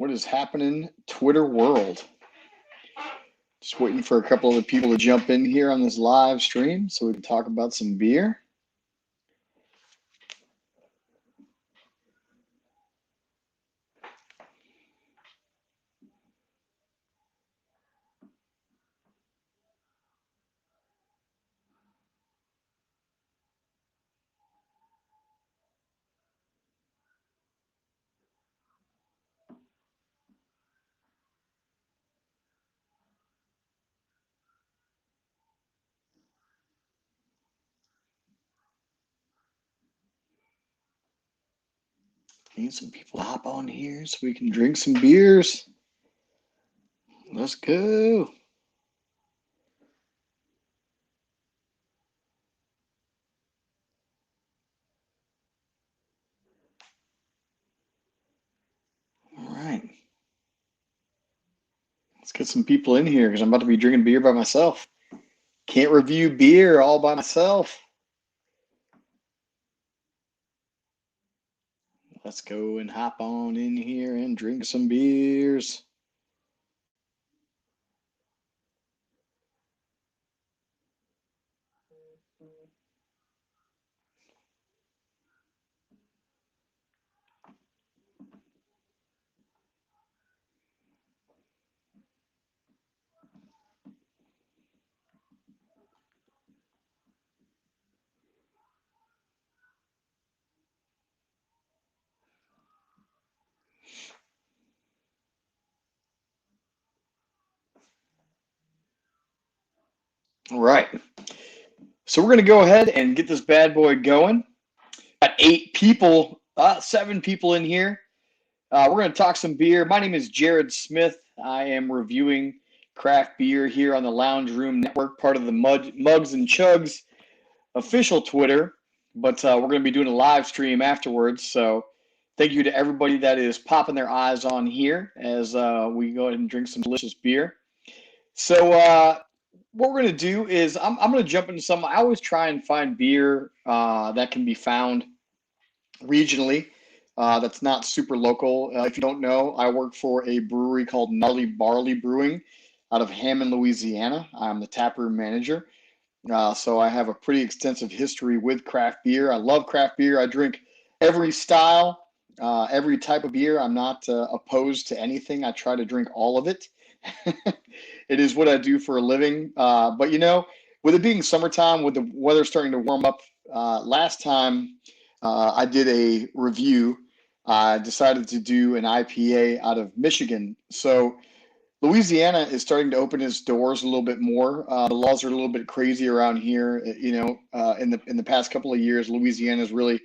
What is happening, Twitter world? Just waiting for a couple of the people to jump in here on this live stream so we can talk about some beer. Need some people to hop on here so we can drink some beers. Let's go. All right. Let's get some people in here because I'm about to be drinking beer by myself. Can't review beer all by myself. Let's go and hop on in here and drink some beers. All right. So we're going to go ahead and get this bad boy going. Got 8 people, 7 people in here. We're going to talk some beer. My name is Jared Smith. I am reviewing craft beer here on the Lounge Room Network, part of the Mugs and Chugs official Twitter. But we're going to be doing a live stream afterwards. So thank you to everybody that is popping their eyes on here as we go ahead and drink some delicious beer. So what we're going to do is I'm going to jump into some. I always try and find beer that can be found regionally. That's not super local. If you don't know, I work for a brewery called Gnarly Barley Brewing out of Hammond, Louisiana. I'm the taproom manager. So I have a pretty extensive history with craft beer. I love craft beer. I drink every style, every type of beer. I'm not opposed to anything. I try to drink all of it. It is what I do for a living. But you know, with it being summertime, with the weather starting to warm up, last time I did a review, I decided to do an IPA out of Michigan. So Louisiana is starting to open its doors a little bit more. The laws are a little bit crazy around here. You know, in the past couple of years, Louisiana has really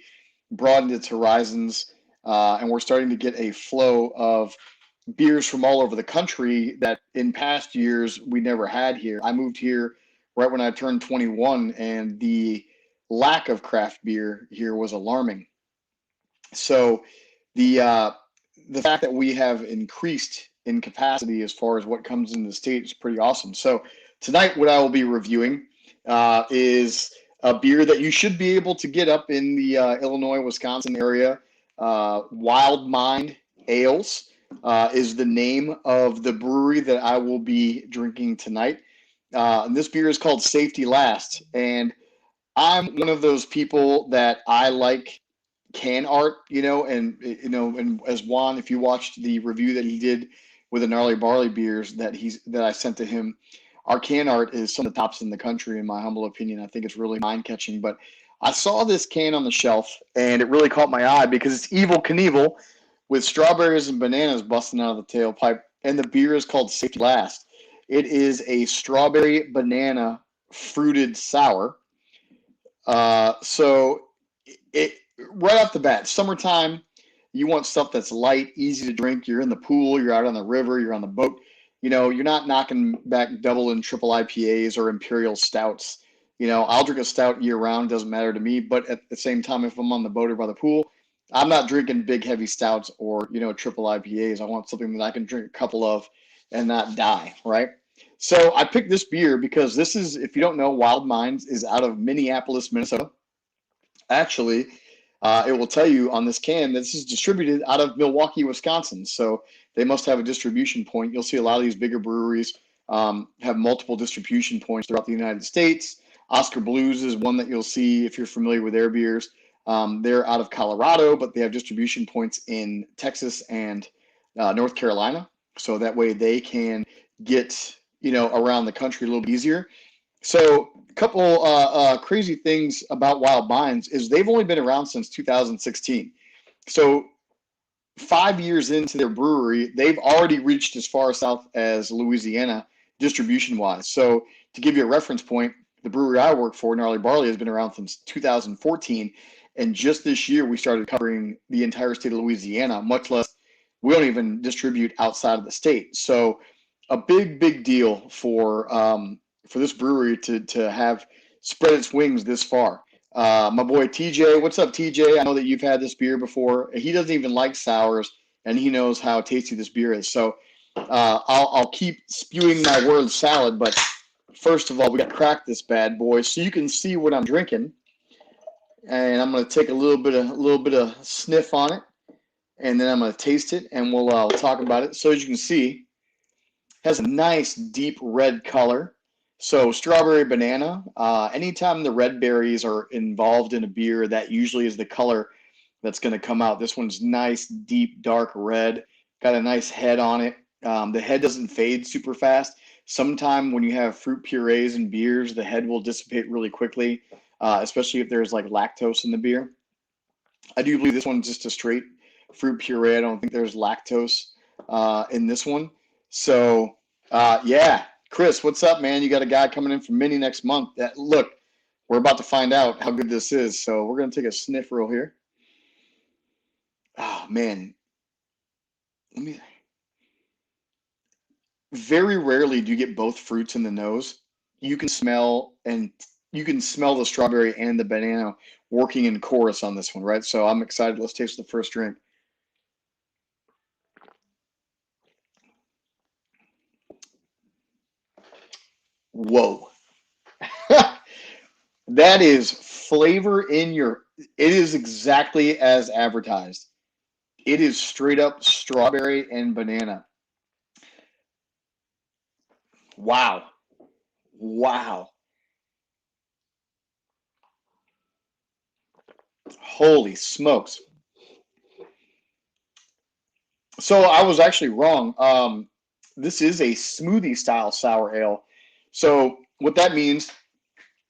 broadened its horizons, and we're starting to get a flow of beers from all over the country that in past years we never had here. I moved here right when I turned 21, and the lack of craft beer here was alarming. So the fact that we have increased in capacity as far as what comes into the state is pretty awesome. So tonight, what I will be reviewing is a beer that you should be able to get up in the Illinois, Wisconsin area. Wild Mind Ales is the name of the brewery that I will be drinking tonight. And this beer is called Safety Last. And I'm one of those people that I like can art, and as Juan, if you watched the review that he did with the Gnarly Barley beers that I sent to him, our can art is some of the tops in the country, in my humble opinion. I think it's really mind catching. But I saw this can on the shelf, and it really caught my eye because it's Evel Knievel with strawberries and bananas busting out of the tailpipe, and the beer is called Safety Last. It is a strawberry banana fruited sour. So it right off the bat, summertime, you want stuff that's light, easy to drink. You're in the pool, you're out on the river, you're on the boat. You know, you're not knocking back double and triple IPAs or imperial stouts. You know, I'll drink a stout year round, doesn't matter to me. But at the same time, if I'm on the boat or by the pool, I'm not drinking big heavy stouts or, triple IPAs. I want something that I can drink a couple of and not die, right? So I picked this beer because this is, if you don't know, Wild Minds is out of Minneapolis, Minnesota. Actually, it will tell you on this can that this is distributed out of Milwaukee, Wisconsin. So they must have a distribution point. You'll see a lot of these bigger breweries have multiple distribution points throughout the United States. Oscar Blues is one that you'll see if you're familiar with their beers. They're out of Colorado, but they have distribution points in Texas and North Carolina. So that way they can get, around the country a little bit easier. So a couple crazy things about Wild Minds is they've only been around since 2016. So 5 years into their brewery, they've already reached as far south as Louisiana distribution-wise. So to give you a reference point, the brewery I work for, Gnarly Barley, has been around since 2014. And just this year, we started covering the entire state of Louisiana, much less we don't even distribute outside of the state. So a big, big deal for this brewery to have spread its wings this far. My boy TJ, what's up, TJ? I know that you've had this beer before. He doesn't even like sours, and he knows how tasty this beer is. So I'll keep spewing my word salad, but first of all, we got to crack this bad boy so you can see what I'm drinking. And I'm going to take a little bit of sniff on it, and then I'm going to taste it, and we'll talk about it. So as you can see, it has a nice deep red color. So strawberry banana, anytime the red berries are involved in a beer, that usually is the color that's going to come out. This one's nice, deep, dark red, got a nice head on it. The head doesn't fade super fast. Sometime when you have fruit purees and beers, the head will dissipate really quickly, especially if there's like lactose in the beer. I do believe this one's just a straight fruit puree. I don't think there's lactose in this one. So, yeah. Chris, what's up, man? You got a guy coming in from Mini next month. Look, we're about to find out how good this is. So we're going to take a sniff real here. Oh, man. Very rarely do you get both fruits in the nose. You can smell the strawberry and the banana working in chorus on this one, right? So I'm excited. Let's taste the first drink. Whoa. That is flavor in your, it is exactly as advertised. It is straight up strawberry and banana. Wow. Wow. Holy smokes. So I was actually wrong. This is a smoothie style sour ale. So what that means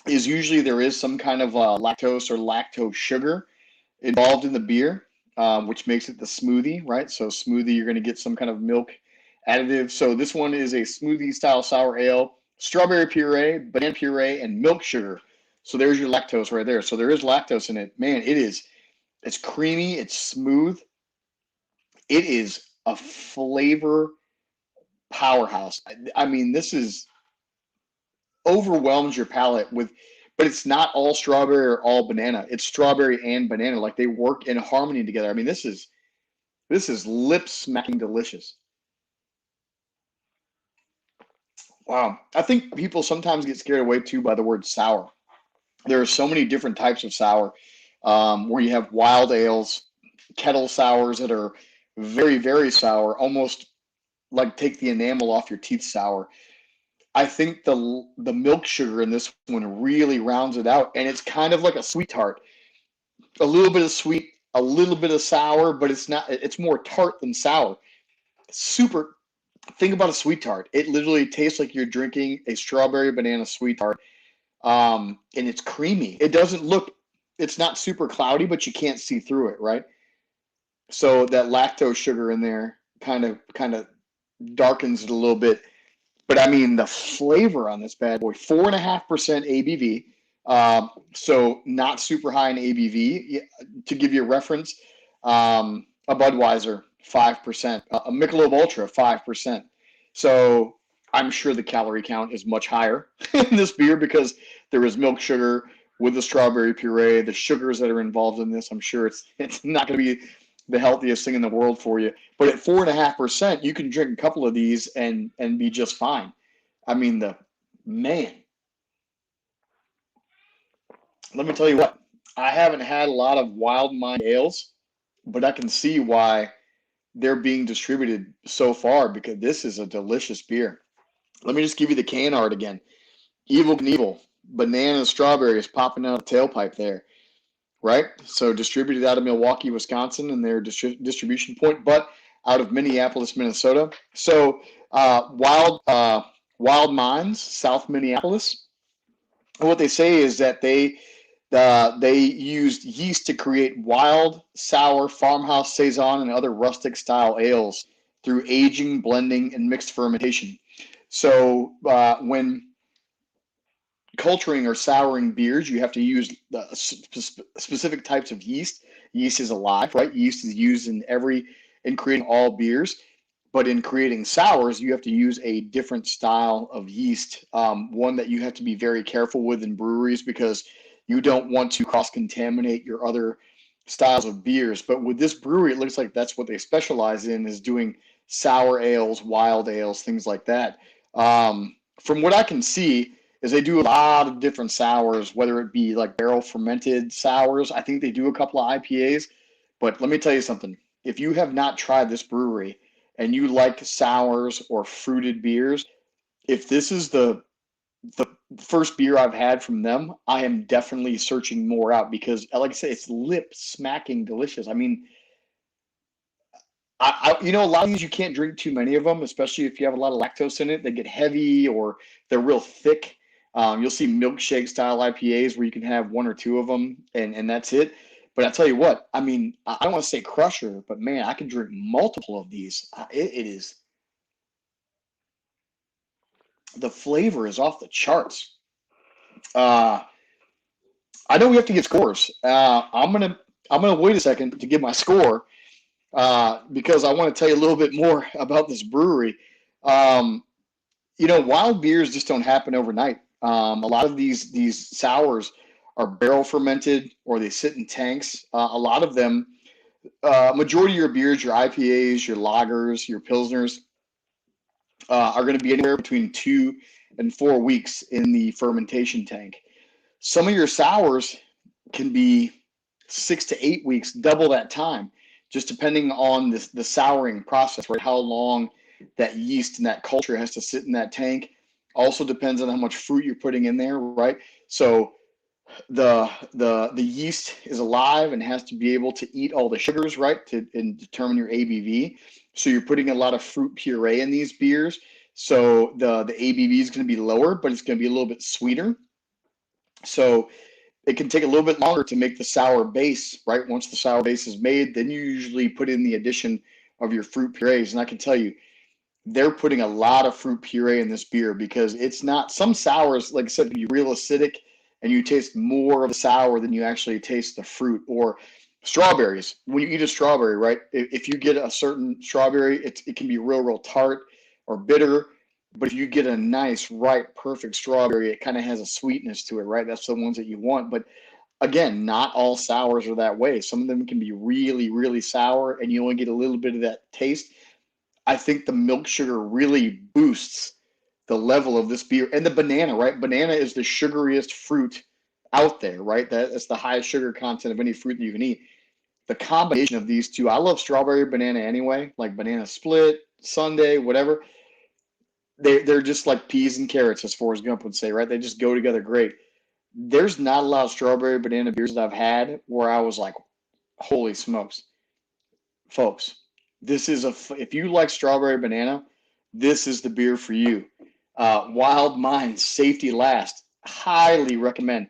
is usually there is some kind of lactose or lactose sugar involved in the beer, which makes it the smoothie, right? So smoothie, you're going to get some kind of milk additive. So this one is a smoothie style sour ale, strawberry puree, banana puree, and milk sugar. So there's your lactose right there. So there is lactose in it. Man, it's creamy, it's smooth. It is a flavor powerhouse. I mean, this is overwhelms your palate with, but it's not all strawberry or all banana. It's strawberry and banana. Like they work in harmony together. I mean, this is lip smacking delicious. Wow. I think people sometimes get scared away too by the word sour. There are so many different types of sour, where you have wild ales, kettle sours that are very, very sour, almost like take the enamel off your teeth sour. I think the milk sugar in this one really rounds it out, and it's kind of like a sweet tart. A little bit of sweet, a little bit of sour, but it's not. It's more tart than sour. Super. Think about a sweet tart. It literally tastes like you're drinking a strawberry banana sweet tart, and it's creamy. It doesn't look. It's not super cloudy, but you can't see through it, right? So that lactose sugar in there kind of darkens it a little bit. But I mean, the flavor on this bad boy, 4.5% ABV. So not super high in ABV. To give you a reference, a Budweiser, 5%, a Michelob Ultra, 5%. So I'm sure the calorie count is much higher in this beer because there is milk sugar with the strawberry puree, the sugars that are involved in this. I'm sure it's not going to be the healthiest thing in the world for you. But at 4.5%, you can drink a couple of these and be just fine. I mean, man, let me tell you what, I haven't had a lot of Wild Mind ales, but I can see why they're being distributed so far because this is a delicious beer. Let me just give you the can art again. Evil Knievel, banana and strawberries popping out of the tailpipe there, right? So distributed out of Milwaukee, Wisconsin, and their distribution point, but out of Minneapolis, Minnesota. So Wild Minds, South Minneapolis. And what they say is that they used yeast to create wild, sour, farmhouse saison and other rustic style ales through aging, blending, and mixed fermentation. So when culturing or souring beers, you have to use the specific types of yeast. Yeast is alive, right? Yeast is used in creating all beers, but in creating sours, you have to use a different style of yeast. One that you have to be very careful with in breweries because you don't want to cross-contaminate your other styles of beers. But with this brewery, it looks like that's what they specialize in, is doing sour ales, wild ales, things like that. From what I can see, is they do a lot of different sours, whether it be like barrel fermented sours. I think they do a couple of IPAs, but let me tell you something. If you have not tried this brewery and you like sours or fruited beers, if this is the first beer I've had from them, I am definitely searching more out because, like I said, it's lip smacking delicious. I mean, a lot of these you can't drink too many of them, especially if you have a lot of lactose in it. They get heavy or they're real thick. You'll see milkshake style IPAs where you can have one or two of them and that's it. But I tell you what, I mean, I don't want to say crusher, but man, I can drink multiple of these. It is, the flavor is off the charts. Uh, I know we have to get scores. I'm gonna wait a second to get my score because I want to tell you a little bit more about this brewery. Um, Wild beers just don't happen overnight. A lot of these sours are barrel fermented or they sit in tanks. A lot of them, majority of your beers, your IPAs, your lagers, your pilsners, are going to be anywhere between 2 and 4 weeks in the fermentation tank. Some of your sours can be 6 to 8 weeks, double that time, just depending on the souring process, right? How long that yeast and that culture has to sit in that tank. Also depends on how much fruit you're putting in there, right? So the yeast is alive and has to be able to eat all the sugars, right, and determine your ABV. So you're putting a lot of fruit puree in these beers. So the ABV is going to be lower, but it's going to be a little bit sweeter. So it can take a little bit longer to make the sour base, right? Once the sour base is made, then you usually put in the addition of your fruit purees. And I can tell you, they're putting a lot of fruit puree in this beer because it's not, some sours, like I said, can be real acidic and you taste more of the sour than you actually taste the fruit. Or strawberries. When you eat a strawberry, right? If you get a certain strawberry, it can be real tart or bitter. But if you get a nice, ripe, perfect strawberry, it kind of has a sweetness to it, right? That's the ones that you want. But again, not all sours are that way. Some of them can be really sour and you only get a little bit of that taste. I think the milk sugar really boosts the level of this beer. And the banana, right? Banana is the sugariest fruit out there, right? That's the highest sugar content of any fruit that you can eat. The combination of these two, I love strawberry banana anyway, like banana split, sundae, whatever. They're just like peas and carrots, as Forrest Gump would say, right? They just go together great. There's not a lot of strawberry banana beers that I've had where I was like, holy smokes, folks, this is if you like strawberry banana, this is the beer for you. Wild Minds, safety last, highly recommend.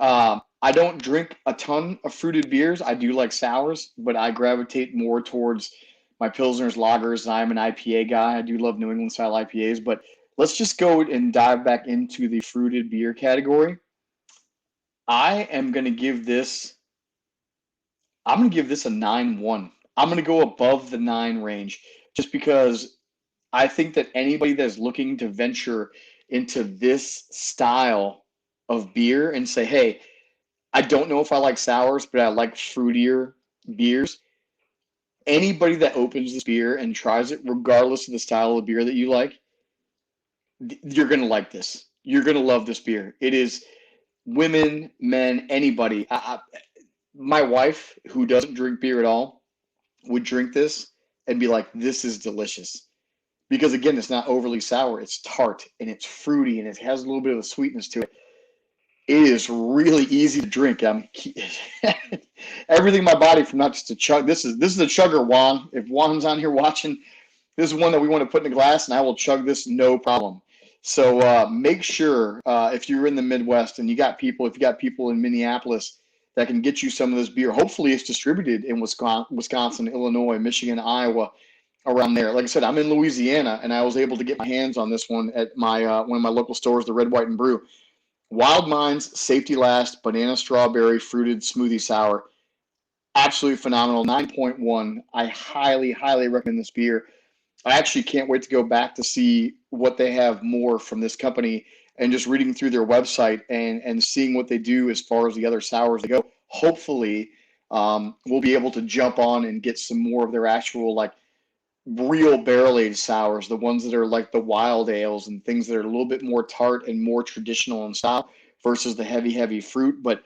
I don't drink a ton of fruited beers. I do like sours, but I gravitate more towards my Pilsners, lagers, and I'm an IPA guy. I do love New England style IPAs, but let's just go and dive back into the fruited beer category. I'm going to give this a 9.1. I'm going to go above the 9 range just because I think that anybody that's looking to venture into this style of beer and say, hey, I don't know if I like sours, but I like fruitier beers. Anybody that opens this beer and tries it, regardless of the style of beer that you like, you're going to like this. You're going to love this beer. It is women, men, anybody. My wife, who doesn't drink beer at all, would drink this and be like, "This is delicious." Because again, it's not overly sour. It's tart and it's fruity and it has a little bit of a sweetness to it. It is really easy to drink. Everything in my body from not just a chug. This is a chugger, Juan. If Juan's on here watching, this is one that we want to put in a glass, and I will chug this no problem. So make sure if you're in the Midwest and if you got people in Minneapolis that can get you some of this beer. Hopefully, it's distributed in Wisconsin, Illinois, Michigan, Iowa, around there. Like I said, I'm in Louisiana, and I was able to get my hands on this one at my one of my local stores, the Red, White, and Brew. Wild Minds Safety Last Banana Strawberry Fruited Smoothie Sour. Absolutely phenomenal. 9.1. I highly, highly recommend this beer. I actually can't wait to go back to see what they have more from this company and just reading through their website and seeing what they do as far as the other sours they go. Hopefully, we'll be able to jump on and get some more of their actual like real barrel-aged sours, the ones that are like the wild ales and things that are a little bit more tart and more traditional in style versus the heavy fruit. But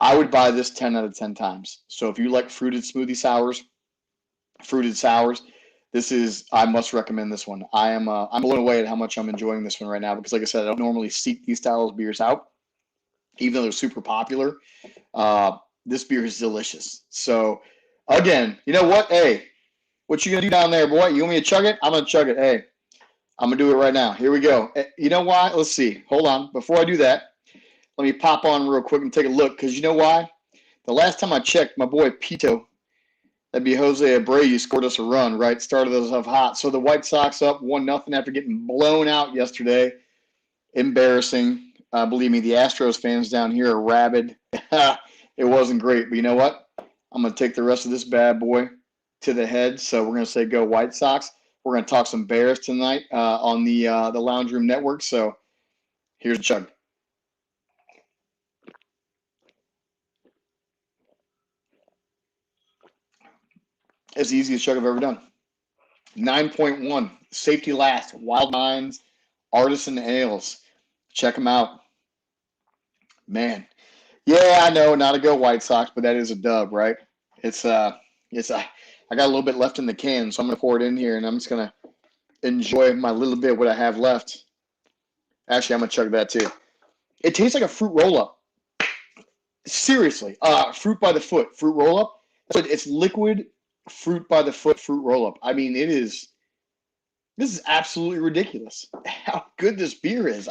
I would buy this 10 out of 10 times. So if you like fruited sours, I must recommend this one. I'm blown away at how much I'm enjoying this one right now because, like I said, I don't normally seek these styles of beers out, even though they're super popular. This beer is delicious. So, again, you know what? Hey, what you gonna do down there, boy? You want me to chug it? I'm gonna chug it. Hey, I'm gonna do it right now. Here we go. You know why? Let's see. Hold on. Before I do that, let me pop on real quick and take a look because you know why? The last time I checked, my boy Pito, that'd be Jose Abreu, scored us a run, right? Started us off hot. So the White Sox up 1-0 after getting blown out yesterday. Embarrassing. Believe me, the Astros fans down here are rabid. It wasn't great, but you know what? I'm going to take the rest of this bad boy to the head. So we're going to say go White Sox. We're going to talk some Bears tonight on the Lounge Room Network. So here's the chug. It's the easiest chug I've ever done. 9.1, Safety Last, Wild Minds, Artisan Ales. Check them out. Man. Yeah, I know, not a go White Sox, but that is a dub, right? I got a little bit left in the can, so I'm gonna pour it in here and I'm just gonna enjoy my little bit what I have left. Actually, I'm gonna chug that too. It tastes like a fruit roll-up. Seriously, fruit by the foot, fruit roll-up. It's liquid fruit by the foot fruit roll-up. I mean, this is absolutely ridiculous how good this beer is.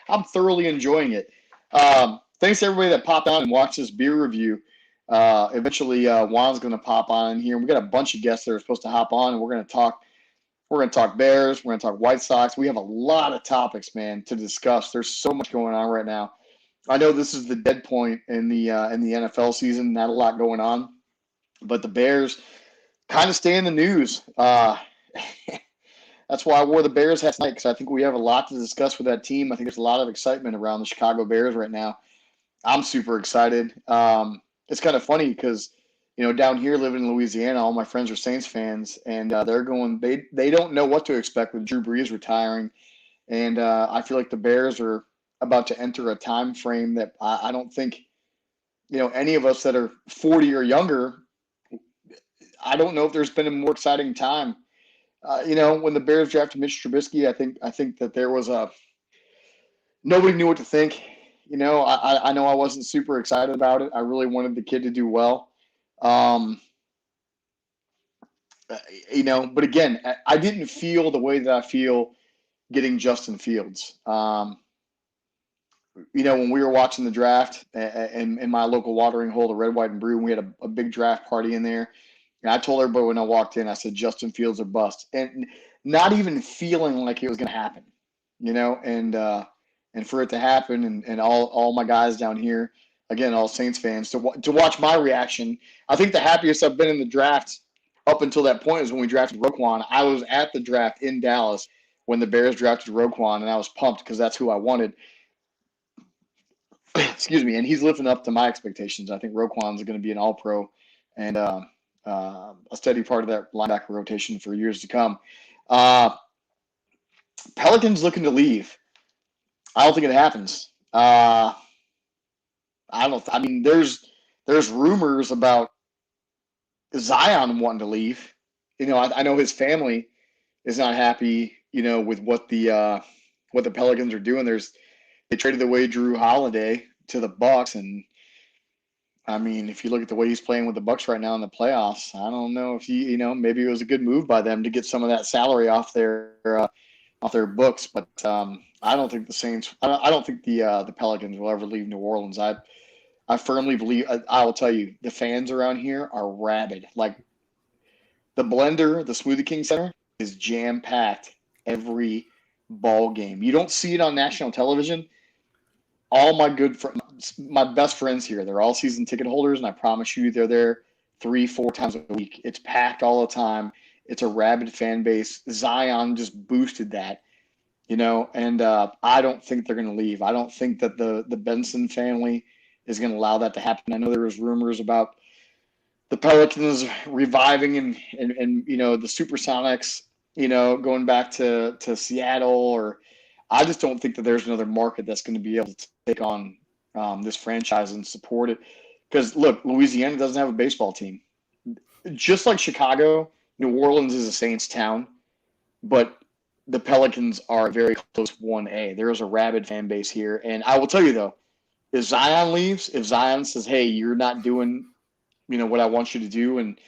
I'm thoroughly enjoying it. Thanks to everybody that popped on and watched this beer review. Eventually, Juan's going to pop on here. We got a bunch of guests that are supposed to hop on, and we're going to talk. We're going to talk Bears. We're going to talk White Sox. We have a lot of topics, man, to discuss. There's so much going on right now. I know this is the dead point in the NFL season. Not a lot going on, but the Bears kind of stay in the news. That's why I wore the Bears hat tonight because I think we have a lot to discuss with that team. I think there's a lot of excitement around the Chicago Bears right now. I'm super excited. It's kind of funny because, down here living in Louisiana, all my friends are Saints fans, and they're going. They don't know what to expect with Drew Brees retiring, and I feel like the Bears are about to enter a time frame that I don't think, any of us that are 40 or younger. I don't know if there's been a more exciting time. When the Bears drafted Mitch Trubisky, I think that there was nobody knew what to think. I know I wasn't super excited about it. I really wanted the kid to do well. But again, I didn't feel the way that I feel getting Justin Fields. When we were watching the draft in my local watering hole, the Red, White, and Brew, we had a big draft party in there. And I told everybody when I walked in, I said, Justin Fields or bust. And not even feeling like it was going to happen, and for it to happen and all my guys down here, again, all Saints fans, to watch my reaction. I think the happiest I've been in the draft up until that point is when we drafted Roquan. I was at the draft in Dallas when the Bears drafted Roquan, and I was pumped because that's who I wanted. Excuse me, and he's living up to my expectations. I think Roquan's going to be an all-pro and a steady part of that linebacker rotation for years to come. Pelicans looking to leave. I don't think it happens. Uh, I don't. I mean, there's rumors about Zion wanting to leave. I know his family is not happy. With what the Pelicans are doing. They traded away Drew Holiday to the Bucks, and I mean, if you look at the way he's playing with the Bucks right now in the playoffs, I don't know if maybe it was a good move by them to get some of that salary off their books. But I don't think the Saints. I don't think the Pelicans will ever leave New Orleans. I firmly believe. I will tell you, the fans around here are rabid. Like the Blender, the Smoothie King Center is jam packed every ball game. You don't see it on national television. All my best friends here, they're all season ticket holders, and I promise you, they're there 3-4 times a week. It's packed all the time. It's a rabid fan base. Zion just boosted that, and I don't think they're going to leave. I don't think that the Benson family is going to allow that to happen. I know there was rumors about the Pelicans reviving and the Supersonics, going back to Seattle, or I just don't think that there's another market that's going to be able to take on this franchise and support it. Because look, Louisiana doesn't have a baseball team. Just like Chicago, New Orleans is a Saints town, but the Pelicans are a very close 1A. There is a rabid fan base here. And I will tell you, though, if Zion leaves, if Zion says, hey, you're not doing what I want you to do, and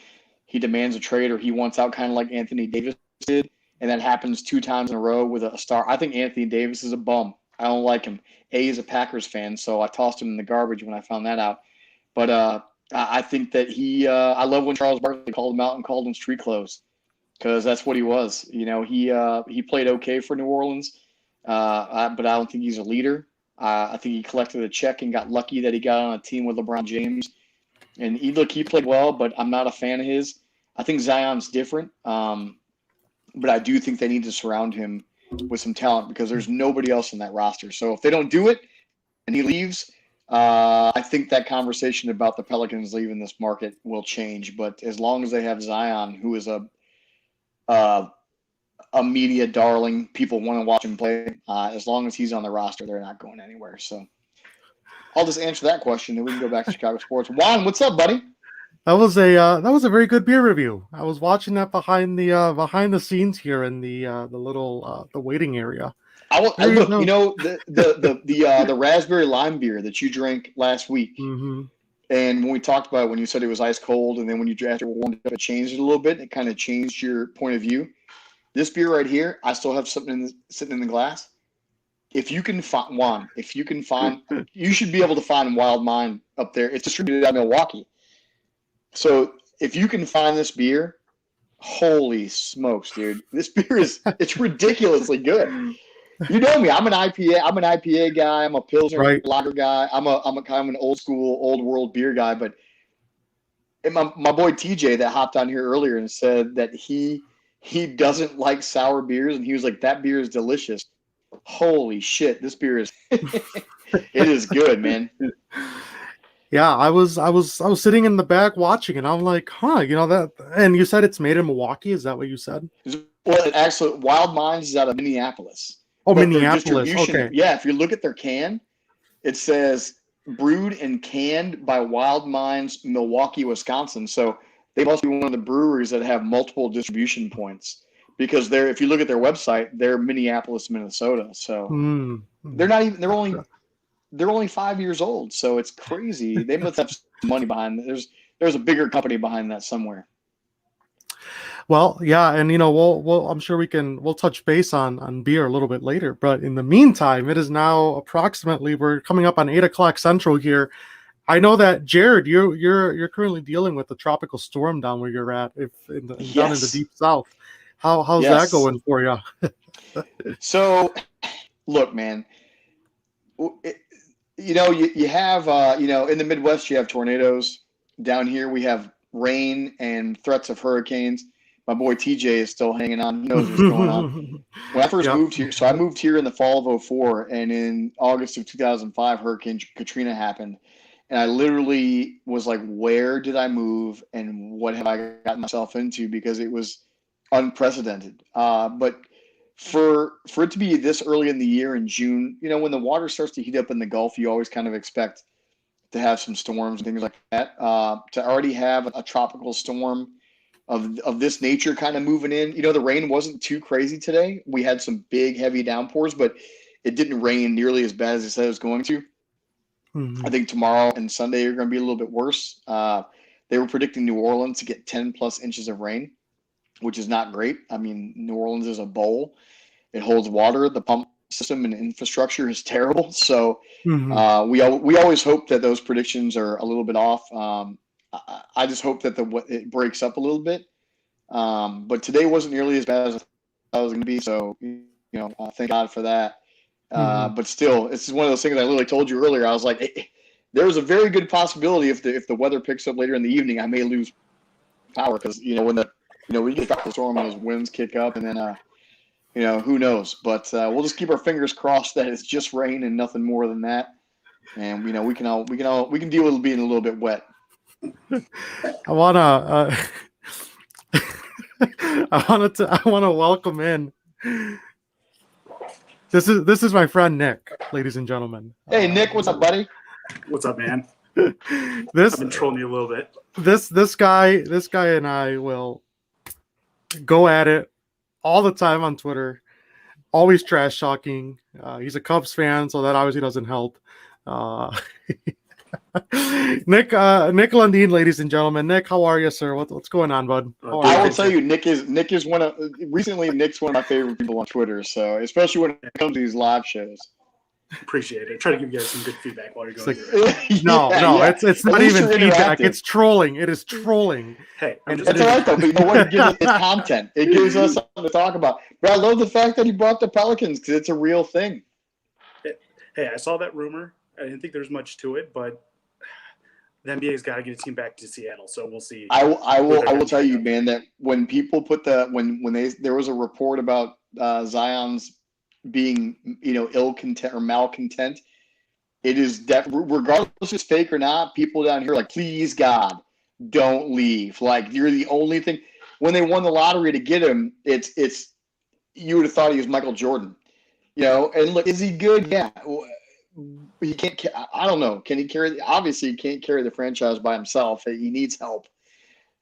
he demands a trade or he wants out kind of like Anthony Davis did, and that happens 2 times in a row with a star. I think Anthony Davis is a bum. I don't like him. He's a Packers fan, so I tossed him in the garbage when I found that out. But I think that I love when Charles Barkley called him out and called him street clothes, because that's what he was. He played okay for New Orleans, but I don't think he's a leader. I think he collected a check and got lucky that he got on a team with LeBron James. And he played well, but I'm not a fan of his. I think Zion's different, but I do think they need to surround him with some talent because there's nobody else in that roster. So if they don't do it and he leaves, I think that conversation about the Pelicans leaving this market will change. But as long as they have Zion, who is a media darling, people want to watch him play. As long as he's on the roster, they're not going anywhere. So I'll just answer that question, and we can go back to Chicago sports. Juan, what's up, buddy? That was a very good beer review. I was watching that behind the scenes here in the little the waiting area. Look, the raspberry lime beer that you drank last week, mm-hmm. and when we talked about it, when you said it was ice cold, and then when you after warmed up, it changed it a little bit. It kind of changed your point of view. This beer right here, I still have something sitting in the glass. If you can find Juan, you should be able to find Wild Mind up there. It's distributed out of Milwaukee. So if you can find this beer, holy smokes, dude! This beer it's ridiculously good. You know me, I'm an IPA guy. I'm a Pilsner lager guy. I'm a kind of an old school, old world beer guy. But my boy TJ that hopped on here earlier and said that he doesn't like sour beers, and he was like, that beer is delicious. Holy shit, this beer is it is good, man. Yeah, I was sitting in the back watching, and I'm like, that. And you said it's made in Milwaukee. Is that what you said? Well, actually, Wild Minds is out of Minneapolis. Oh, Minneapolis. Okay. Yeah, if you look at their can, it says brewed and canned by Wild Minds, Milwaukee, Wisconsin. So they must be one of the breweries that have multiple distribution points. Because if you look at their website, they're Minneapolis, Minnesota. So they're only 5 years old. So it's crazy. They must have some money behind it. There's a bigger company behind that somewhere. Well, yeah, and we'll I'm sure we'll touch base on beer a little bit later. But in the meantime, it is now we're coming up on 8:00 Central here. I know that Jared, you're currently dealing with the tropical storm down where you're at, down in the deep south. How's that going for you? So, look, man. You have in the Midwest you have tornadoes. Down here we have rain and threats of hurricanes. My boy TJ is still hanging on. He knows what's going on. When I first moved here, so I moved here in the fall of 2004, and in August of 2005, Hurricane Katrina happened. And I literally was like, where did I move and what have I gotten myself into? Because it was unprecedented. But for it to be this early in the year in June, when the water starts to heat up in the Gulf, you always kind of expect to have some storms and things like that. To already have a tropical storm of this nature kind of moving in. The rain wasn't too crazy today. We had some big, heavy downpours, but it didn't rain nearly as bad as it said it was going to. Mhm. I think tomorrow and Sunday are going to be a little bit worse. They were predicting New Orleans to get 10 plus inches of rain, which is not great. I mean, New Orleans is a bowl. It holds water. The pump system and infrastructure is terrible. So Mhm. we always hope that those predictions are a little bit off. I just hope that it breaks up a little bit. But today wasn't nearly as bad as I thought it was going to be. So, thank God for that. Mhm. But still, this is one of those things I literally told you earlier. I was like, there's a very good possibility if the weather picks up later in the evening, I may lose power because when we get the storm and those winds kick up, and then who knows? But we'll just keep our fingers crossed that it's just rain and nothing more than that. And we can deal with being a little bit wet. I wanna I wanna welcome in. This is my friend Nick, ladies and gentlemen. Hey Nick, what's up, buddy? What's up, man? This I've been trolling you a little bit. this guy and I will go at it all the time on Twitter. Always trash talking. He's a Cubs fan, so that obviously doesn't help. Nick Lundin, ladies and gentlemen. Nick, how are you, sir? What's going on, bud? I will tell you, Nick is Nick's one of my favorite people on Twitter. So especially when it comes to these live shows. Appreciate it. Try to give you guys some good feedback while you're going It's through it. It's not even feedback. It's trolling. It is trolling. Hey, that's all right though. But you know what? It gives us content. It gives us something to talk about. But I love the fact that he brought the Pelicans because it's a real thing. Hey, I saw that rumor. I didn't think there was much to it, but the NBA's got to get a team back to Seattle, so we'll see. I will tell you, man, that when people put there was a report about Zion's being ill content or malcontent, it is regardless if it's fake or not, people down here are like, please God, don't leave. Like, you're the only thing. When they won the lottery to get him, it's you would have thought he was Michael Jordan, and look, is he good? Yeah. He can't. I don't know. Can he carry? Obviously, he can't carry the franchise by himself. He needs help.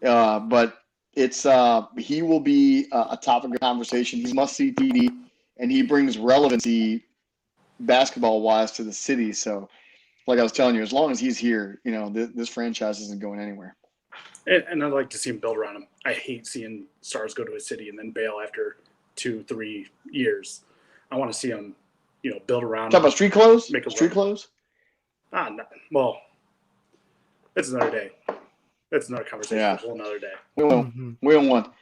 But it's he will be a topic of conversation. He's must-see TV, and he brings relevancy basketball-wise to the city. So, like I was telling you, as long as he's here, this franchise isn't going anywhere. And I'd like to see him build around him. I hate seeing stars go to a city and then bail after 2-3 years. I want to see him, build around. Talk about street clothes. Make street clothes. No. Well, that's another day. That's another conversation. Yeah. For a whole another day. We don't want.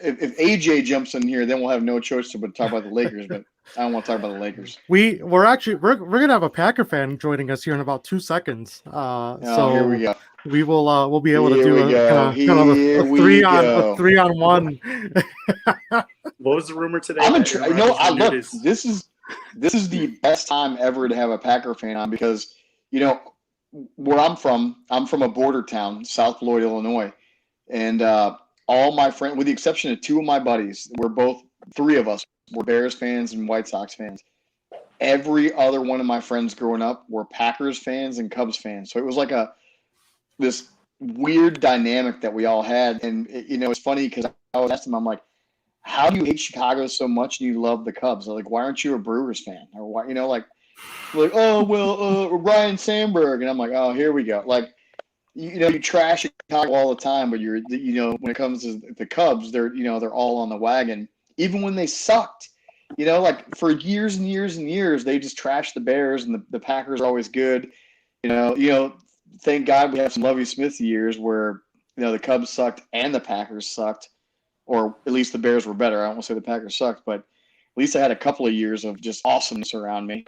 If AJ jumps in here, then we'll have no choice but to talk about the Lakers. But I don't want to talk about the Lakers. We're gonna have a Packer fan joining us here in about 2 seconds. So here we go. We will we'll be able to Here do we a go. a 3-on-1. What was the rumor today? Look, this is the best time ever to have a Packer fan on because where I'm from a border town, South Floyd, Illinois, and all my friends, with the exception of two of my buddies, three of us were Bears fans and White Sox fans. Every other one of my friends growing up were Packers fans and Cubs fans. So it was like this weird dynamic that we all had. And it's funny because I was asking them, I'm like, how do you hate Chicago so much and you love the Cubs? They're like, why aren't you a Brewers fan? Or why, oh, well, Ryan Sandberg. And I'm like, oh, here we go. Like, you trash Chicago all the time, but when it comes to the Cubs, they're all on the wagon. Even when they sucked, like for years and years and years, they just trashed the Bears and the Packers are always good. Thank God we have some Lovie Smith years where, the Cubs sucked and the Packers sucked, or at least the Bears were better. I don't want to say the Packers sucked, but at least I had a couple of years of just awesomeness around me,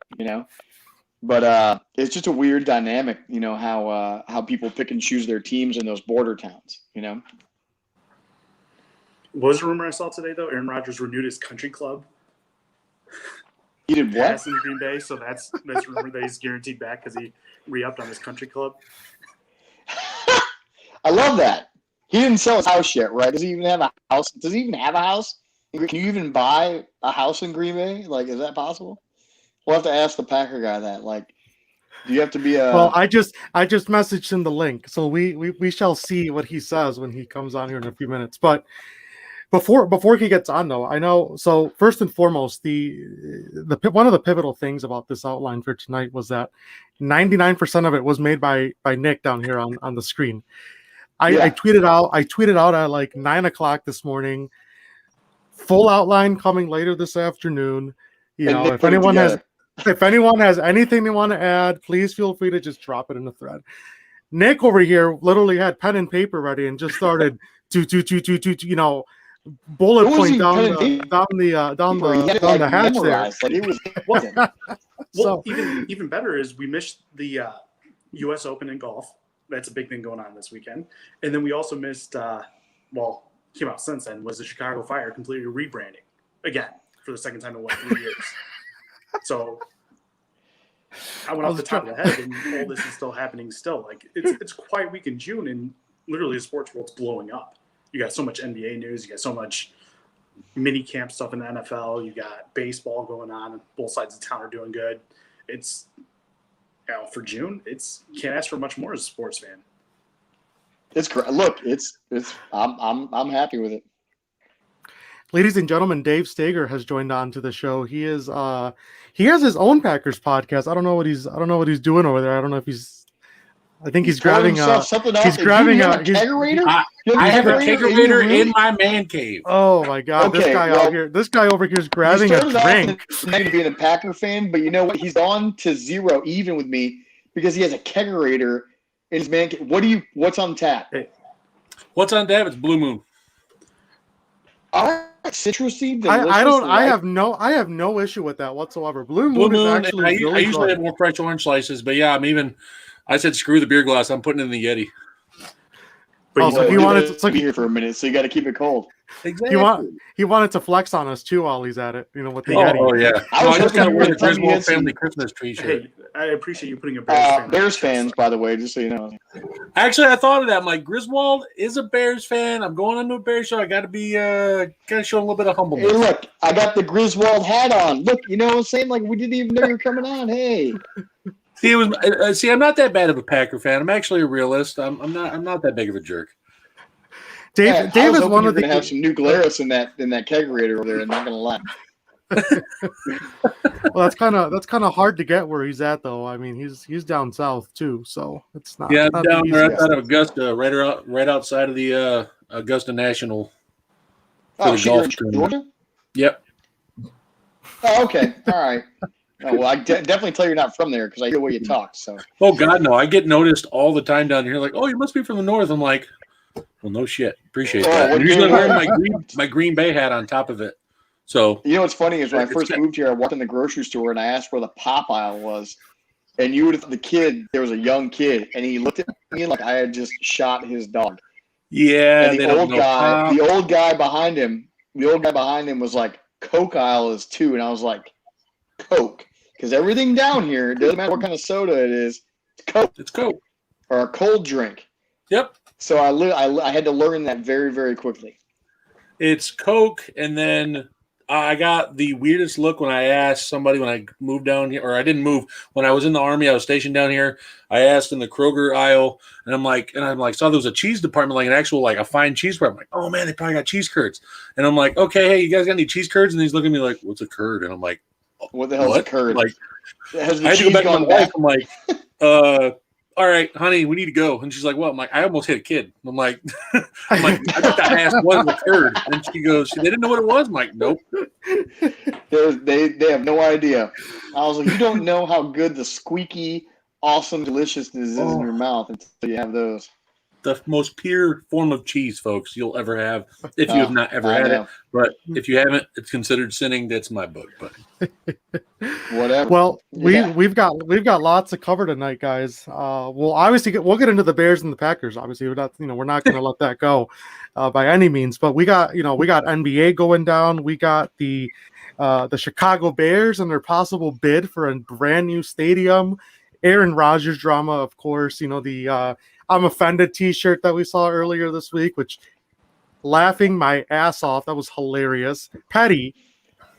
But it's just a weird dynamic, how people pick and choose their teams in those border towns, What was the rumor I saw today, though? Aaron Rodgers renewed his country club. He did what? In Green Bay, so that's rumor that he's guaranteed back because he re-upped on his country club. I love that. He didn't sell his house yet, right? Does he even have a house? Does he even have a house? Can you even buy a house in Green Bay? Like, is that possible? We'll have to ask the Packer guy that. Like, do you have to be a? Well, I just messaged him the link, so we shall see what he says when he comes on here in a few minutes. But before he gets on, though, I know. So first and foremost, the one of the pivotal things about this outline for tonight was that 99% of it was made by Nick down here on the screen. I tweeted out at like 9:00 this morning. Full outline coming later this afternoon. You know, if anyone has anything they want to add, please feel free to just drop it in the thread. Nick over here literally had pen and paper ready and just started you know, bullet point down the hatch there. Well, even better is we missed the U.S. Open in golf. That's a big thing going on this weekend. And then we also missed, came out since then, was the Chicago Fire completely rebranding again for the second time in 3 years. So I went off the top of the head, and all this is still happening still. Like, it's quiet week in June, and literally the sports world's blowing up. You got so much NBA news. You got so much mini camp stuff in the NFL. You got baseball going on. Both sides of town are doing good. It's, you know, for June, can't ask for much more as a sports fan. It's great. Look, I'm happy with it. Ladies and gentlemen, Dave Stager has joined on to the show. He has his own Packers podcast. I don't know what he's doing over there. I don't know if I think he's grabbing something else. He's grabbing a kegerator. I have a kegerator in my man cave. Oh my God! Okay, this guy over here is grabbing a drink. Maybe being a Packer fan, but you know what? He's on to zero even with me because he has a kegerator in his man cave. What's on tap? Hey. What's on tap? It's Blue Moon. All right, citrusy. I have no issue with that whatsoever. Blue Moon is actually. I usually have more fresh orange slices, but yeah, I said screw the beer glass. I'm putting it in the Yeti. But so he wanted to be here for a minute, so you got to keep it cold. Exactly. He wanted to flex on us too while he's at it. You know, with the Yeti. Oh yeah. I just got to wear the Griswold family Christmas tree shirt. Hey, I appreciate you putting a Bears fans, by the way, just so you know. Actually, I thought of that. My Griswold is a Bears fan. I'm going into a Bears show. I got to be gotta show a little bit of humbleness. Hey, look, I got the Griswold hat on. Look, you know what I'm saying? Like, we didn't even know you were coming on. Hey. See, I'm not that bad of a Packer fan. I'm actually a realist. I'm not that big of a jerk. Dave is one of the. Have some new Glarus in that kegerator over there. I'm not gonna lie. Well, that's kind of hard to get where he's at, though. I mean, he's down south too, so it's not. Yeah, I'm down there outside of Augusta, right outside of the Augusta National. Oh, Georgia? Yep. Oh, okay. All right. Oh, well, I definitely tell you're not from there because I hear the way you talk. So. Oh God, no! I get noticed all the time down here. Like, oh, you must be from the north. I'm like, well, no shit. Appreciate that. I'm usually wearing my Green Bay hat on top of it. So you know what's funny is when I first moved here, I walked in the grocery store and I asked where the pop aisle was, and there was a young kid, and he looked at me like I had just shot his dog. Yeah, and the old guy behind him was like, Coke aisle is 2, and I was like, Coke. Because everything down here, it doesn't matter what kind of soda it is, it's Coke. It's Coke. Or a cold drink. Yep. So I had to learn that very, very quickly. It's Coke, and then I got the weirdest look when I asked somebody when I moved down here, or I didn't move. When I was in the Army, I was stationed down here. I asked in the Kroger aisle, and I'm like, saw there was a cheese department, like an actual, like a fine cheese department. I'm like, oh man, they probably got cheese curds. And I'm like, okay, hey, you guys got any cheese curds? And he's looking at me like, what's a curd? And I'm like, what the hell is a curd? Like, I had to go back to my wife. I'm like, all right, honey, we need to go. And she's like, well, I'm like, I almost hit a kid. I'm like, I just got asked what was a curd. And she goes, they didn't know what it was. I'm like, nope. They have no idea. I was like, you don't know how good the squeaky, awesome deliciousness is in your mouth until you have those. The most pure form of cheese, folks, you'll ever have if you have not ever had it. But if you haven't, it's considered sinning. That's my book. But whatever. Well, we've got lots to cover tonight, guys. We'll obviously we'll get into the Bears and the Packers. Obviously, we're not going to let that go by any means. But we got NBA going down. We got the Chicago Bears and their possible bid for a brand new stadium. Aaron Rodgers drama, of course. The I'm offended T-shirt that we saw earlier this week, which laughing my ass off. That was hilarious. Petty,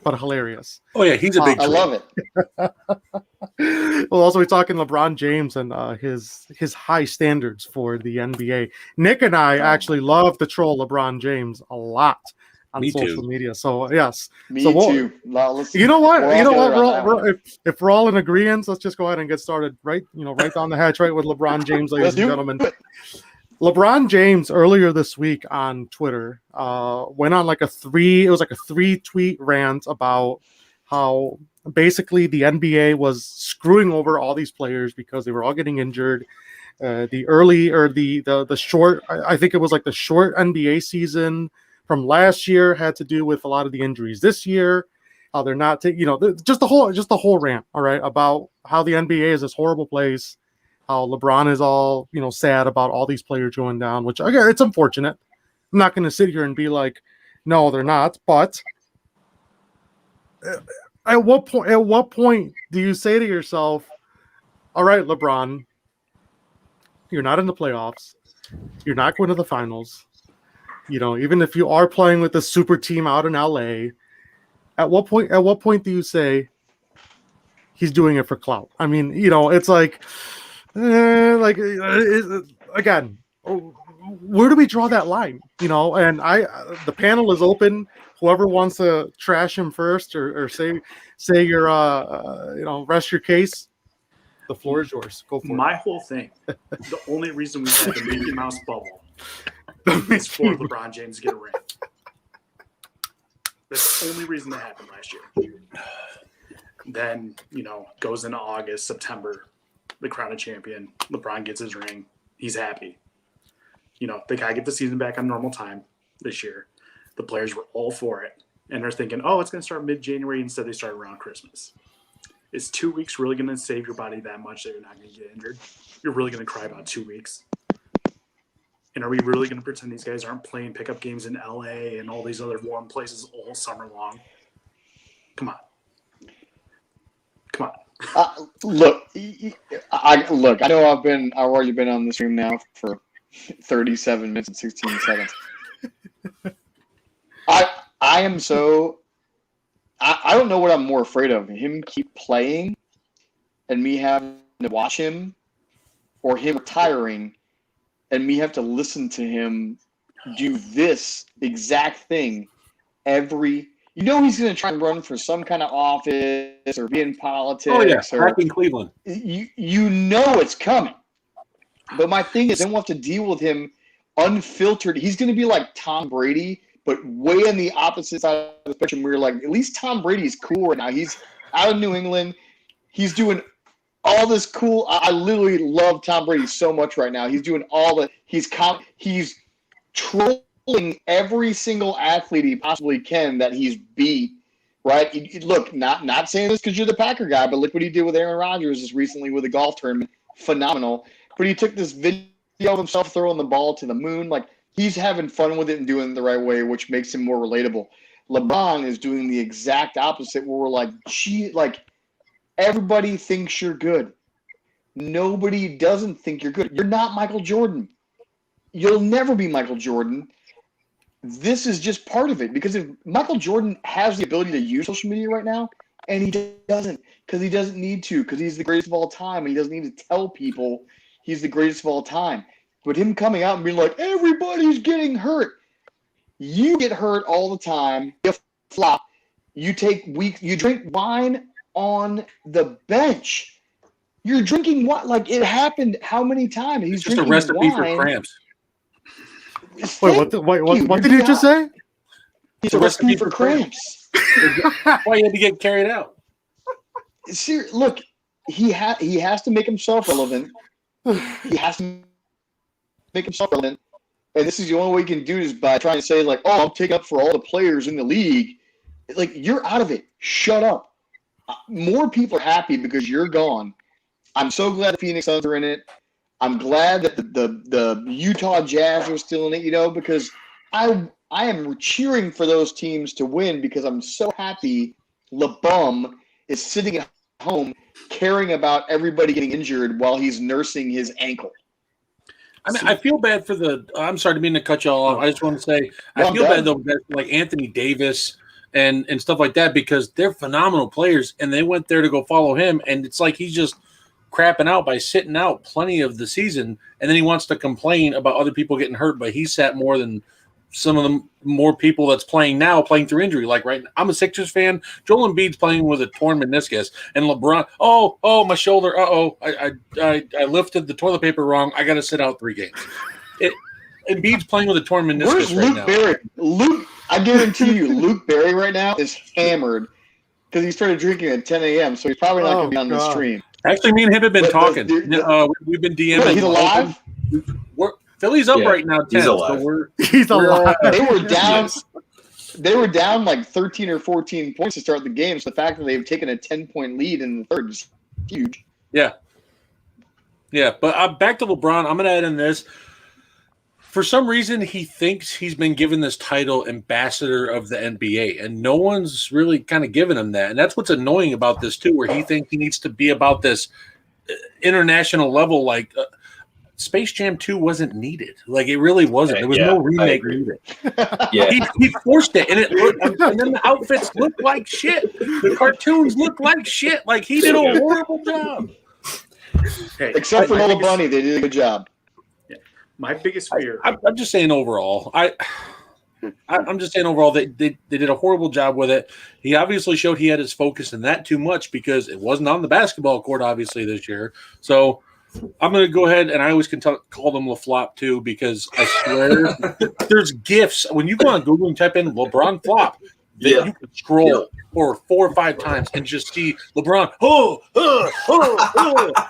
but hilarious. Oh yeah, he's a big. I love it. We'll also be talking LeBron James and his high standards for the NBA. Nick and I actually love to troll LeBron James a lot on Me social too. media. So yes, Me so too. Well, let's- you know what? we're all You know together on that what? one. If we're all in agreement, let's just go ahead and get started. Right, right down the hatch, right with LeBron James, ladies Let's and do gentlemen. it. LeBron James earlier this week on Twitter went on like a three tweet rant about how basically the NBA was screwing over all these players because they were all getting injured. The early or the short, I think it was like the short NBA season from last year had to do with a lot of the injuries this year. How they're not taking, just the whole rant, all right, about how the NBA is this horrible place. How LeBron is all, sad about all these players going down, which again, it's unfortunate. I'm not going to sit here and be like, no, they're not. But at what point do you say to yourself, all right, LeBron, you're not in the playoffs. You're not going to the finals. Even if you are playing with a super team out in LA, at what point do you say he's doing it for clout? I mean, it's like, again, where do we draw that line? And the panel is open. Whoever wants to trash him first or say your rest your case, the floor is yours. Go for My whole thing, the only reason we had the Mickey Mouse bubble is for LeBron James to get a ring. That's the only reason that happened last year. Then, goes into August, September, the crown of champion. LeBron gets his ring. He's happy. They gotta get the season back on normal time this year. The players were all for it. And they're thinking, oh, it's going to start mid-January. Instead, they start around Christmas. Is 2 weeks really going to save your body that much that you're not going to get injured? You're really going to cry about 2 weeks? And are we really going to pretend these guys aren't playing pickup games in LA and all these other warm places all summer long? Come on. Look, I know I've already been on the stream now for 37 minutes and 16 seconds. I am so I don't know what I'm more afraid of, him keep playing and me having to watch him, or him retiring and me have to listen to him do this exact thing every. He's going to try and run for some kind of office or be in politics. Oh yeah, or back in Cleveland. You know it's coming. But my thing is, then we'll have to deal with him unfiltered. He's going to be like Tom Brady, but way on the opposite side of the spectrum. Where you're like, at least Tom Brady's cool right now. He's out of New England. He's doing all this cool. I literally love Tom Brady so much right now. He's doing all the. He's trolling every single athlete he possibly can that he's beat. Right? Look, not saying this because you're the Packer guy, but look what he did with Aaron Rodgers just recently with a golf tournament. Phenomenal. But he took this video of himself throwing the ball to the moon. Like, he's having fun with it and doing it the right way, which makes him more relatable. LeBron is doing the exact opposite, where we're like, gee, like, everybody thinks you're good. Nobody doesn't think you're good. You're not Michael Jordan. You'll never be Michael Jordan. This is just part of it, because if Michael Jordan has the ability to use social media right now, and he doesn't, because he doesn't need to, because he's the greatest of all time, and he doesn't need to tell people he's the greatest of all time. But him coming out and being like, everybody's getting hurt. You get hurt all the time. You flop. You drink wine on the bench. You're drinking wine. Like, it happened how many times? He's It's just a drinking recipe wine. for cramps. What did you just say? It's a recipe for cramps. Why you had to get carried out? Look, he has to make himself relevant. He has to make himself relevant. And this is the only way he can do it, is by trying to say, like, oh, I'm taking up for all the players in the league. Like, you're out of it. Shut up. More people are happy because you're gone. I'm so glad the Phoenix Suns are in it. I'm glad that the Utah Jazz are still in it, because I am cheering for those teams to win, because I'm so happy LeBum is sitting at home caring about everybody getting injured while he's nursing his ankle. I mean, I feel bad for the. I'm sorry to mean to cut you all off. I just want to say I feel bad though that like Anthony Davis and stuff like that because they're phenomenal players and they went there to go follow him and it's like he's just crapping out by sitting out plenty of the season and then he wants to complain about other people getting hurt, but he sat more than some of the more people that's playing now playing through injury. Like right now, I'm a Sixers fan. Joel Embiid's playing with a torn meniscus, and LeBron. Oh, my shoulder. I lifted the toilet paper wrong. I got to sit out 3 games. Embiid's playing with a torn meniscus. Where's Luke Berry? Luke, I guarantee you, Luke Berry right now is hammered because he started drinking at 10 a.m. So he's probably not going to be on the stream. Actually, me and him have been talking. We've been DMing. He's alive. Philly's up right now. 10, he's alive. So he's alive. They were down. They were down like 13 or 14 points to start the game. So the fact that they've taken a 10-point lead in the third is huge. Yeah. But back to LeBron. I'm going to add in this. For some reason, he thinks he's been given this title ambassador of the NBA, and no one's really kind of given him that. And that's what's annoying about this too, where he thinks he needs to be about this international level, like. Space Jam 2 wasn't needed. Like it really wasn't. There was no remake needed. Yeah. He forced it, and and then the outfits looked like shit. The cartoons looked like shit. Like he did a horrible job. Hey, Except for Nola Bunny, they did a good job. Yeah. My biggest fear. I'm just saying overall. I'm just saying overall they did a horrible job with it. He obviously showed he had his focus in that too much because it wasn't on the basketball court obviously this year. So. I'm going to go ahead, and I always can call them LaFlop too because I swear there's GIFs. When you go on Google and type in LeBron flop, you can scroll for 4 or 5 times and just see LeBron,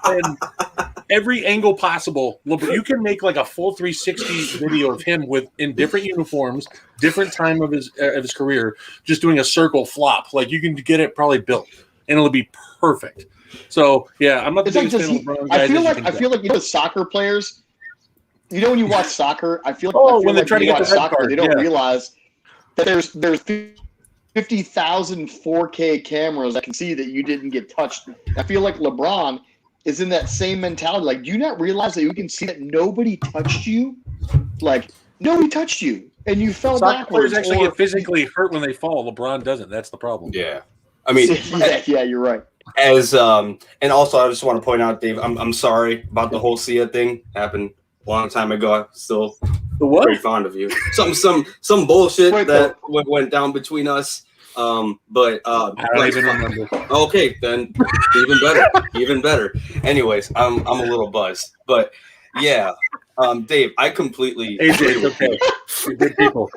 and every angle possible. You can make like a full 360 video of him in different uniforms, different time of his career, just doing a circle flop. Like you can get it probably built, and it'll be perfect. So I'm not the biggest fan of LeBron guys. I feel like the soccer players. You know when you watch soccer, I feel like when they try to get the soccer, card, they don't realize that there's 50,000 4K cameras that can see that you didn't get touched. I feel like LeBron is in that same mentality. Like, do you not realize that you can see that nobody touched you? Like nobody touched you, and you fell backwards. Players actually get physically hurt when they fall. LeBron doesn't. That's the problem. Yeah, I mean, yeah, you're right. And also I just want to point out, Dave, I'm sorry about the whole Sia thing. Happened a long time ago. I'm still very fond of you. Some bullshit that went down between us. But I don't even remember. Okay, then even better. Anyways, I'm a little buzzed, but yeah, Dave, I completely agree with you. You're good people.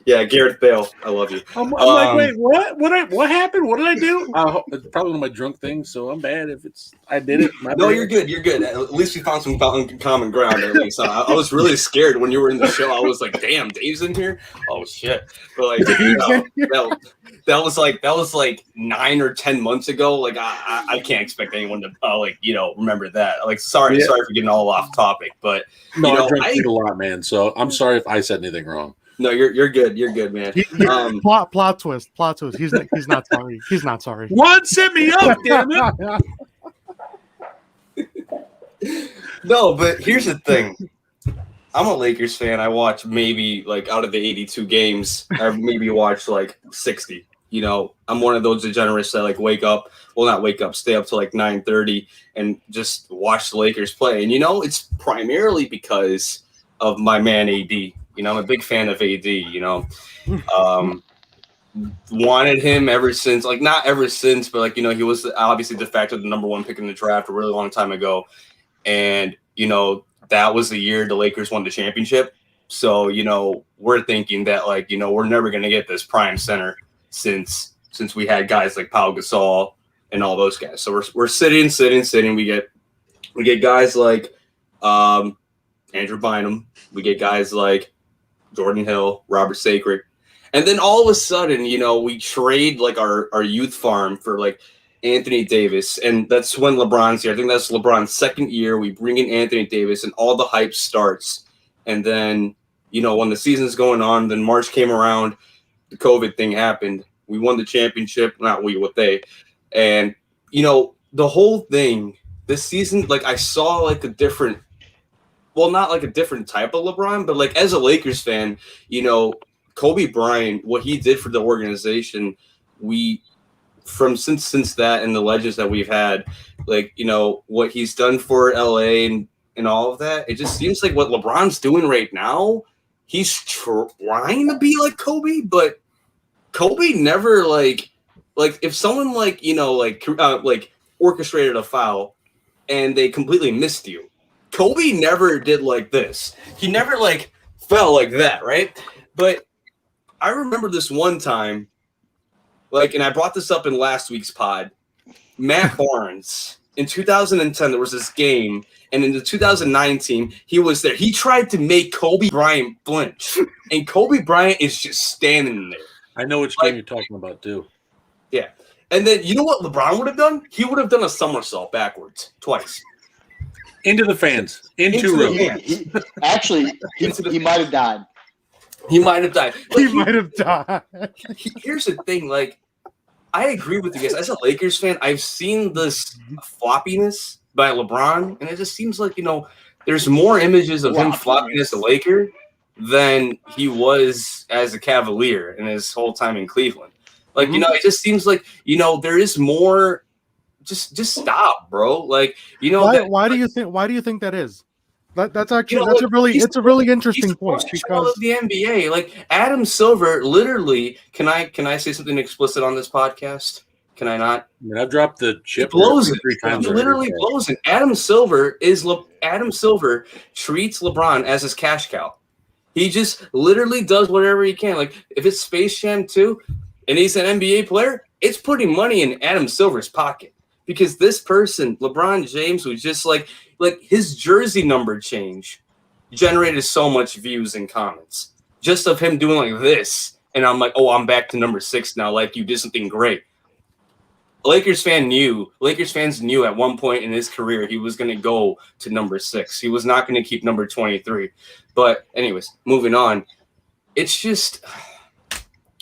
Yeah, Gareth Bale, I love you. I'm like, wait, what? What happened? What did I do? It's probably one of my drunk things, so I'm bad if I did it. No, you're good. You're good. At least we found some common ground. At least I was really scared when you were in the show. I was like, damn, Dave's in here. Oh shit! But like, that was like 9 or 10 months ago. Like I can't expect anyone to remember that. Like sorry for getting all off topic, but I drink a lot, man. So I'm sorry if I said anything wrong. No, you're good. You're good, man. Plot twist. He's not sorry. He's not sorry. One set me up, damn it. No, but here's the thing. I'm a Lakers fan. I watch maybe like out of the 82 games, I've maybe watched like 60. You know, I'm one of those degenerates that like stay up till like 9:30 and just watch the Lakers play. And it's primarily because of my man AD. I'm a big fan of AD, wanted him ever since, like not ever since, but like, he was obviously de facto the number 1 pick in the draft a really long time ago. And, that was the year the Lakers won the championship. So, we're thinking that like, we're never going to get this prime center since we had guys like Pau Gasol and all those guys. So we're sitting. We get guys like Andrew Bynum. We get guys like Jordan Hill, Robert Sacred. And then all of a sudden, we trade like our youth farm for like Anthony Davis. And that's when LeBron's here. I think that's LeBron's second year. We bring in Anthony Davis and all the hype starts. And then, when the season's going on, then March came around, the COVID thing happened. We won the championship. Not we, what they. And, the whole thing this season, like I saw like a different well, not like a different type of LeBron, but like as a Lakers fan, you know, Kobe Bryant, what he did for the organization, since that and the legends that we've had, like, you know, what he's done for LA and all of that, it just seems like what LeBron's doing right now, he's trying to be like Kobe, but Kobe never like if someone like, you know, like orchestrated a foul and they completely missed you, Kobe never did like this. He never like fell like that, right? But I remember this one time, like, and I brought this up in last week's pod. Matt Barnes in 2010, there was this game, and in the 2019, he was there. He tried to make Kobe Bryant flinch, and Kobe Bryant is just standing there. I know which game you're talking about too. Yeah, and then you know what LeBron would have done? He would have done a somersault backwards twice. Into the fans. Into the fans. He might have died. He might have died. He might have died. Here's the thing, like, I agree with you guys. As a Lakers fan, I've seen this floppiness by LeBron, and it just seems like, you know, there's more images of him flopping as a Laker than he was as a Cavalier in his whole time in Cleveland. Like, you know, it just seems like, you know, there is more. Just stop, bro. Like, you know, why do you think that is? That's actually, you know, it's a really interesting point, because the NBA, like Adam Silver, literally, can I say something explicit on this podcast? Can I not? I mean, I've dropped the chip. He blows it. 3 times. He literally blows it. Adam Silver treats LeBron as his cash cow. He just literally does whatever he can. Like, if it's Space Jam 2 and he's an NBA player, it's putting money in Adam Silver's pocket. Because this person, LeBron James, was just like his jersey number change generated so much views and comments just of him doing like this. And I'm like, oh, I'm back to number 6 now. Like, you did something great. Lakers fans knew at one point in his career he was going to go to number 6. He was not going to keep number 23. But anyways, moving on. It's just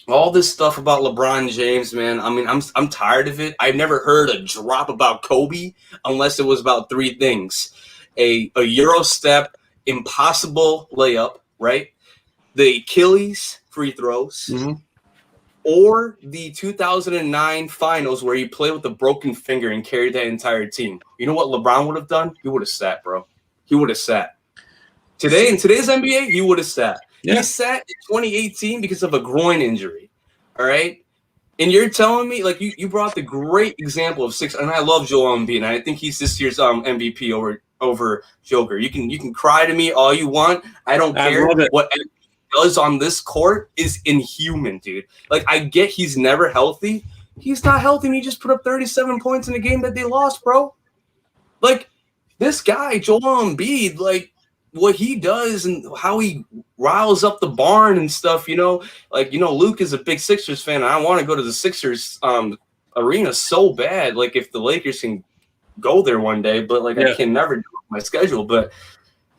all this stuff about LeBron James, man. I mean, I'm tired of it. I've never heard a drop about Kobe unless it was about 3 things: a Euro step, impossible layup, right? The Achilles free throws, or the 2009 finals where he played with a broken finger and carried that entire team. You know what LeBron would have done? He would have sat, bro. He would have sat. Today, in today's NBA, he would have sat. Yeah. He sat in 2018 because of a groin injury. All right. And you're telling me, like, you brought the great example of 6, and I love Joel Embiid, and I think he's this year's MVP over Joker. You can cry to me all you want. I don't care. What Embiid does on this court is inhuman, dude. Like, I get he's never healthy. He's not healthy, and he just put up 37 points in a game that they lost, bro. Like, this guy, Joel Embiid, like, what he does and how he riles up the barn and stuff, you know, like, you know, Luke is a big Sixers fan. I want to go to the Sixers arena so bad. Like, if the Lakers can go there one day, but like, I can never do it with my schedule. But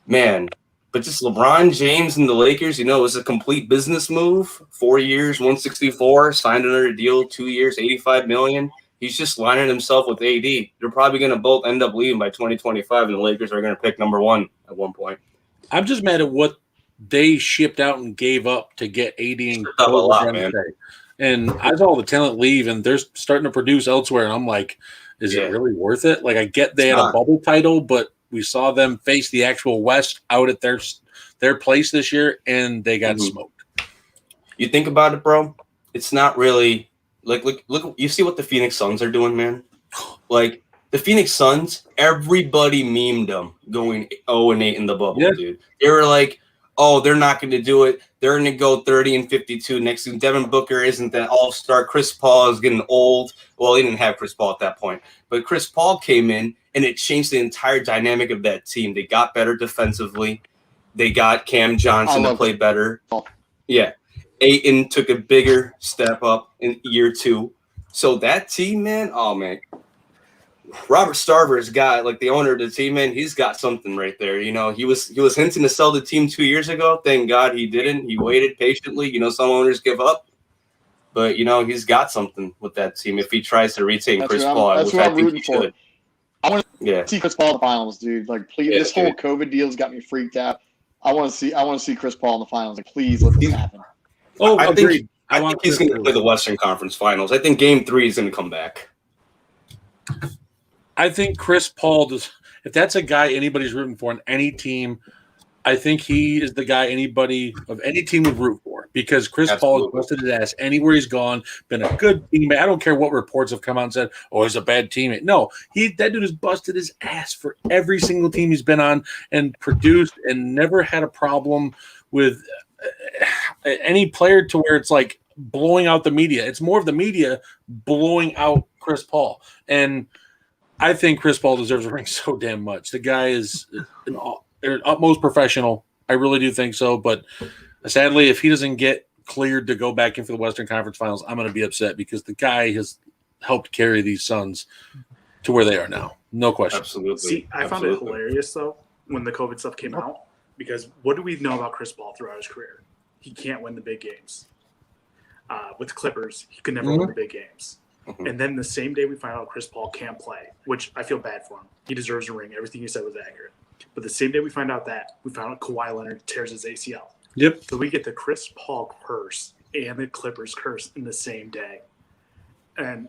man, just LeBron James and the Lakers, you know, it was a complete business move. 4 years, 164, signed another deal, 2 years, $85 million. He's just lining himself with AD. They're probably going to both end up leaving by 2025, and the Lakers are going to pick number 1 at one point. I'm just mad at what they shipped out and gave up to get AD and a lot, man. And I saw the talent leave, and they're starting to produce elsewhere. And I'm like, is it really worth it? Like, I get they had a bubble title, but we saw them face the actual West out at their place this year, and they got smoked. You think about it, bro. It's not really. Like, look, you see what the Phoenix Suns are doing, man? Like, the Phoenix Suns, everybody memed them going 0-8 in the bubble, dude. They were like, oh, they're not going to do it. They're going to go 30-52 next to Devin Booker. Isn't that all-star? Chris Paul is getting old. Well, he didn't have Chris Paul at that point. But Chris Paul came in, and it changed the entire dynamic of that team. They got better defensively. They got Cam Johnson to play better. Yeah. Ayton took a bigger step up in year 2. So that team, man, oh, man. Robert Starver's got, like, the owner of the team, man, he's got something right there. You know, he was hinting to sell the team 2 years ago. Thank God he didn't. He waited patiently. You know, some owners give up. But, you know, he's got something with that team if he tries to retain Chris Paul, which I think he should. Yeah. See Chris Paul in the finals, dude. Like, please, Yeah, this whole dude. COVID deal's got me freaked out. I want to see Chris Paul in the finals. Like, please let this happen. Oh, I think- agreed. I want think he's Chris going to play the Western Conference Finals. I think Game 3 is going to come back. I think Chris Paul does. If that's a guy anybody's rooting for on any team, I think he is the guy anybody of any team would root for because Chris Paul has Absolutely. busted his ass anywhere he's gone. Been a good teammate. I don't care what reports have come out and said, "Oh, he's a bad teammate." No, that dude has busted his ass for every single team he's been on and produced, and never had a problem with any player to where it's like blowing out the media. It's more of the media blowing out Chris Paul, and I think Chris Paul deserves a ring so damn much. The guy is an utmost professional. I really do think so. But sadly, if he doesn't get cleared to go back in for the Western Conference Finals, I'm going to be upset because the guy has helped carry these Suns to where they are now. No question. Absolutely. See, I found it hilarious though when the COVID stuff came out because what do we know about Chris Paul throughout his career? He can't win the big games. With the Clippers, he could never win the big games. And then the same day we find out Chris Paul can't play, which I feel bad for him. He deserves a ring. Everything you said was accurate. But the same day we find out Kawhi Leonard tears his ACL. Yep. So we get the Chris Paul curse and the Clippers curse in the same day. And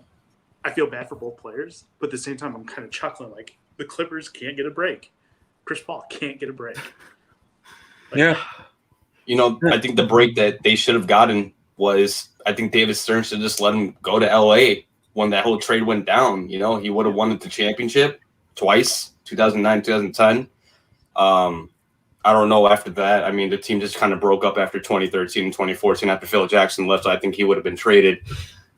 I feel bad for both players, but at the same time, I'm kind of chuckling like the Clippers can't get a break. Chris Paul can't get a break. Yeah. You know, I think the break that they should have gotten was I think David Stern should just let him go to LA when that whole trade went down. You know, he would have won the championship twice, 2009, 2010. I don't know after that. I mean, the team just kind of broke up after 2013 and 2014 after Phil Jackson left. So I think he would have been traded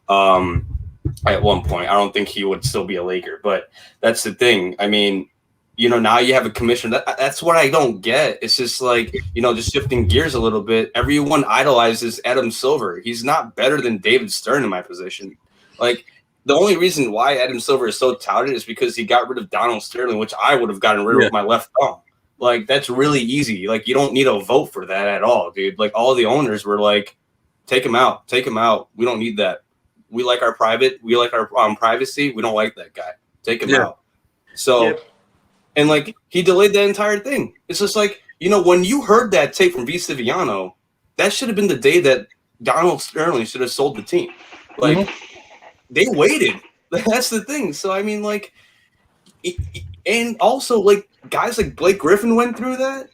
at one point. I don't think he would still be a Laker, but that's the thing. I mean, you know, now you have a commissioner. That's what I don't get. It's just like, you know, just shifting gears a little bit. Everyone idolizes Adam Silver. He's not better than David Stern in my position. Like, the only reason why Adam Silver is so touted is because he got rid of Donald Sterling, which I would have gotten rid of with my left thumb. Like, that's really easy. Like, you don't need a vote for that at all, dude. Like, all the owners were like, take him out. Take him out. We don't need that. We like our private. We like our privacy. We don't like that guy. Take him out. So, and, like, he delayed that entire thing. It's just like, you know, when you heard that tape from Vince Viano, that should have been the day that Donald Sterling should have sold the team. Like, they waited. That's the thing. So, I mean, like, and also, like, guys like Blake Griffin went through that.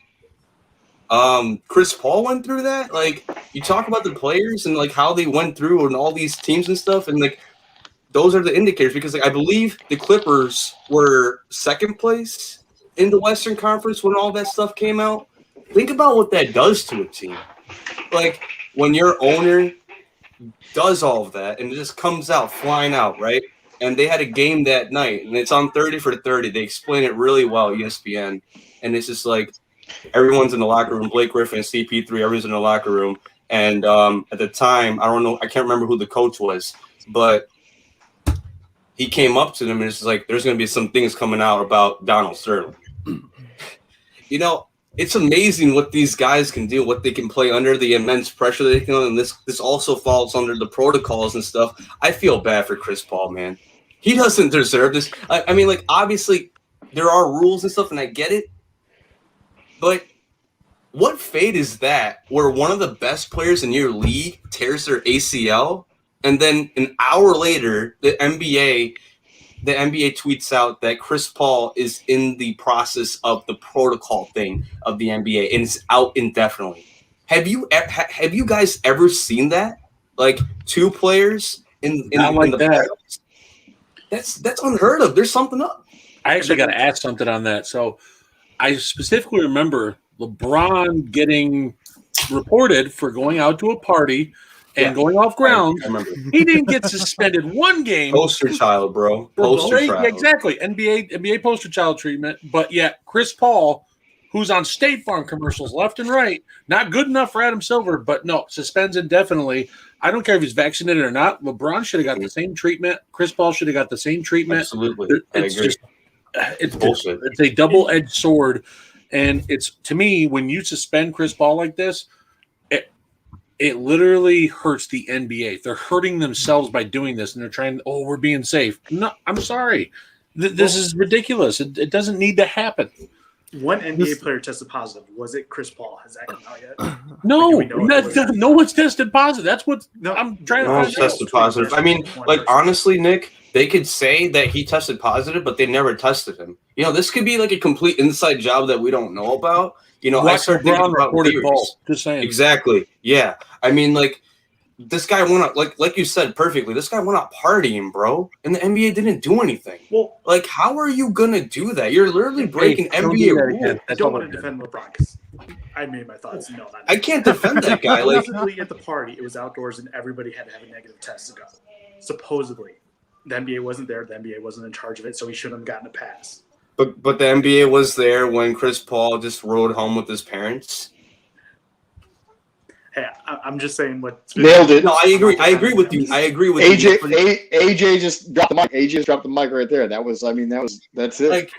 Chris Paul went through that. Like, you talk about the players and, like, how they went through and all these teams and stuff. And, like, those are the indicators because, like, I believe the Clippers were second place in the Western Conference when all that stuff came out. Think about what that does to a team. Like, when your owner does all of that and it just comes out flying out, right? And they had a game that night, and it's on 30 for 30. They explain it really well, ESPN. And it's just like everyone's in the locker room. Blake Griffin, CP3, everyone's in the locker room. And at the time, I don't know, I can't remember who the coach was, but he came up to them and it's like, there's going to be some things coming out about Donald Sterling. You know, it's amazing what these guys can do, what they can play under the immense pressure they can. And this also falls under the protocols and stuff. I feel bad for Chris Paul, man. He doesn't deserve this. I mean, like, obviously there are rules and stuff, and I get it. But what fate is that where one of the best players in your league tears their ACL, and then an hour later, the NBA tweets out that Chris Paul is in the process of the protocol thing of the NBA and is out indefinitely. Have you guys ever seen that? Like, two players in the playoffs? That's unheard of. There's something up. I actually got to ask something on that. So I specifically remember LeBron getting reported for going out to a party and going off ground. I remember. He didn't get suspended one game. Poster child, bro. Poster child. Exactly. NBA poster child treatment. But yet Chris Paul, who's on State Farm commercials left and right, not good enough for Adam Silver, but no, suspends indefinitely. I don't care if he's vaccinated or not. LeBron should have got the same treatment. Chris Paul should have got the same treatment. Absolutely. It's bullshit. It's a double-edged sword. And it's, to me, when you suspend Chris Paul like this, it literally hurts the NBA. They're hurting themselves by doing this, and they're trying, we're being safe. No, I'm sorry. This is ridiculous. It doesn't need to happen. One NBA player tested positive. Was it Chris Paul? Has that come out yet? No, Like, do we know it was- no one's tested positive. That's what No, I'm trying to No find one's out. tested positive. I mean, like honestly, Nick, they could say that he tested positive, but they never tested him. You know, this could be like a complete inside job that we don't know about. You know, I Russ start thinking Brown about reported theories. Paul. Just saying. Exactly. Yeah. I mean, like this guy went out, like you said perfectly. This guy went out partying, bro, and the NBA didn't do anything. Well, Like, how are you gonna do that? You're literally breaking Hey, don't NBA do that rules. again. I That's don't all want I'm to doing. defend LeBron because I made my thoughts. No, not I can't defend that guy. Like, supposedly at the party, it was outdoors and everybody had to have a negative test to go. Supposedly, the NBA wasn't there. The NBA wasn't in charge of it, so he shouldn't have gotten a pass. but the NBA was there when Chris Paul just rode home with his parents. Hey, I'm just saying what Nailed it. No, I agree. I agree with you. I agree with AJ, you. AJ just dropped the mic. AJ just dropped the mic right there. That's it. Like,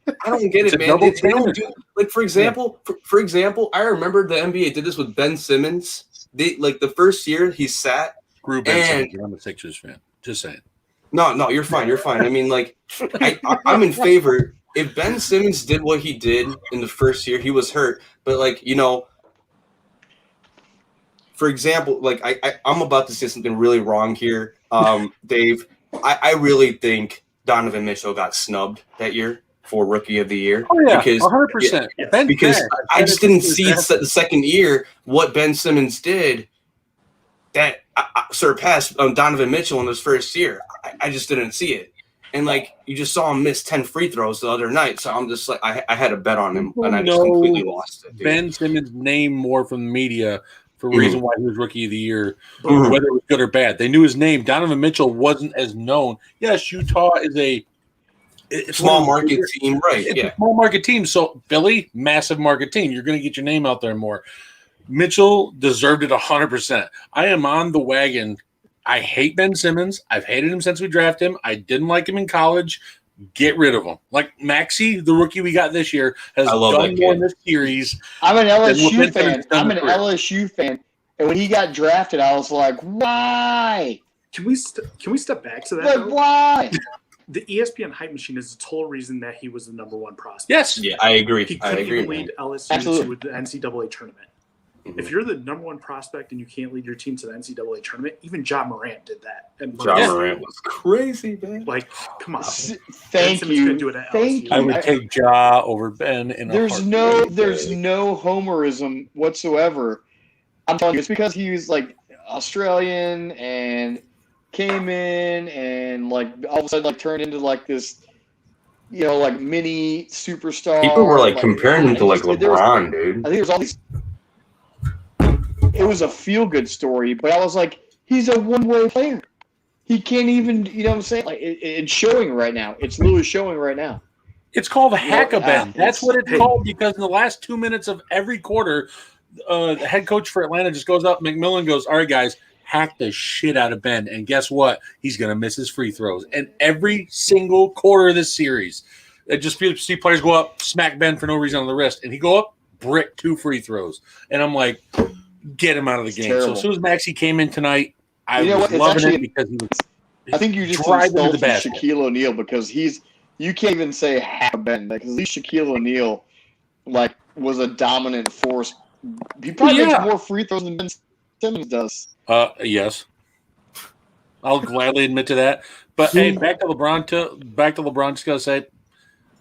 I don't get It's it, a man. double They don't standard. do, like, for example, I remember the NBA did this with Ben Simmons. They like the first year he sat. Screw Ben And- Simmons. I'm a Sixers fan. Just saying. No, you're fine. You're fine. I mean, like, I'm in favor. If Ben Simmons did what he did in the first year, he was hurt. But like, you know, for example, like I'm about to say something really wrong here, Dave. I really think Donovan Mitchell got snubbed that year for Rookie of the Year. Oh yeah, because 100%. yeah, Ben because Simmons. I just didn't see the second year what Ben Simmons did that surpassed Donovan Mitchell in his first year. I just didn't see it. And like you just saw him miss 10 free throws the other night, so I'm just like I had a bet on him and I just No. completely lost it. Dude. Ben Simmons' name more from the media for a reason why he was Rookie of the Year, Mhm. whether it was good or bad. They knew his name. Donovan Mitchell wasn't as known. Yes, Utah is it's Small one of the market bigger- team, right? It's Yeah. a small market team. So Philly, massive market team. You're going to get your name out there more. Mitchell deserved it 100%. I am on the wagon. I hate Ben Simmons. I've hated him since we drafted him. I didn't like him in college. Get rid of him. Like Maxey, the rookie we got this year, has I love done that more kid. in this series. I'm an what LSU Ben Simmons fan. has done I'm in an his career. LSU fan. And when he got drafted, I was like, why? Can we step back to that? Like, though? why? The ESPN hype machine is the total reason that he was the number one prospect. Yes. Yeah, I agree. He I couldn't agree. even Man. lead LSU Absolutely. to the NCAA tournament. Mhm. If you're the number one prospect and you can't lead your team to the NCAA tournament, even Ja Morant did that. And John Yeah. Morant was crazy, man. like, come on. Thank Simmons couldn't you. do it at Thank LSU. you. I would take Ja over Ben in a There's heartbeat. no homerism whatsoever. I'm telling you, it's because he was like Australian and came in and like all of a sudden like turned into like this, you know, like mini superstar. People were like comparing him to like there was- LeBron, dude. I think there's all these. It was a feel good story, but I was like, he's a one way player. He can't even, you know what I'm saying? Like it's showing right now. It's literally showing right now. It's called hack-a-ben. That's what it's Hey. called because in the last 2 minutes of every quarter, the head coach for Atlanta just goes up. McMillan goes, "All right, guys, hack the shit out of Ben." And guess what? He's going to miss his free throws. And every single quarter of this series, it just see players go up, smack Ben for no reason on the wrist, and he go up, brick 2 free throws. And I'm like, get him out of the It's game. terrible. So as soon as Maxey came in tonight, I You know was what? It's loving actually- it because he was. I think you just driving to the insulted basket. Shaquille O'Neal because you can't even say half Ben because at least Shaquille O'Neal like was a dominant force. He probably Yeah. makes more free throws than Ben Simmons does. Yes, I'll gladly admit to that. But hey, back to LeBron. Just gotta say,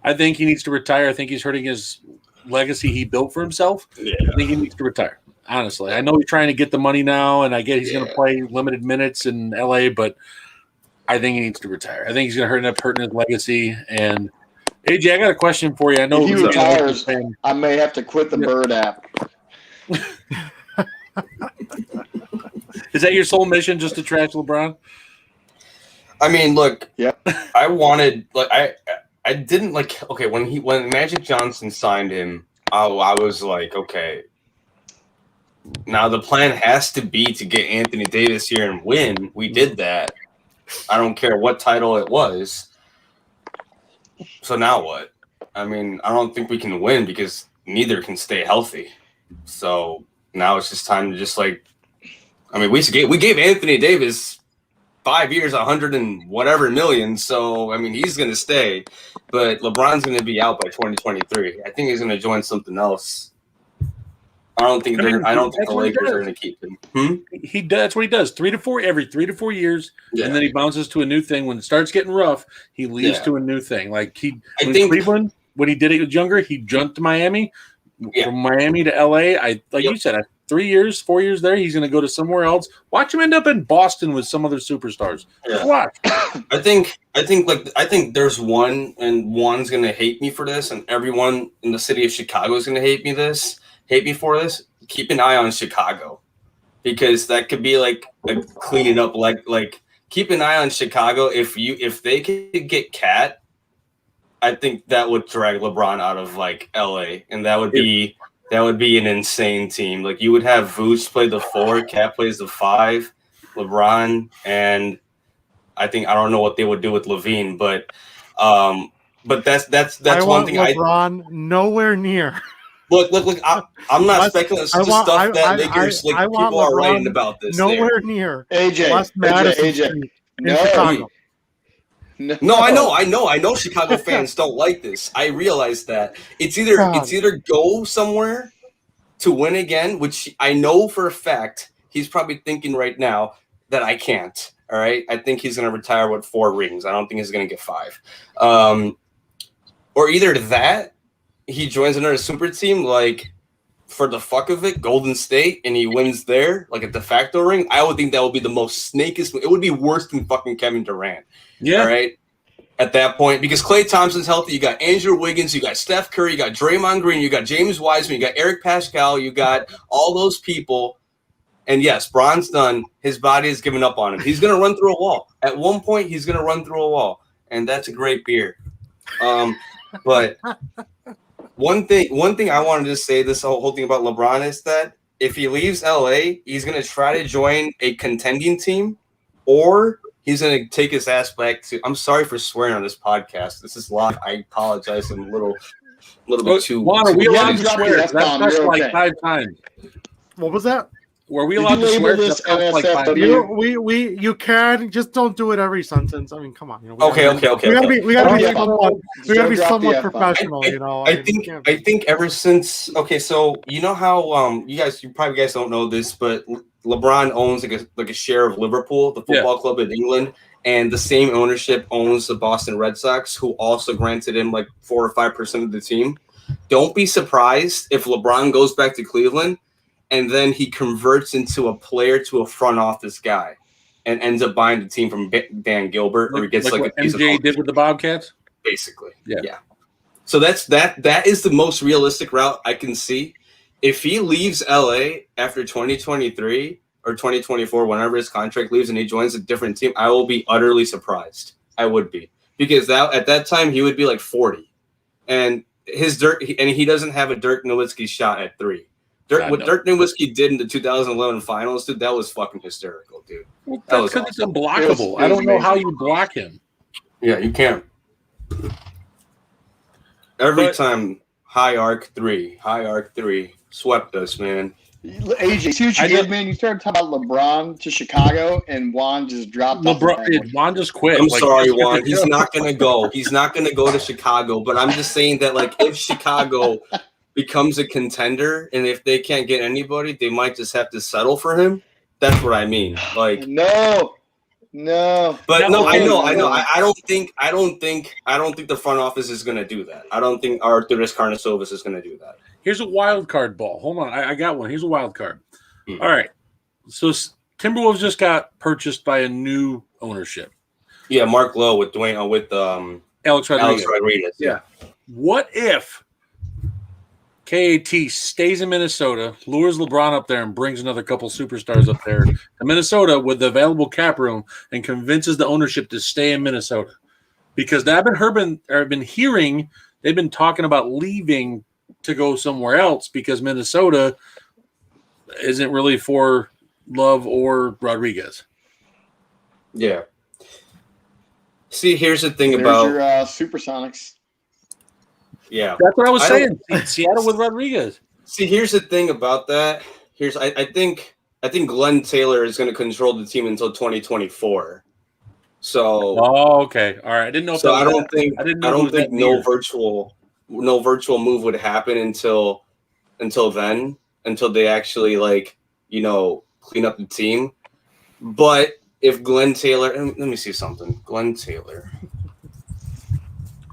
I think he needs to retire. I think he's hurting his legacy he built for himself. Yeah. I think he needs to retire. Honestly, I know he's trying to get the money now, and I get he's going to play limited minutes in LA, but I think he needs to retire. I think he's going to end up hurting his legacy. And AJ, I got a question for you. I know If he you're a retires- fan. I may have to quit the Yeah. Bird app. Is that your sole mission, just to trash LeBron? I mean, look. Yep. I wanted like I didn't like okay when Magic Johnson signed him. I was like, okay. Now the plan has to be to get Anthony Davis here and win. We did that. I don't care what title it was. So now what? I mean, I don't think we can win because neither can stay healthy. So now it's just time to just like, I mean, we gave Anthony Davis 5 years, 100 and whatever million. So I mean, he's going to stay, but LeBron's going to be out by 2023. I think he's going to join something else. I don't think the Lakers are going to keep him. He does. That's what he does. 3 to 4 every 3 to 4 years, and then he bounces to a new thing. When it starts getting rough, he leaves to a new thing. Like Cleveland, when he did it younger, he jumped to Miami. From Miami to LA, you said, 3 years, 4 years there, he's going to go to somewhere else. Watch him end up in Boston with some other superstars. Yeah. Watch. I think there's one, and one's going to hate me for this, and everyone in the city of Chicago is going to hate me for this. Keep an eye on Chicago, because that could be like cleaning up. Like keep an eye on Chicago. If they could get Cat, I think that would drag LeBron out of like LA, and that would be an insane team. Like you would have Vooch play the 4, Cat plays the 5, LeBron, and I don't know what they would do with Levine, but that's one thing. LeBron nowhere near. Look! I'm not speculating. It's just stuff that Lakers people are writing about this. Nowhere near AJ. In Chicago. No, I know. Chicago fans don't like this. I realize that it's either go somewhere to win again, which I know for a fact he's probably thinking right now that I can't. All right, I think he's going to retire with 4 rings. I don't think he's going to get 5. Or either that. He joins another super team, like for the fuck of it, Golden State, and he wins there, like a de facto ring. I would think that would be the most snakiest. It would be worse than fucking Kevin Durant. Yeah. All right. At that point, because Klay Thompson's healthy, you got Andrew Wiggins, you got Steph Curry, you got Draymond Green, you got James Wiseman, you got Eric Pascal, you got all those people. And yes, Bron's done. His body has given up on him. He's going to run through a wall. At one point, he's going to run through a wall, and that's a great beer. But. One thing I wanted to say this whole thing about LeBron is that if he leaves LA, he's going to try to join a contending team, or he's going to take his ass back to. I'm sorry for swearing on this podcast. This is live. I apologize. I'm a little bit too. Juan, are we allowed to drop swear? the F-bomb. That's You're like okay. 5 times. What was that? Were we allowed to swear? This That's like 5 NSFW? You can, just don't do it every sentence. I mean, come on. Okay. We gotta be somewhat professional. I think ever since so you know how you probably don't know this, but LeBron owns like a share of Liverpool, the football club in England, and the same ownership owns the Boston Red Sox, who also granted him like 4 or 5% of the team. Don't be surprised if LeBron goes back to Cleveland and then he converts into a player to a front office guy and ends up buying the team from Dan Gilbert, or he gets like a piece MJ of did with the Bobcats. basically. Yeah. So that is the most realistic route I can see. If he leaves LA after 2023 or 2024, whenever his contract leaves, and he joins a different team, I will be utterly surprised. I would be, because at that time he would be like 40, and he doesn't have a Dirk Nowitzki shot at 3. What Dirk Nowitzki did in the 2011 finals, dude, that was fucking hysterical, dude. Well, that's because it's unblockable. I don't know how you block him. Yeah, you can't. Every time, high arc 3, swept us, man. AJ, see what you did, man? You started talking about LeBron to Chicago, and Juan just dropped off. Juan just quit. I'm sorry, Juan. He's not going to go. He's not going to go to Chicago, but I'm just saying that, like, if Chicago becomes a contender, and if they can't get anybody, they might just have to settle for him. That's what I mean. Like, no. But no, I know. I don't think the front office is going to do that. I don't think Arturas Karnisovas is going to do that. Here's a wild card ball. Hold on, I got one. Here's a wild card. All right, so Timberwolves just got purchased by a new ownership. Yeah, Mark Lowe with Alex Rodriguez. Yeah. What if KAT stays in Minnesota, lures LeBron up there, and brings another couple superstars up there to Minnesota with the available cap room, and convinces the ownership to stay in Minnesota? Because I've been hearing they've been talking about leaving to go somewhere else because Minnesota isn't really for Love or Rodriguez. Yeah. See, here's the thing There's about your Supersonics. Yeah, that's what I was saying. Seattle with Rodriguez. See, here's the thing about that. I think Glenn Taylor is going to control the team until 2024. So Oh, okay. All right. I didn't know if so that I was don't think I didn't know I if it don't was think that near. no virtual move would happen until then, until they actually clean up the team. But if Glenn Taylor, let me see something. Glenn Taylor.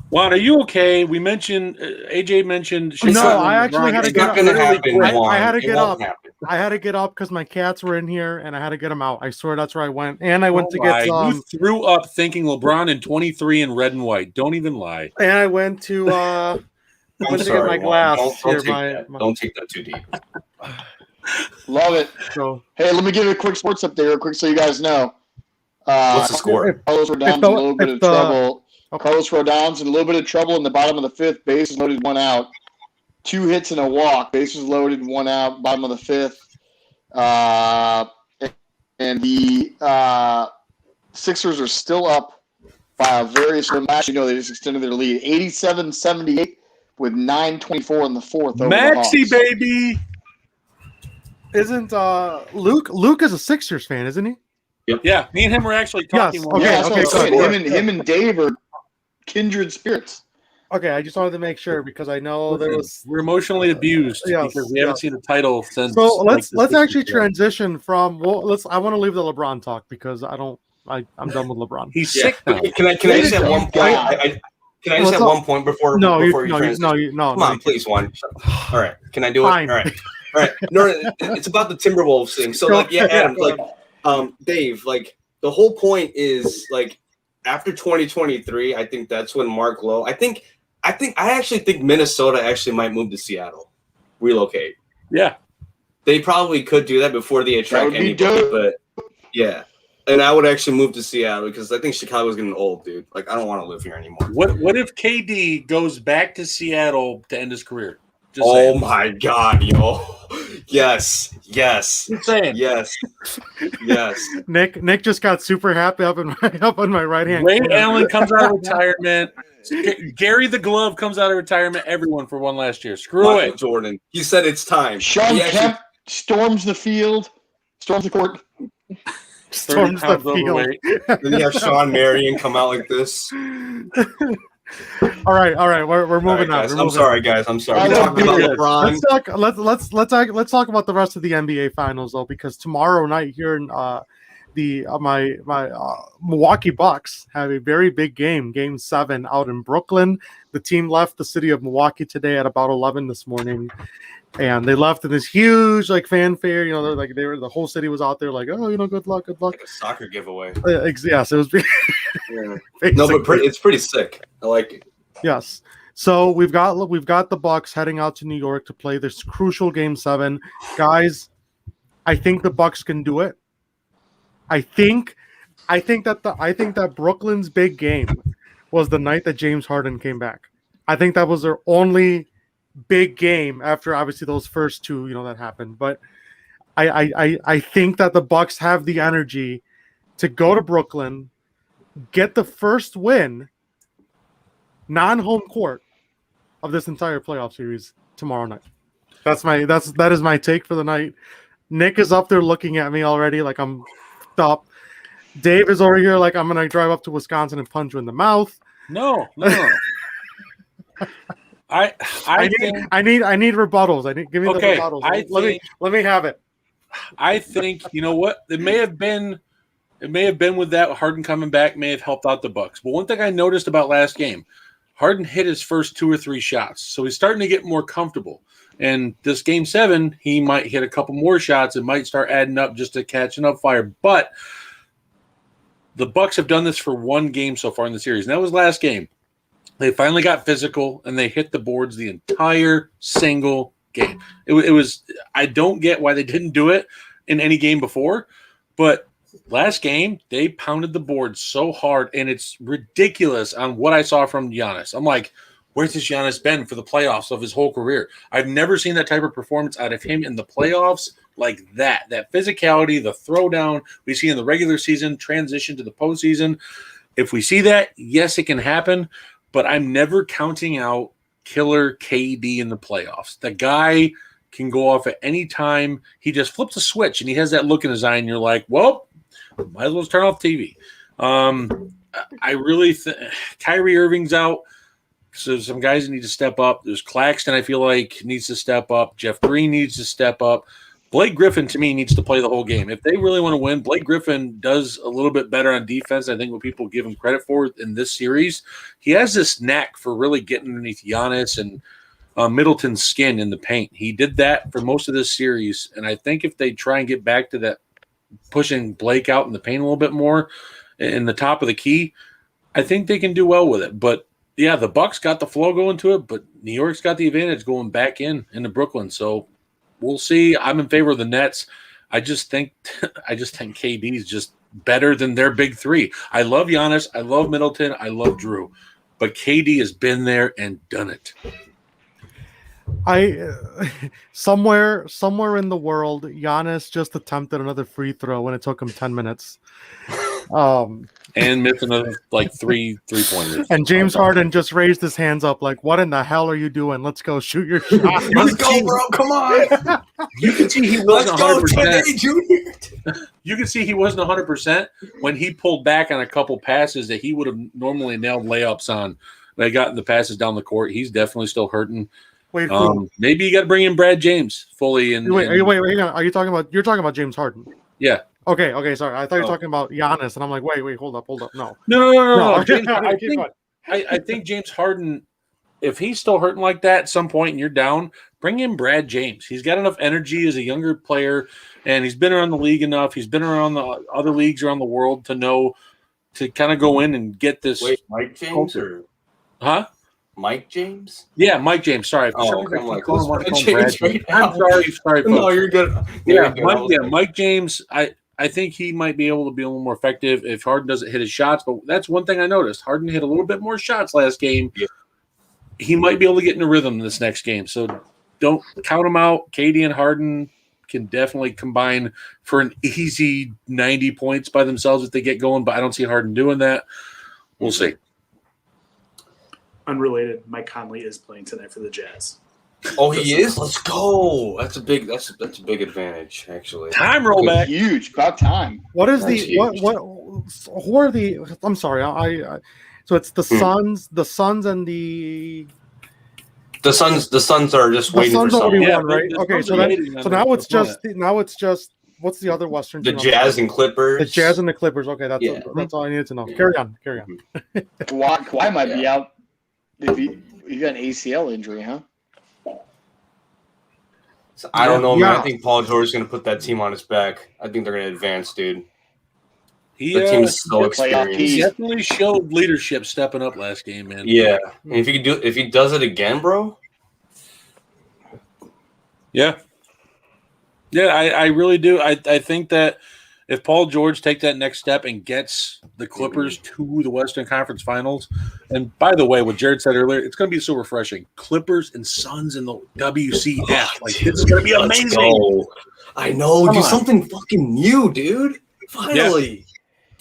Juan, are you okay? We mentioned AJ mentioned. No, Chicago I and actually LeBron. had to It's get not up. going to Literally happen, quick. Juan. I had to It get won't up. happen. I had to get up because my cats were in here, and I had to get them out. I swear that's where I went, and I went to Don't get lie. You threw up thinking LeBron in 23 in red and white. Don't even lie. and I went to I'm went to get sorry, my Juan. glass Don't here. take that. Don't take that too deep. Love it. So Hey, let me give you a quick sports update real quick so you guys know. What's the score? Carlos Rodon's in a little bit of trouble. Carlos Rodon's in a little bit of trouble in the bottom of the fifth. Bases loaded, one out. 2 hits and a walk. Bases loaded, one out. Bottom of the fifth. And the Sixers are still up by a very slim match. You know, they just extended their lead. 87-78 with 9:24 in the fourth. Over the Maxi, Hawks. baby. isn't Luke? Luke is a Sixers fan, isn't he? Yeah, me and him were actually talking. Yes, one okay, Yeah, day. that's what I'm good. saying. Him and Dave are kindred spirits. Okay, I just wanted to make sure because I know there was. We're emotionally abused Yes, because we haven't yes. seen the title since. So let's like, the actually 60s. transition from. Well, I want to leave the LeBron talk because I'm done with LeBron. He's Yeah. sick now. Can I just have one point? Can I just have one point before you transition? Come on, please, one. All right. Can I do it? Fine. All right. No, it's about the Timberwolves thing. So, Adam, Dave, the whole point is, after 2023, I think that's when Mark Lowe, I actually think Minnesota actually might move to Seattle, relocate. Yeah. They probably could do that before they attract That would be anybody, dope. but yeah. And I would actually move to Seattle because I think Chicago's getting old, dude. I don't want to live here anymore. What if KD goes back to Seattle to end his career? Just Oh saying. my God, yo. Yes. Just saying. Yes. Nick just got super happy up on my right hand. Ray Allen comes out of retirement. Gary the Glove comes out of retirement. Everyone for one last year. Screw Michael it. Jordan. He said it's time. Sean He actually- Kemp storms the field, storms the court. 30 Storms the pounds field. overweight. Then you have Sean Marion come out like this. All right. We're All right, moving guys. on. I'm sorry, guys. I'm sorry. I We love talked about beer. LeBron. Let's talk about the rest of the NBA finals though, because tomorrow night here in my Milwaukee Bucks have a very big game 7 out in Brooklyn. The team left the city of Milwaukee today at about 11 this morning, and they left in this huge fanfare. You know, the whole city was out there good luck. Like a soccer giveaway. Yes, it was. Yeah. basically. No, but it's pretty sick. I like it. Yes. So we've got the Bucks heading out to New York to play this crucial game 7. Guys, I think the Bucks can do it. I think that Brooklyn's big game was the night that James Harden came back. I think that was their only big game after obviously those first two, that happened. But I think that the Bucks have the energy to go to Brooklyn, get the first win, non-home court of this entire playoff series tomorrow night. That is my take for the night. Nick is up there looking at me already like I'm up. Dave is over here like I'm gonna drive up to Wisconsin and punch you in the mouth. No. I need rebuttals. Give me the Okay, rebuttals. Let me have it. I think you know what it may have been with that Harden coming back may have helped out the Bucks. But one thing I noticed about last game, Harden hit his first 2 or 3 shots, so he's starting to get more comfortable. And this game 7, he might hit a couple more shots. It might start adding up just to catching up fire. But the Bucks have done this for one game so far in the series, and that was last game. They finally got physical and they hit the boards the entire single game. It was I don't get why they didn't do it in any game before, but last game they pounded the boards so hard, and it's ridiculous on what I saw from Giannis. I'm like, where's this Giannis been for the playoffs of his whole career? I've never seen that type of performance out of him in the playoffs like that. That physicality, the throwdown we see in the regular season, transition to the postseason. If we see that, yes, it can happen, but I'm never counting out killer KD in the playoffs. The guy can go off at any time. He just flips a switch, and he has that look in his eye, and you're like, well, might as well turn off TV. I really think Kyrie Irving's out. So some guys need to step up. There's Claxton, I feel like, needs to step up. Jeff Green needs to step up. Blake Griffin, to me, needs to play the whole game. If they really want to win, Blake Griffin does a little bit better on defense, I think, what people give him credit for in this series. He has this knack for really getting underneath Giannis and Middleton's skin in the paint. He did that for most of this series, and I think if they try and get back to that, pushing Blake out in the paint a little bit more in the top of the key, I think they can do well with it. But yeah, the Bucks got the flow going to it, but New York's got the advantage going back into Brooklyn. So we'll see. I'm in favor of the Nets. I just think KD is just better than their big three. I love Giannis, I love Middleton, I love Drew, but KD has been there and done it. Somewhere in the world, Giannis just attempted another free throw when it took him 10 minutes. And missed another like three pointers. And James Harden just raised his hands up like, what in the hell are you doing? Let's go shoot your shot. Let's go, bro. Come on. You can see he wasn't 100%. You can see he wasn't 100% when he pulled back on a couple passes that he would have normally nailed layups on. They got the passes down the court. He's definitely still hurting. Wait, maybe you got to bring in Brad James fully. Wait, hang on. You're talking about James Harden? Yeah. Okay. Sorry, I thought you were talking about Giannis, and I'm like, wait, hold up. No. No. I think James Harden, if he's still hurting like that at some point and you're down, bring in Brad James. He's got enough energy as a younger player, and he's been around the league enough. He's been around the other leagues around the world to know to kind of go in and get this. Wait, Mike James or Mike James? Yeah, Mike James. Sorry. I'm like, James right now. I'm sorry. Folks. No, you're good. Mike James. I think he might be able to be a little more effective if Harden doesn't hit his shots. But that's one thing I noticed. Harden hit a little bit more shots last game. Yeah. He might be able to get in a rhythm this next game. So don't count him out. KD and Harden can definitely combine for an easy 90 points by themselves if they get going. But I don't see Harden doing that. We'll see. Unrelated, Mike Conley is playing tonight for the Jazz. Oh, he is? Let's go. That's a big advantage, actually. Time rollback. Huge. About time. What is who are the I'm sorry, so it's the Suns, and the Suns are just waiting for someone. Yeah, right? Okay, so now it's just what's the other Western the team? Jazz and Clippers. The Jazz and the Clippers. Okay, that's all I needed to know. Carry on. Kawhi might be out if he got an ACL injury, huh? So I don't know, man. I think Paul George is going to put that team on his back. I think they're going to advance, dude. The team's so experienced. He definitely showed leadership stepping up last game, man. Yeah, and if he does it again, bro. Yeah, I really do. I think that if Paul George takes that next step and gets the Clippers to the Western Conference Finals, and by the way, what Jared said earlier, it's going to be so refreshing. Clippers and Suns in the WCF. It's going to be amazing. I know. Do something fucking new, dude. Finally. Yeah.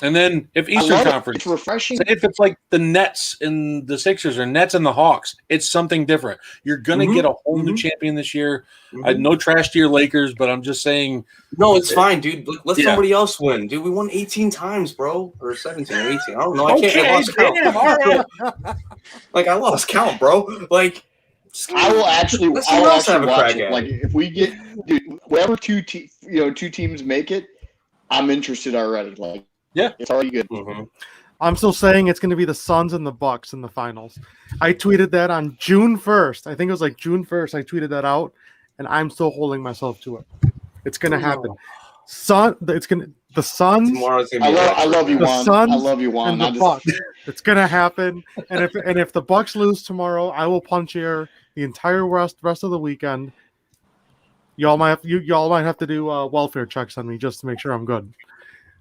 And then if Eastern Conference, it's refreshing. If it's like the Nets and the Sixers or Nets and the Hawks, it's something different. You're going to get a whole new champion this year. No trash to your Lakers, but I'm just saying. No, it's fine, dude. Let somebody else win. Dude, we won 18 times, bro. Or 17 or 18. I don't know. I lost count. I lost count, bro. I will actually watch it. Like, if we get, dude, whatever two teams make it, I'm interested already. Like, yeah, it's already good. I'm still saying it's going to be the Suns and the Bucks in the finals. I tweeted that on June 1st. I think it was like June 1st. I tweeted that out, and I'm still holding myself to it. It's going to happen. The Suns. I love you, Juan. I love you, Juan. And the Bucks. It's going to happen. And if the Bucks lose tomorrow, I will punch air the entire rest of the weekend. Y'all might have to do welfare checks on me just to make sure I'm good.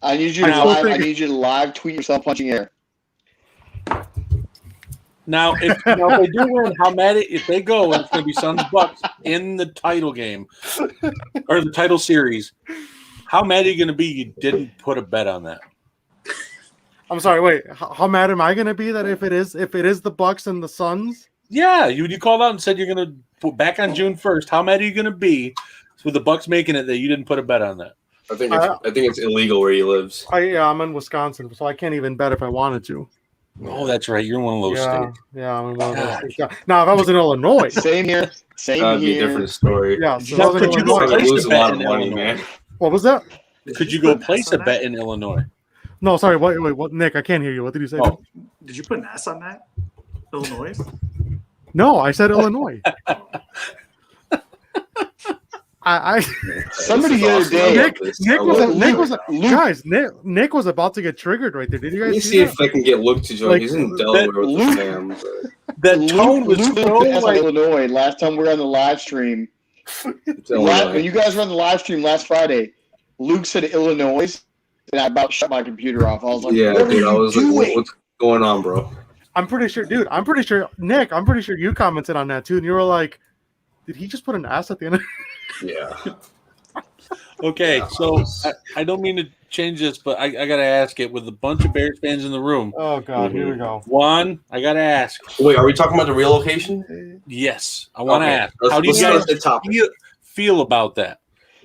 I need you to live tweet yourself punching air. Now, if they do win, how mad if they go and it's going to be Suns Bucks in the title game or the title series? How mad are you going to be? You didn't put a bet on that. I'm sorry. Wait, how mad am I going to be that if it is the Bucks and the Suns? Yeah, you called out and said you're going to put back on June 1st. How mad are you going to be with the Bucks making it that you didn't put a bet on that? I think it's illegal where he lives. I'm in Wisconsin, so I can't even bet if I wanted to. Oh, that's right. You're in one of those states. Yeah, I'm in one of those states. Yeah. Now, if I was in Illinois, Same here. Same That'd be a here. different story. yeah. Now, So I was in could you You're go Illinois. gonna place lose a a lot bet of in money, Illinois? man. What was that? Could you go place a bet in Illinois? No, sorry. Wait, what? Nick, I can't hear you. What did you say? Oh. Did you put an S on that? Illinois? No, I said Illinois. I Somebody This the is other awesome. I day. love Nick, this. Nick I was love Luke- guys. Nick was about to get triggered right there. Did you Let me guys see see that? if I can get Luke to join. Like, He's in Delaware with Luke- the fam. but That tone was Luke so asked like, Illinois last time we were on the live stream. it's Illinois. When you guys were on the live stream last Friday, Luke said Illinois, and I about shut my computer off. I was like, Yeah, "What dude. are I you was doing?" like, what's going on, bro? I'm pretty sure, dude. Nick. I'm pretty sure you commented on that too, and you were like, "Did he just put an S at the end?" Yeah. okay. Yeah, So I don't mean to change this, but I got to ask it with a bunch of Bears fans in the room. Oh God, here we go. One, I got to ask. Wait, are we talking about the relocation? Yes, I want to Okay, ask. let's- How do you let's start guys at the top. feel about that?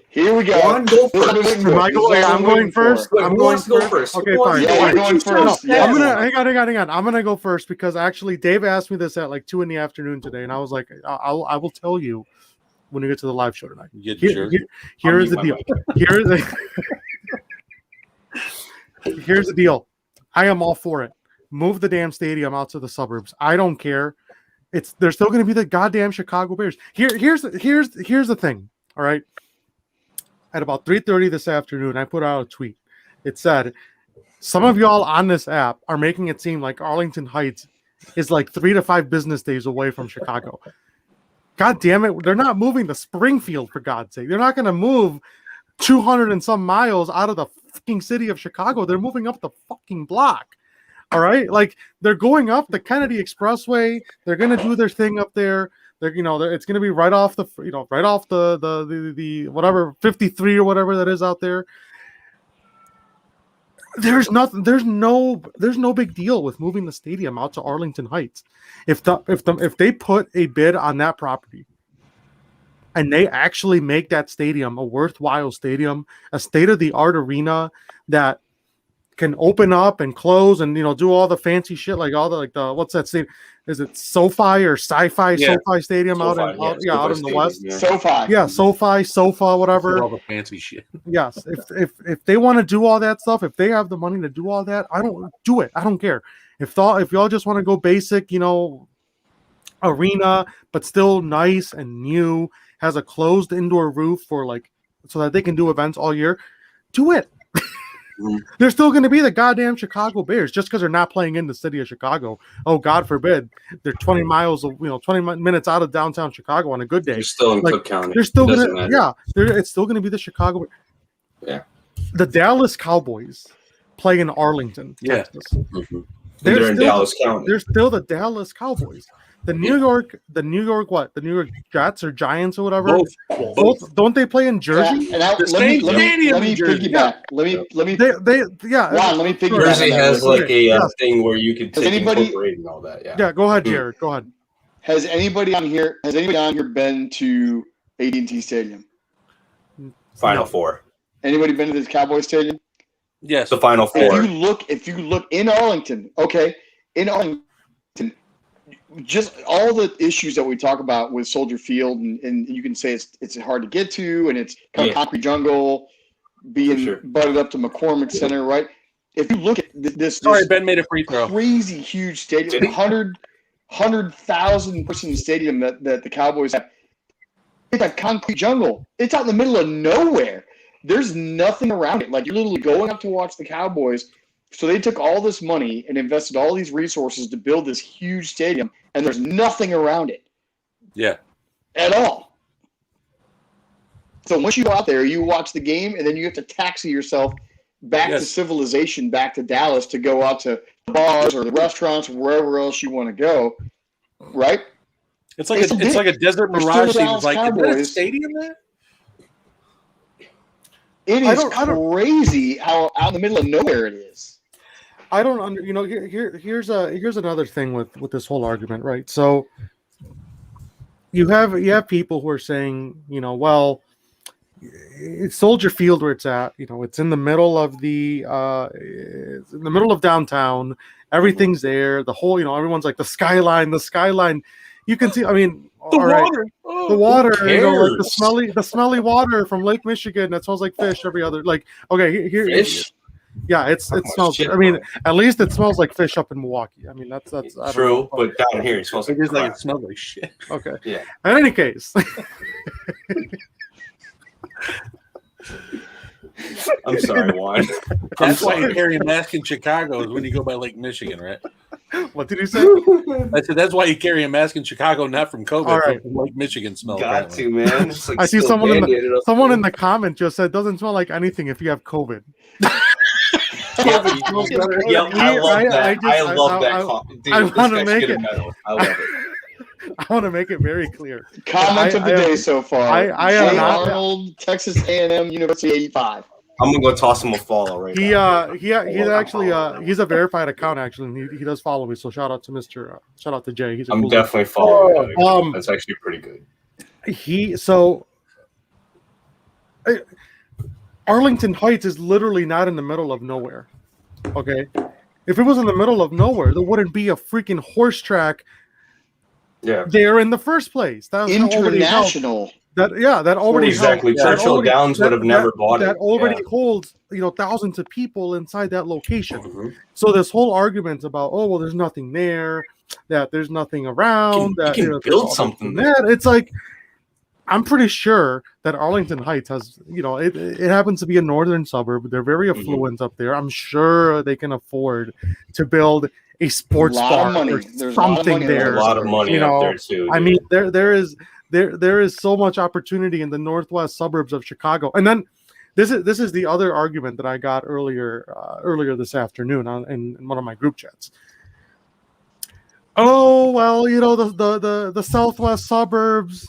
Here we go. Juan, go This is what first. we're waiting for. Am I This is going? what I'm we're going waiting for. first. Wait, I'm who going wants to go first. first? Okay, Who wants fine. to go Yeah, fine. you're going first. No, Yes. I'm gonna hang on. I'm gonna go first because actually Dave asked me this at like 2 p.m. today, and I was like, I will tell you when we get to the live show tonight. You Here, jerk. here I'll is the mute deal. my Here's the here's the deal. I am all for it. Move the damn stadium out to the suburbs. I don't care. They're still going to be the goddamn Chicago Bears. Here's the thing. All right. At about 3:30 this afternoon, I put out a tweet. It said, "Some of y'all on this app are making it seem like Arlington Heights is like 3 to 5 business days away from Chicago. God damn it, they're not moving to Springfield, for God's sake. They're not going to move 200 and some miles out of the fucking city of Chicago. They're moving up the fucking block. All right? Like, they're going up the Kennedy Expressway. They're going to do their thing up there. It's going to be right off the whatever 53 or whatever that is out there. There's no big deal with moving the stadium out to Arlington Heights. If they put a bid on that property and they actually make that stadium a worthwhile stadium, a state-of-the-art arena that can open up and close and do all the fancy shit like all the what's that stadium? Is it SoFi or Sci-Fi Yeah. SoFi Stadium SoFi, out in SoFi the west? Stadium, SoFi. Yeah, SoFi, SoFa, whatever. All the fancy shit. Yes, if they want to do all that stuff, if they have the money to do all that, I don't do it. I don't care. If y'all just want to go basic, arena, but still nice and new, has a closed indoor roof so that they can do events all year, do it. They're still going to be the goddamn Chicago Bears just because they're not playing in the city of Chicago. Oh, God forbid, they're 20 miles, 20 minutes out of downtown Chicago on a good day. You're still in Like, Cook County. They're still Doesn't gonna, matter. it's still gonna be the Chicago. Yeah. The Dallas Cowboys play in Arlington, Yeah. Texas. Mhm. They're in Dallas County. They're still the Dallas Cowboys. The New York Jets or Giants or whatever. Both. Don't they play in Jersey? Yeah, and I, The let me same stadium let me in Jersey. piggyback. Let me They Ron, let me piggyback. Jersey on that has real quick. like a Yeah. thing where you could Has take anybody- incorporate and all that. Yeah. yeah. Go ahead, Jared. Go ahead. Has anybody on here been to AT&T Stadium? Final No. Four. Anybody been to this Cowboy Stadium? Yes. The Final Four. If you look in Arlington, in Arlington, just all the issues that we talk about with Soldier Field, and you can say it's hard to get to, and it's kind of Yeah. concrete jungle, being For sure. butted up to McCormick Center, right? If you look at this Sorry, Ben made a free throw. crazy huge Did stadium, he? 100,000 person stadium that the Cowboys have, it's a concrete jungle. It's out in the middle of nowhere. There's nothing around it. Like, you're literally going up to watch the Cowboys. So they took all this money and invested all these resources to build this huge stadium, and there's nothing around it Yeah. at all. So once you go out there, you watch the game, and then you have to taxi yourself back to Yes. civilization, back to Dallas to go out to bars or the restaurants or wherever else you want to go, right? It's like It's it's like a desert They're still mirage the thing. Dallas It's like is there a Cowboys. stadium there? It I is don't- crazy how out in the middle of nowhere it is. I don't under here's another thing with this whole argument, right? So you have people who are saying, well, it's Soldier Field where it's at. You know, it's in the middle of it's in the middle of downtown. Everything's there. The whole, you know, everyone's like the skyline. You can see. I mean, The all right, water. the water. Who You know, like cares? the smelly water from Lake Michigan that smells like fish. Every other, like, okay, here, Fish? yeah, it Oh, smells. shit, I mean, bro. at least it smells like fish up in Milwaukee. I mean, that's I don't True, know, but down here it smells like It is like crap. it smells like shit. okay. Yeah. In any case, I'm sorry, Juan. That's why you carry a mask in Chicago is when you go by Lake Michigan, right? what did you say? I said that's why you carry a mask in Chicago, not from COVID. All right. From Lake Michigan smell. Got apparently. to, man. It's like I see still someone in Band-Aided up Someone there. in the comment just said doesn't smell like anything if you have COVID. Yep, I love that. I love that. Dude, I this wanna guy should make get a it- medal. I love it. I want to make it very clear. Comment of the day so far. I am Jay not- Arnold, Texas A&M University 85. I'm gonna go toss him a follow right now. He's actually he's a verified account actually, and he does follow me. So shout out to shout out to Jay. He's a I'm cool guy. definitely following that. That's actually pretty good. Arlington Heights is literally not in the middle of nowhere. Okay, if it was in the middle of nowhere, there wouldn't be a freaking horse track Yeah. there in the first place. That International. That already Exactly. held- that Churchill already- Downs would have never bought it. That already Yeah. holds thousands of people inside that location. Mhm. So this whole argument about there's nothing there, that there's nothing around, You that can there's build all this something and there. that. It's like I'm pretty sure that Arlington Heights has, it happens to be a northern suburb. They're very Mm-hmm. affluent up there. I'm sure they can afford to build a sports Lot bar of money. or There's a lot of something money there. A lot of money You up know, there too. I dude. mean, there is so much opportunity in the northwest suburbs of Chicago. And then this is the other argument that I got earlier this afternoon in one of my group chats. Oh well, the southwest suburbs,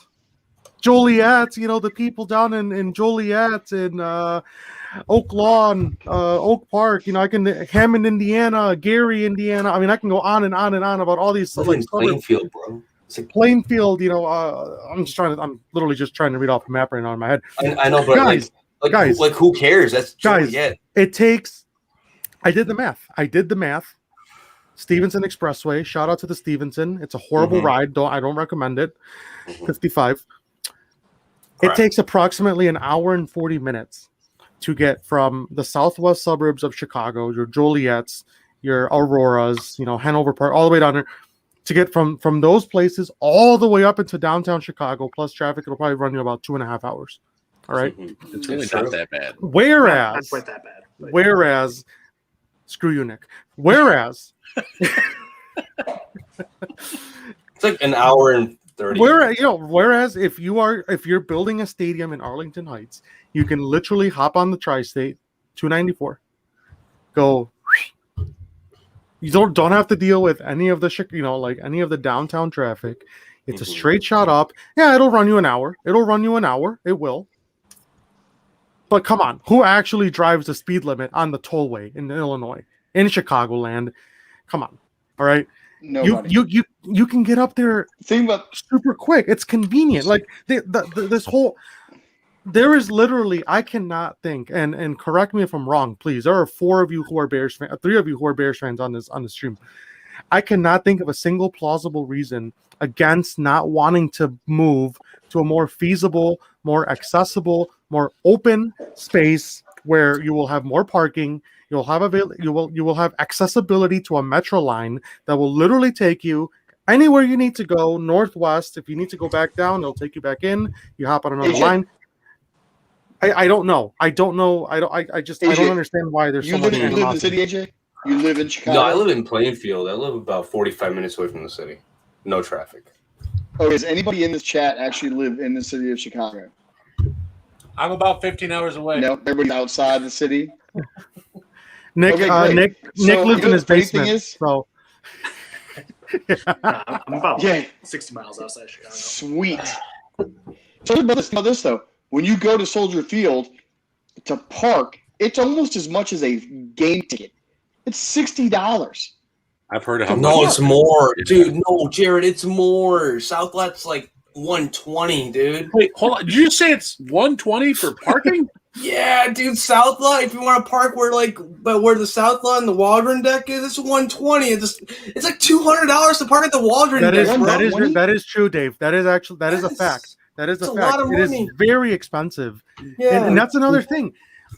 Joliet. The people down in Joliet and Oak Lawn, Oak Park. I can Hammond, Indiana, Gary, Indiana. I mean, I can go on and on and on about all these It's like suburbs. Plainfield, bro. It's like, Plainfield, I'm literally just trying to read off the map right now in my head. I know, but Guys, guys. like who cares? That's Guys. Joliet. It takes. I did the math. Stevenson Expressway. Shout out to the Stevenson. It's a horrible Mhm. ride. I don't recommend it. Mhm. 55. Correct. It takes approximately an hour and 40 minutes to get from the southwest suburbs of Chicago, your Joliets, your Auroras, Hanover Park, all the way down there, to get from those places all the way up into downtown Chicago, plus traffic. It'll probably run you about 2.5 hours. All right. Mhm. It's really Sure. not that bad. Not Whereas, quite that bad. but- whereas, screw you, Nick. Whereas, It's like an hour and 30. whereas if you're building a stadium in Arlington Heights, you can literally hop on the tri-state 294, go. You don't have to deal with any of the any of the downtown traffic. It's a Mhm. straight shot up. Yeah, it'll run you an hour. It will. But come on, who actually drives the speed limit on the tollway in Illinois, in Chicagoland? Come on, all right. Nobody. You can get up there Think about super quick. It's convenient. Like this whole. There is literally, I cannot think, and correct me if I'm wrong, please. There are 4 of you who are Bears fans, 3 of you who are Bears fans on the stream. I cannot think of a single plausible reason against not wanting to move to a more feasible, more accessible, more open space where you will have more parking. You'll have you will have accessibility to a metro line that will literally take you anywhere you need to go northwest. If you need to go back down, they'll take you back in. You hop on another AJ. line. I don't know. I don't AJ, understand why there's you so live, much you live in the animosity. city, AJ? You live in Chicago? No, I live in Plainfield. I live about 45 minutes away from the city. No traffic. Okay, does anybody in this chat actually live in the city of Chicago? I'm about 15 hours away. No, everybody's outside the city. Nick, Okay, great. Nick So, lives you in know his the funny thing basement. is- So I'm about Yeah. 60 miles outside Chicago. Sweet. So think about this though. When you go to Soldier Field to park, it's almost as much as a game ticket. It's $60. I've heard of how No, much- it's more. Dude, no, Jared, it's more. Southlet's like $120, dude. Wait, hold on. Did you just say it's $120 for parking? Yeah, dude. South Lot. If you want to park where the South Lot and the Waldron deck is, it's $120. It's like $200 to park at the Waldron That deck. is that is true, Dave. That is a fact. That is a fact. It is very expensive. Yeah, And that's another thing.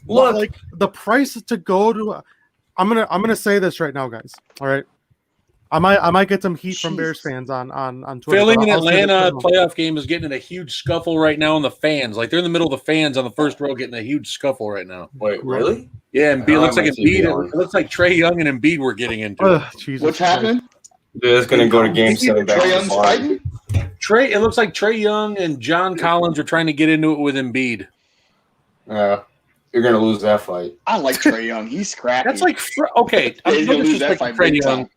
Look. Like the price to go to. I'm gonna say this right now, guys. All right. I might get some heat from Bears fans on Twitter. Failing in I'll say this Atlanta right now. playoff game is getting in a huge scuffle right now in the fans. Like they're in the middle of the fans on the first row getting a huge scuffle right now. Wait, really? Yeah, and it looks like TV Embiid. It looks like Trey Young and Embiid were getting into it. Ugh, Jesus What's Christ. happening? Dude, it's gonna go to Game 7 back Trae to Young's the bar. fighting? It looks like Trey Young and John Collins are trying to get into it with Embiid. You're gonna lose that fight. I like Trae Young. He's scrappy. That's like okay. Yeah, he's I'm gonna no lose that disrespect to fight Trey big Young. time.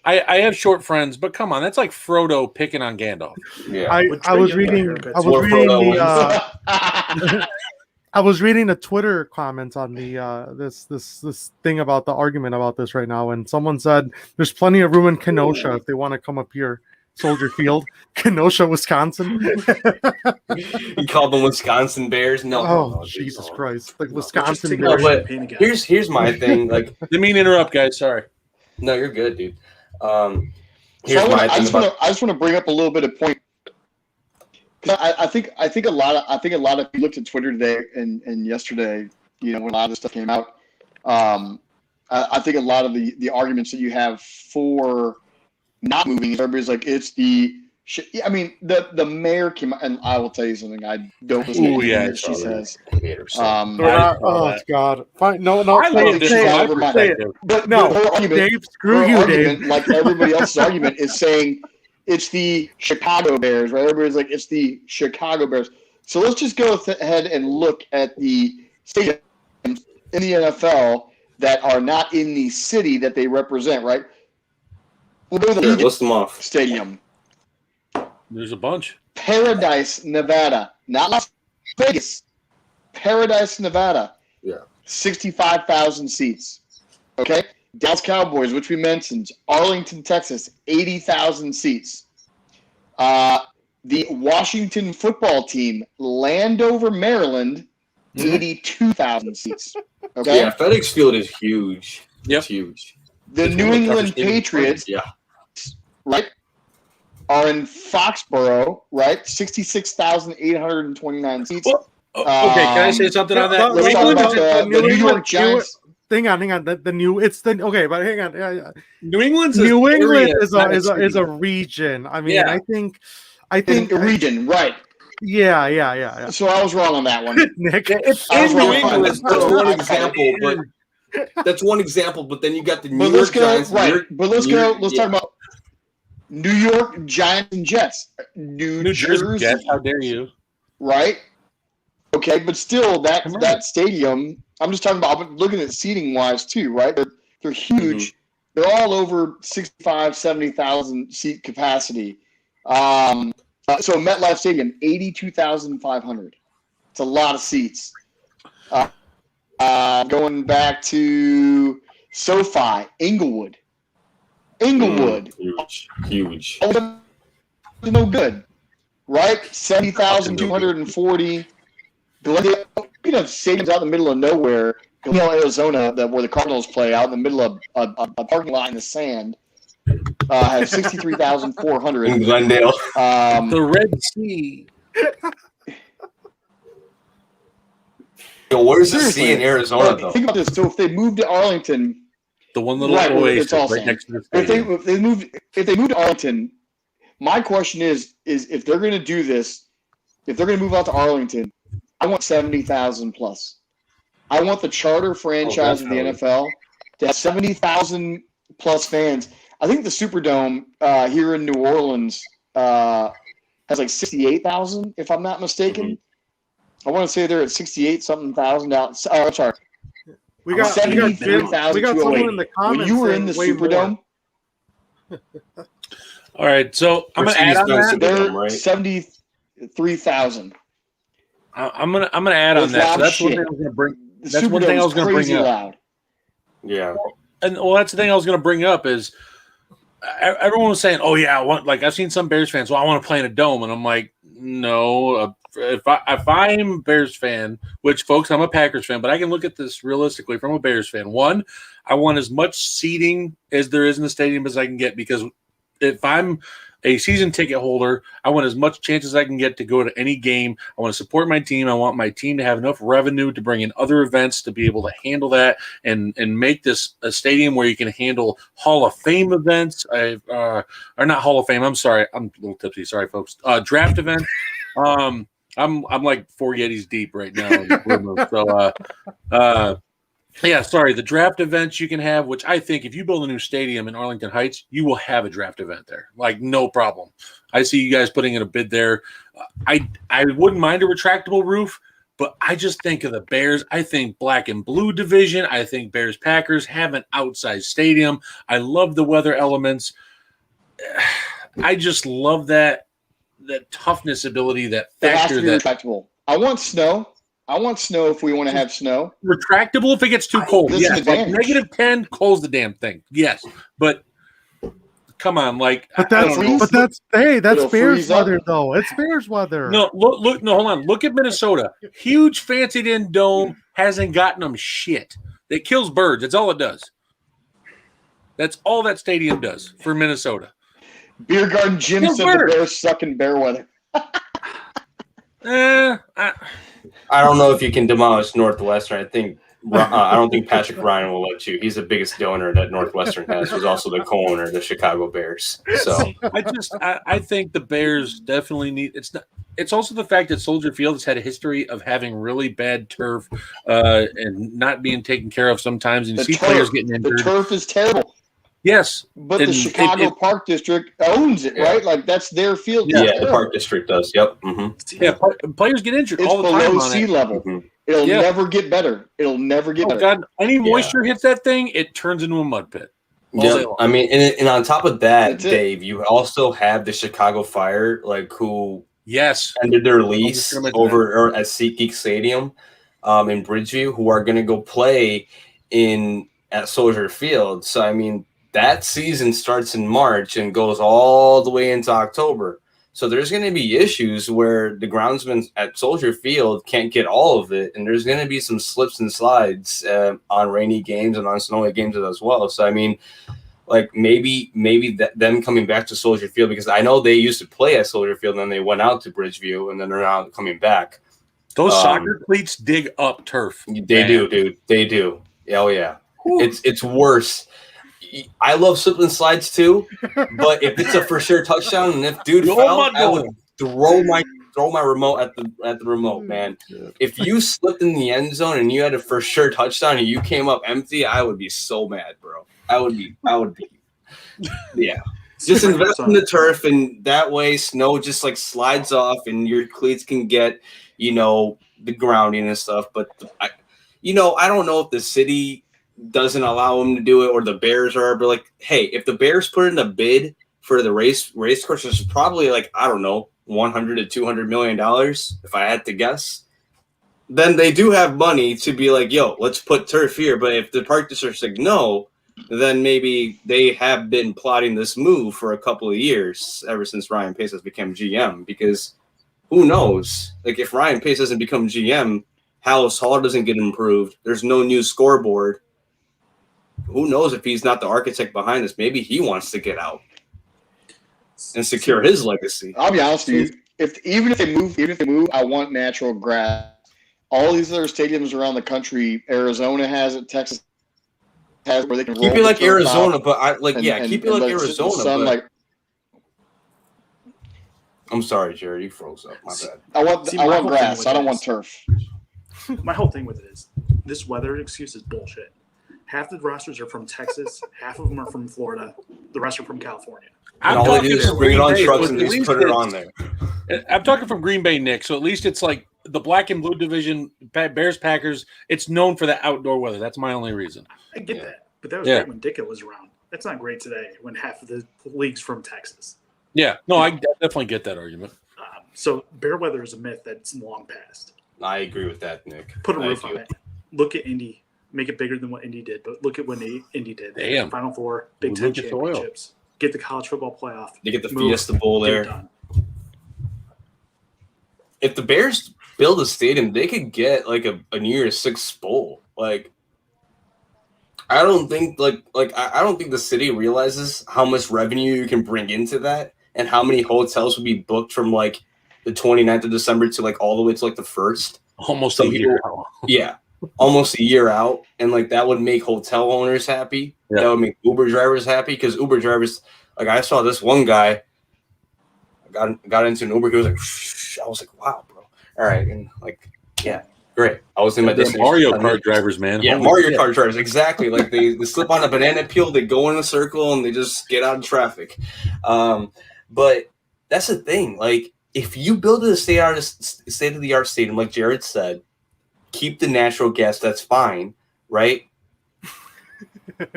I have short friends, but come on, that's like Frodo picking on Gandalf. Yeah. I Trey was Young reading. got haircuts. I was More reading Frodo the. I was reading the Twitter comments on the this thing about the argument about this right now, and someone said there's plenty of room in Kenosha if they want to come up here, Soldier Field, Kenosha, Wisconsin. You called them Wisconsin Bears? No. Oh, no, dude, Jesus no. Christ! Like Let's just Wisconsin take Bears. our but champagne again. Here's my thing. Like, Didn't mean to interrupt, guys. Sorry. no, you're good, dude. So Here's my thing about. I just want to bring up a little bit of point. 'Cause I think a lot of people looked at Twitter today and yesterday, you know, when a lot of this stuff came out. I think a lot of the arguments that you have for not moving, everybody's like, it's the. I mean, the mayor came out, and I will tell you something. I don't listen to Ooh, anything yeah, that she probably. says. We're not- oh God! Fine. No. I love this say from it. my over Say it. perspective. But No, her argument, Dave. Screw her you, argument, Dave. like everybody else's argument, is saying it's the Chicago Bears, right? Everybody's like, it's the Chicago Bears. So let's just go ahead and look at the stadiums in the NFL that are not in the city that they represent, right? We'll go to the Here, Legion list them off. Stadium, There's a bunch. Paradise, Nevada, not Las Vegas. Paradise, Nevada. Yeah. 65,000 seats. Okay? Dallas Cowboys, which we mentioned. Arlington, Texas, 80,000 seats. The Washington football team, Landover, Maryland, 82,000 seats. Okay? Yeah, FedEx Field is huge. Yep. It's huge. The It's New one of the England toughest games. Patriots, Yeah. right, are in Foxborough, right? 66,829 seats. Well, okay, can I say something on that? Let's New talk England, about the New York Giants. Hang on. The new. It's the okay, but hang on. New England's New an England area, is not a a city. region. I mean, Yeah. I think. In a region, right. Yeah. So I was wrong on that one. Nick, It's I was in wrong New on England. that. That's one I- example, but that's one example. But then you got the New But York let's go, Giants. right. But let's New go, York- let's yeah. talk about New York Giants and Jets. New Jersey, Jets, how dare you? right? Okay, but still, Come on. that stadium, I'm just talking about, I'm looking at seating wise too, right? They're huge. They're all over 65, 70,000 seat capacity. So MetLife Stadium, 82,500. It's a lot of seats. Going back to SoFi, Inglewood. Huge. All of them no good, right? 70,240. Glendale, you know, stadiums out in the middle of nowhere. Glendale, Arizona, where the Cardinals play, out in the middle of a parking lot in the sand, have 63,400. In Glendale. The Red Sea. Yo, where's the Seriously. sea in Arizona, Look, though? think about this. So if they moved to Arlington, The one little Right, well, oasis it's all right sand. next to the if stadium. they moved to Arlington, my question is if they're going to do this, if they're going to move out to Arlington, I want 70,000 plus. I want the charter franchise of the definitely. NFL to have 70,000 plus fans. I think the Superdome here in New Orleans has like 68,000, if I'm not mistaken. I want to say they're at 68 something thousand out. Oh, I'm sorry. we got Seventy Jim. three thousand We got two hundred someone eight. in the comments. When you were in the saying way Superdome, All right, so I'm gonna add on Mercedes-Benz that. Superdome, they're right? 73,000. I'm gonna add on It's that. So loud that's one shit. thing I was gonna bring. The That's one thing I was Superdome's gonna bring crazy up. loud. Yeah. And well, that's the thing I was gonna bring up is everyone was saying, "Oh yeah, I want." Like I've seen some Bears fans. Well, I want to play in a dome, and I'm like, no. If I'm a Bears fan, which folks, I'm a Packers fan, but I can look at this realistically from a Bears fan. One, I want as much seating as there is in the stadium as I can get, because if I'm a season ticket holder, I want as much chance as I can get to go to any game. I want to support my team. I want my team to have enough revenue to bring in other events to be able to handle that and make this a stadium where you can handle Hall of Fame events. Or not Hall of Fame. I'm sorry. I'm a little tipsy. Sorry, folks. Draft events. I'm like 4 Yetis deep right now. So, yeah, sorry. The draft events you can have, which I think if you build a new stadium in Arlington Heights, you will have a draft event there. Like, no problem. I see you guys putting in a bid there. I wouldn't mind a retractable roof, but I just think of the Bears. I think black and blue division. I think Bears Packers have an outside stadium. I love the weather elements. I just love that toughness ability, that It has factor. to be retractable. I want snow. I want snow if we want to have snow. Retractable if it gets too cold. This is Yes, like advantage. -10, close the damn thing. Yes, but come on, like But I that's don't know. that's Bears It'll freeze up. weather though. It's Bears weather. No, look, no, hold on. Look at Minnesota. Huge, fancied-in dome hasn't gotten them shit. It kills birds. That's all it does. That's all that stadium does for Minnesota. Beer Garden Jim Kill said birds. the Bears suck in bear weather. I don't know if you can demolish Northwestern. I don't think Patrick Ryan will let you. He's the biggest donor that Northwestern has. He's also the co-owner of the Chicago Bears. So I think the Bears definitely need. It's also the fact that Soldier Field has had a history of having really bad turf and not being taken care of sometimes, and you see players getting The injured. turf is terrible, Yes, but And the Chicago Park District owns it, Yeah. right? Like that's their field. yeah, It's the terrible. Park District does. Yep. Mm-hmm. yeah, players get injured It's all the time below on sea it. level. Mhm. It'll Yeah. never get better. It'll never get Oh better. God! Any moisture hits that thing, it turns into a mud pit. All day Yeah, long. I mean, and on top of that, That's it. Dave, you also have the Chicago Fire, like who Yes, ended their just lease gonna mention over or at SeatGeek Stadium in Bridgeview, who are going to go play at Soldier Field. So I mean, that season starts in March and goes all the way into October. So there's going to be issues where the groundsmen at Soldier Field can't get all of it, and there's going to be some slips and slides on rainy games and on snowy games as well. So I mean, like maybe them coming back to Soldier Field, because I know they used to play at Soldier Field and then they went out to Bridgeview and then they're now coming back. those soccer cleats dig up turf. They do, dude. They do. Oh yeah, it's worse. I love slip and slides too, but if it's a for sure touchdown and if dude Throw fouled, my I would throw my remote at the remote, man. If you slipped in the end zone and you had a for sure touchdown and you came up empty, I would be so mad, bro. I would be yeah. Just invest in the turf, and that way snow just like slides off and your cleats can get, the grounding and stuff. But I don't know if the city doesn't allow them to do it or the Bears are, but like, hey, if the Bears put in a bid for the race course, it's probably like, I don't know, $100 to $200 million, if I had to guess. Then they do have money to be like, yo, let's put turf here. But if the park district's like, no, then maybe they have been plotting this move for a couple of years ever since Ryan Pace has become GM, because who knows? Like if Ryan Pace doesn't become GM, Hallis Hall doesn't get improved. There's no new scoreboard. Who knows if he's not the architect behind this? Maybe he wants to get out and secure his legacy. I'll be honest with you. Even if they move, I want natural grass. All these other stadiums around the country, Arizona has it, Texas has it, where they can Keep roll it the like turf Arizona, out but keep it like let sit in the Arizona. sun, But like, I'm sorry, Jared, you froze up. My bad. I want See, my whole thing grass. with I don't it want is- turf. My whole thing with it is this weather excuse is bullshit. Half the rosters are from Texas, half of them are from Florida, the rest are from California. And I'm all they talking do is from bring it Green on Bay, trucks so and at just least put it it's- on there. I'm talking from Green Bay, Nick. So at least it's like the black and blue division, Bears, Packers. It's known for the outdoor weather. That's my only reason. I get Yeah. that, but that was Yeah. great when Ditka was around. That's not great today when half of the league's from Texas. Yeah, no, I definitely get that argument. So bear weather is a myth that's long past. I agree with that, Nick. Put a I roof do. on it. Look at Indy. Make it bigger than what Indy did, but look at what Indy did. They Damn. had Final Four, Big We Ten look at the oil. championships. get the college football playoff. They get the Move. Fiesta Bowl Get it there. done. If the Bears build a stadium, they could get like a New Year's Six bowl. Like, I don't think I don't think the city realizes how much revenue you can bring into that and how many hotels would be booked from like the 29th of December to like all the way to like the 1st. Almost Some a year. people- Yeah. Almost a year out. And like that would make hotel owners happy. Yeah. That would make Uber drivers happy because Uber drivers, like I saw this one guy got into an Uber. He was like, I was like, wow, bro. All right. And like, yeah, great. I was in my They're destination. Mario Kart drivers, man. Yeah, Holy Mario shit. Kart drivers, exactly. Like they slip on a banana peel, they go in a circle, and they just get out of traffic. But that's the thing. Like, if you build a state-of-the-art stadium, like Jared said, keep the natural gas, that's fine, right?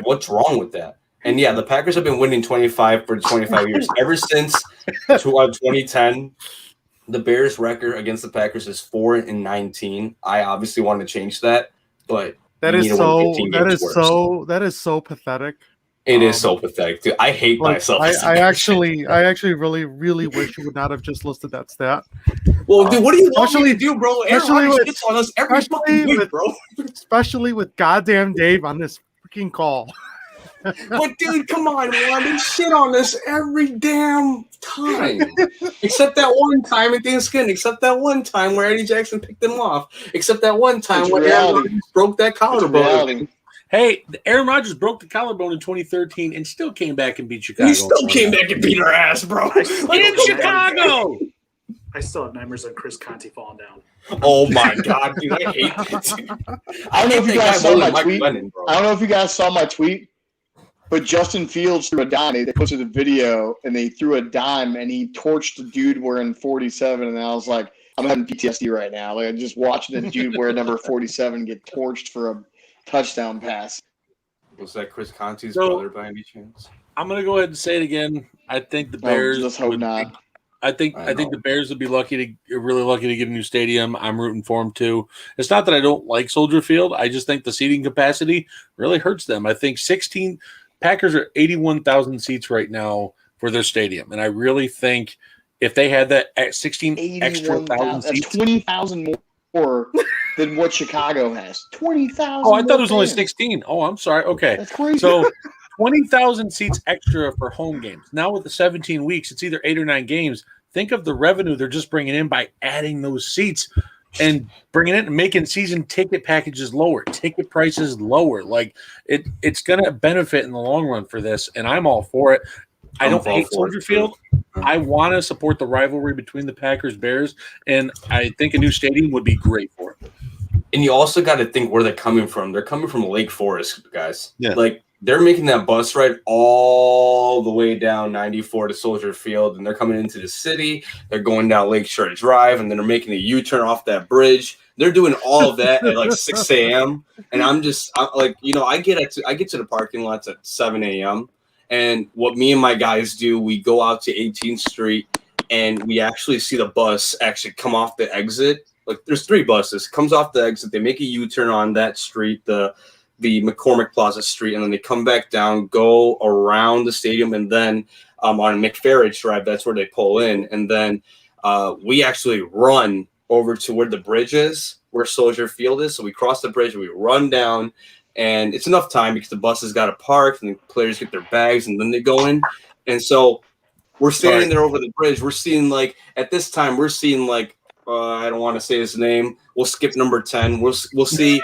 What's wrong with that? And yeah, the Packers have been winning 25 years. Ever since 2010, the Bears' record against the Packers is 4-19. I obviously want to change that, but That you is need to win so 15 that games is worse. so that is so pathetic. It is so pathetic, dude. I hate Like, myself. I as a Bears fan. actually really wish you would not have just listed that stat. Well, dude, what do you want me especially- to do, bro? Aaron especially Rodgers with- gets on us every especially fucking week, with- bro. Especially with goddamn Dave on this freaking call. But dude, come on, man. They shit on us every damn time. Except that one time at Thanksgiving. Except that one time where Eddie Jackson picked them off. Except that one time It's when Aaron reality. Rodgers broke that It's collarbone. reality. Hey, Aaron Rodgers broke the collarbone in 2013 and still came back and beat Chicago. He still came back and beat our ass, bro. in Chicago. I still have nightmares on Chris Conti falling down. Oh my god, dude, I hate that. Dude. I don't know if you guys saw my tweet. Lennon, bro. I don't know if you guys saw my tweet, but Justin Fields threw a dime. They posted a video and they threw a dime and he torched a dude wearing 47. And I was like, I'm having PTSD right now. Like I'm just watching the dude wear number 47 get torched for a touchdown pass. Was that Chris Conti's So- brother by any chance? I'm gonna go ahead and say it again. I think the Oh, Bears. let's hope would- not. I think the Bears would be really lucky to get a new stadium. I'm rooting for them too. It's not that I don't like Soldier Field. I just think the seating capacity really hurts them. I think Packers are 81,000 seats right now for their stadium, and I really think if they had that at 16 extra 81,000. thousand That's seats. 20,000 more than what Chicago has. 20,000. Oh, I thought it was more only fans. 16. Oh, I'm sorry. Okay. That's crazy. So 20,000 seats extra for home games. Now with the 17 weeks, it's either 8 or 9 games. Think of the revenue they're just bringing in by adding those seats and bringing it and making season ticket packages lower, ticket prices lower. Like it's going to benefit in the long run for this, and I'm all for it. I I'm don't all hate for Soldier it, Field. I want to support the rivalry between the Packers Bears, and I think a new stadium would be great for it. And you also got to think where they're coming from. They're coming from Lake Forest, guys. Yeah. Like they're making that bus ride all the way down 94 to Soldier Field, and they're coming into the city. They're going down Lakeshore Drive, and then they're making a U-turn off that bridge. They're doing all of that at like 6 a.m. And I'm like, I get to the parking lots at 7 a.m. And what me and my guys do, we go out to 18th Street, and we actually see the bus actually come off the exit. Like there's 3 buses, comes off the exit. They make a U-turn on that street, the McCormick Plaza Street, and then they come back down, go around the stadium, and then on McFarridge Drive, that's where they pull in. And then we actually run over to where the bridge is, where Soldier Field is. So we cross the bridge and we run down, and it's enough time because the buses got to park and the players get their bags and then they go in. And so we're standing there over the bridge. We're seeing at this time, I don't want to say his name. We'll skip number 10. We'll see.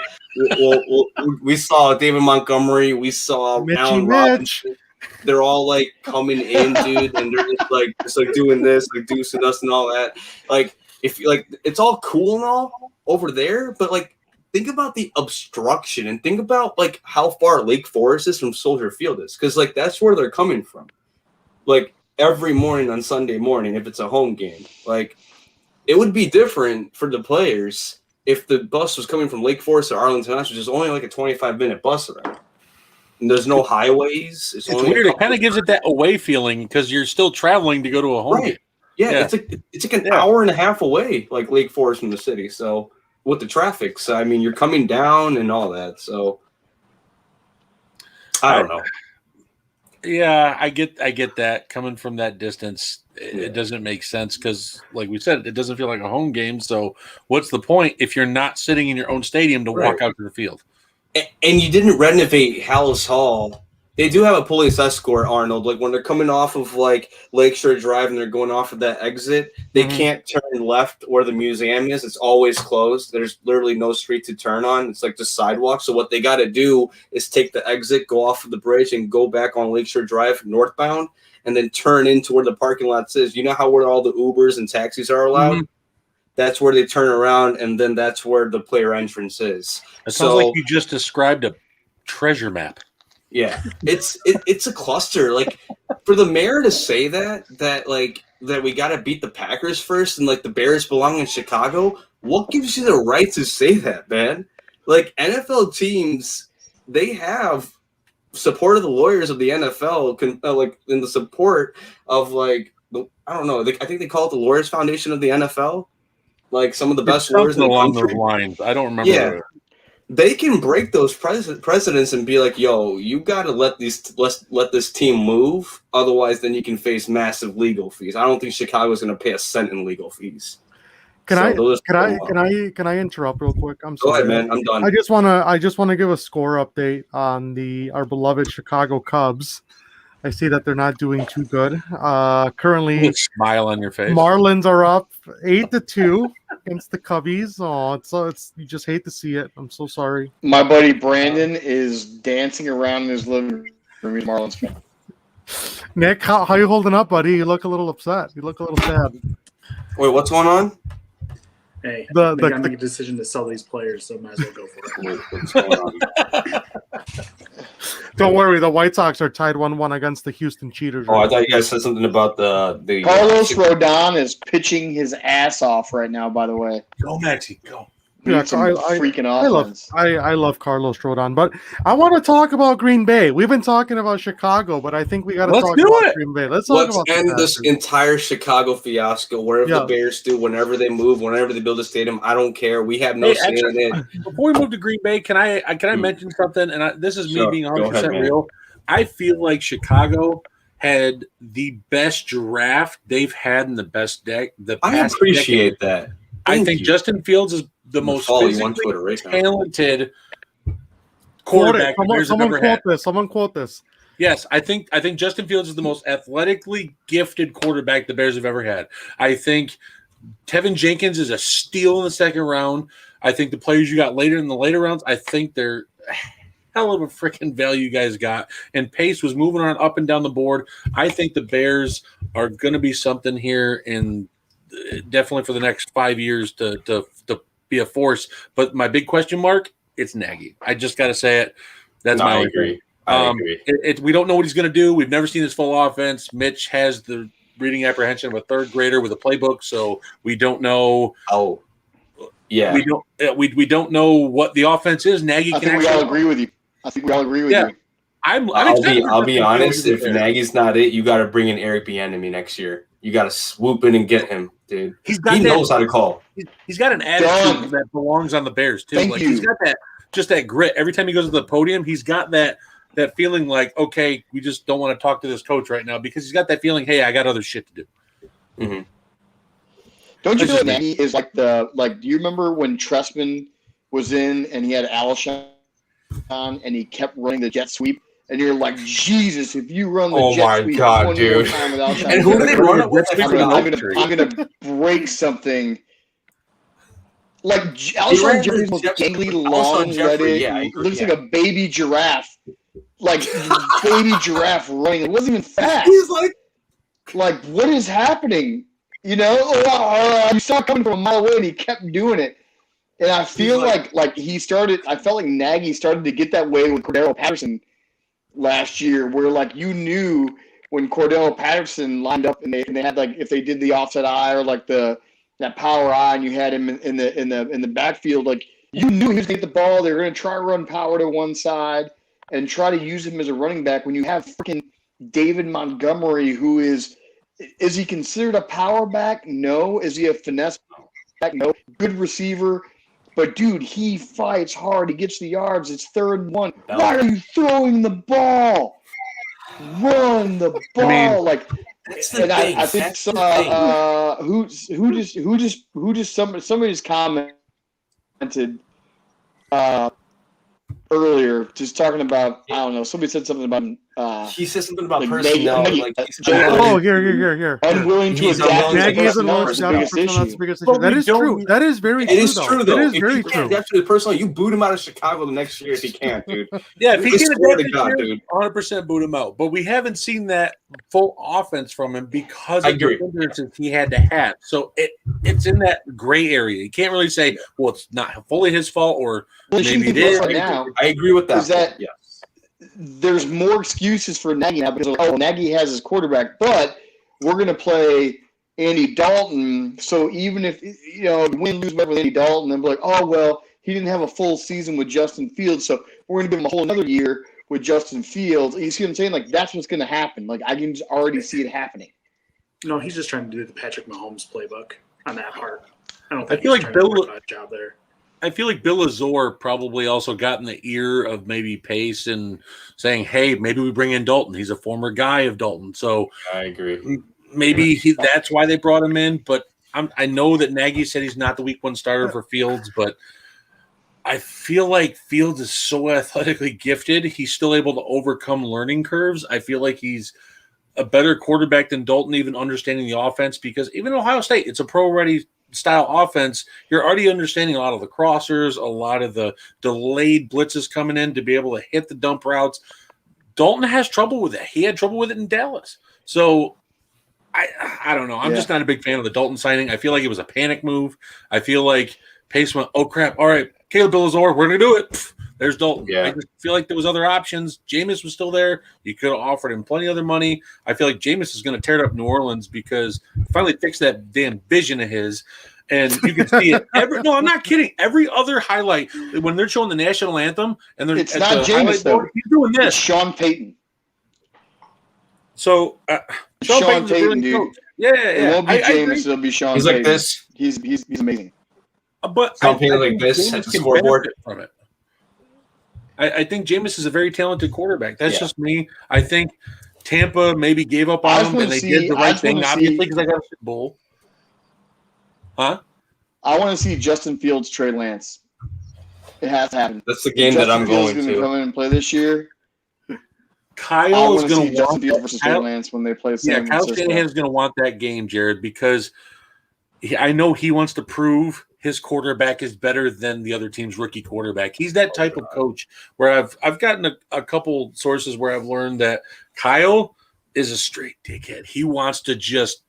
We saw David Montgomery. We saw Allen Robinson. They're all coming in, dude, and they're just doing this, deucing us and all that. It's all cool and all over there, but think about the obstruction and think about how far Lake Forest is from Soldier Field is, because that's where they're coming from. Every morning on Sunday morning, if it's a home game, it would be different for the players if the bus was coming from Lake Forest to Arlington, which is only a 25-minute bus ride. And there's no highways. It's only weird. It kind of gives it that away feeling because you're still traveling to go to a home game. Yeah, it's an hour and a half away, Lake Forest from the city. So with the traffic, so I mean, you're coming down and all that. So I don't know. Yeah, I get that coming from that distance. It doesn't make sense because, like we said, it doesn't feel like a home game. So, what's the point if you're not sitting in your own stadium to walk out to the field? And you didn't renovate Hallis Hall. They do have a police escort, Arnold. Like when they're coming off of like Lakeshore Drive and they're going off of that exit, they can't turn left where the museum is. It's always closed. There's literally no street to turn on. It's like just sidewalk. So what they got to do is take the exit, go off of the bridge, and go back on Lakeshore Drive northbound, and then turn into where the parking lot is. You know how where all the Ubers and taxis are allowed? That's where they turn around, and then that's where the player entrance is. It sounds like you just described a treasure map. Yeah, it's a cluster. Like for the mayor to say that we got to beat the Packers first, and like the Bears belong in Chicago. What gives you the right to say that, man? Like NFL teams, they have support of the lawyers of the NFL, like in the support of like I don't know. I think they call it the Lawyers Foundation of the NFL. Like some of the best lawyers in the along country. those lines. I don't remember. Yeah. They can break those precedents and be like, "Yo, you got to let this team move, otherwise, then you can face massive legal fees." I don't think Chicago's going to pay a cent in legal fees. Can I interrupt real quick? I'm sorry. Go ahead, man. I'm done. I just wanna give a score update on our beloved Chicago Cubs. I see that they're not doing too good. Currently, a smile on your face. Marlins are up 8-2 against the Cubbies. Oh, it's you just hate to see it. I'm so sorry. My buddy Brandon is dancing around in his living room. He's a Marlins fan. Nick, how you holding up, buddy? You look a little upset. You look a little sad. Wait, what's going on? Hey, they got to make a decision to sell these players, so might as well go for it. What's going on? Don't worry, the White Sox are tied 1-1 against the Houston Cheaters. Oh, I thought you guys said something about the Carlos Rodon is pitching his ass off right now. By the way, Go Maxie, go. Yeah, freaking offense. I love Carlos Rodon, but I want to talk about Green Bay. We've been talking about Chicago, but I think we got to talk about Green Bay. Let's end this entire Chicago fiasco. Whatever the Bears do, whenever they move, whenever they build a stadium, I don't care. We have no say in it. Before we move to Green Bay, can I mention something? And this is me being 100% real. I feel like Chicago had the best draft they've had in the best deck. I appreciate that. I think Justin Fields is the most physically talented quarterback. Someone quote this. Yes, I think Justin Fields is the most athletically gifted quarterback the Bears have ever had. I think Tevin Jenkins is a steal in the second round. I think the players you got later in the later rounds, I think they're hell of a freaking value you guys got. And Pace was moving on up and down the board. I think the Bears are going to be something here in definitely for the next 5 years to be a force. But my big question mark, it's Nagy. I just got to say it. I agree. We don't know what he's going to do. We've never seen his full offense. Mitch has the reading apprehension of a third grader with a playbook, so we don't know. Oh, yeah. We don't know what the offense is. Nagy. I think we all agree with you. you. I'll be honest. If Nagy's not it, you got to bring in Eric Bieniemy next year. You got to swoop in and get him, dude. He knows how to call. He's got an attitude that belongs on the Bears too. He's got that grit. Every time he goes to the podium, he's got that feeling like, okay, we just don't want to talk to this coach right now because he's got that feeling. Hey, I got other shit to do. Mm-hmm. Don't you feel like Nagy is do you remember when Trestman was in and he had Alshon on and he kept running the jet sweep? And you're like, Jesus, if you run the jet sweep God, dude. Time without and who did they run it with? I'm gonna break something. Like Alshon Jeffrey's most gangly, long-legged, looks like a baby giraffe. Like baby giraffe running. It wasn't even fast. He's like, what is happening? You know, you saw it coming from a mile away, and he kept doing it. And I feel like he started. I felt like Nagy started to get that way with Cordero Patterson last year, where you knew when Cordero Patterson lined up and they had if they did the offset eye or that power eye, and you had him in the backfield, you knew he was going to get the ball. They were going to try to run power to one side and try to use him as a running back. When you have freaking David Montgomery, who is he considered a power back? No. Is he a finesse back? No. Good receiver. But, dude, he fights hard. He gets the yards. It's 3rd and 1. Why are you throwing the ball? run the ball. That's the And thing. I think That's the thing. somebody just commented earlier, just talking about, I don't know, somebody said something about He said something about like personnel. Nagy- Like he's Jay- Oh, here. unwilling to He's adapt. unwilling to to Nagy is personnel unwilling is to the adapt biggest personnel. That's issue. the biggest But issue. That we is true. don't- That is very It true. is though. true though. That is If very you can't true. adapt to the personnel, you boot him out of Chicago the next year if he can't, dude. Yeah, if he I can swear adapt to this God, year, dude. 100% boot him out. But we haven't seen that full offense from him because I of the agree. hindrances he had to have. So it's in that gray area. You can't really say, well, it's not fully his fault, or Well, the maybe it thing is is. right now I agree with that. is that point, yes. there's more excuses for Nagy now because Nagy has his quarterback, but we're going to play Andy Dalton. So even if win, lose, whatever with Andy Dalton, then be like, oh well, he didn't have a full season with Justin Fields, so we're going to give him a whole another year with Justin Fields. You see what I'm saying? Like that's what's going to happen. Like I can just already see it happening. No, he's just trying to do the Patrick Mahomes playbook on that part. I don't I think feel he's like trying to Bill- work out a job there. I feel like Bill Lazor probably also got in the ear of maybe Pace and saying, hey, maybe we bring in Dalton. He's a former guy of Dalton. So I agree. maybe that's why they brought him in. But I know that Nagy said he's not the week one starter for Fields, but I feel like Fields is so athletically gifted. He's still able to overcome learning curves. I feel like he's a better quarterback than Dalton, even understanding the offense, because even Ohio State, it's a pro-ready style offense. You're already understanding a lot of the crossers, a lot of the delayed blitzes coming in to be able to hit the dump routes. Dalton has trouble with it. He had trouble with it in Dallas. So I don't know. I'm just not a big fan of the Dalton signing. I feel like it was a panic move. I feel like Pace went, oh crap, all right, Caleb Billazor, we're gonna do it. Pff, there's Dalton. Yeah. I just feel like there was other options. Jameis was still there. You could have offered him plenty of other money. I feel like Jameis is going to tear it up New Orleans because finally fix that damn vision of his. And you can see it. No, I'm not kidding. Every other highlight, when they're showing the national anthem, and they're It's not Jameis though. He's doing It's this. Sean Payton. So Sean Payton's a Payton, brilliant dude. coach. Yeah. It won't be I Jameis. agree. It'll be Sean He's Payton. like this. He's amazing. But Something I like think this Jameis at the can scoreboard. benefit from it. I think Jameis is a very talented quarterback. That's Yeah. just me. I think Tampa maybe gave up I on just him, wanna and they see- did the I right just thing, wanna see- obviously, because they got a Super Bowl. Huh? I want to see Justin Fields, Trey Lance. It has to happen. That's the game Justin that I'm Fields going is gonna to. come in and play this year. I Kyle is want to going see to Justin want Fields versus Trey Kyle, Lance when they play yeah, San Kyle Francisco. Shanahan is going to want that game, Jared, because I know he wants to prove his quarterback is better than the other team's rookie quarterback. He's that type of coach where I've gotten a couple sources where I've learned that Kyle is a straight dickhead. He wants to just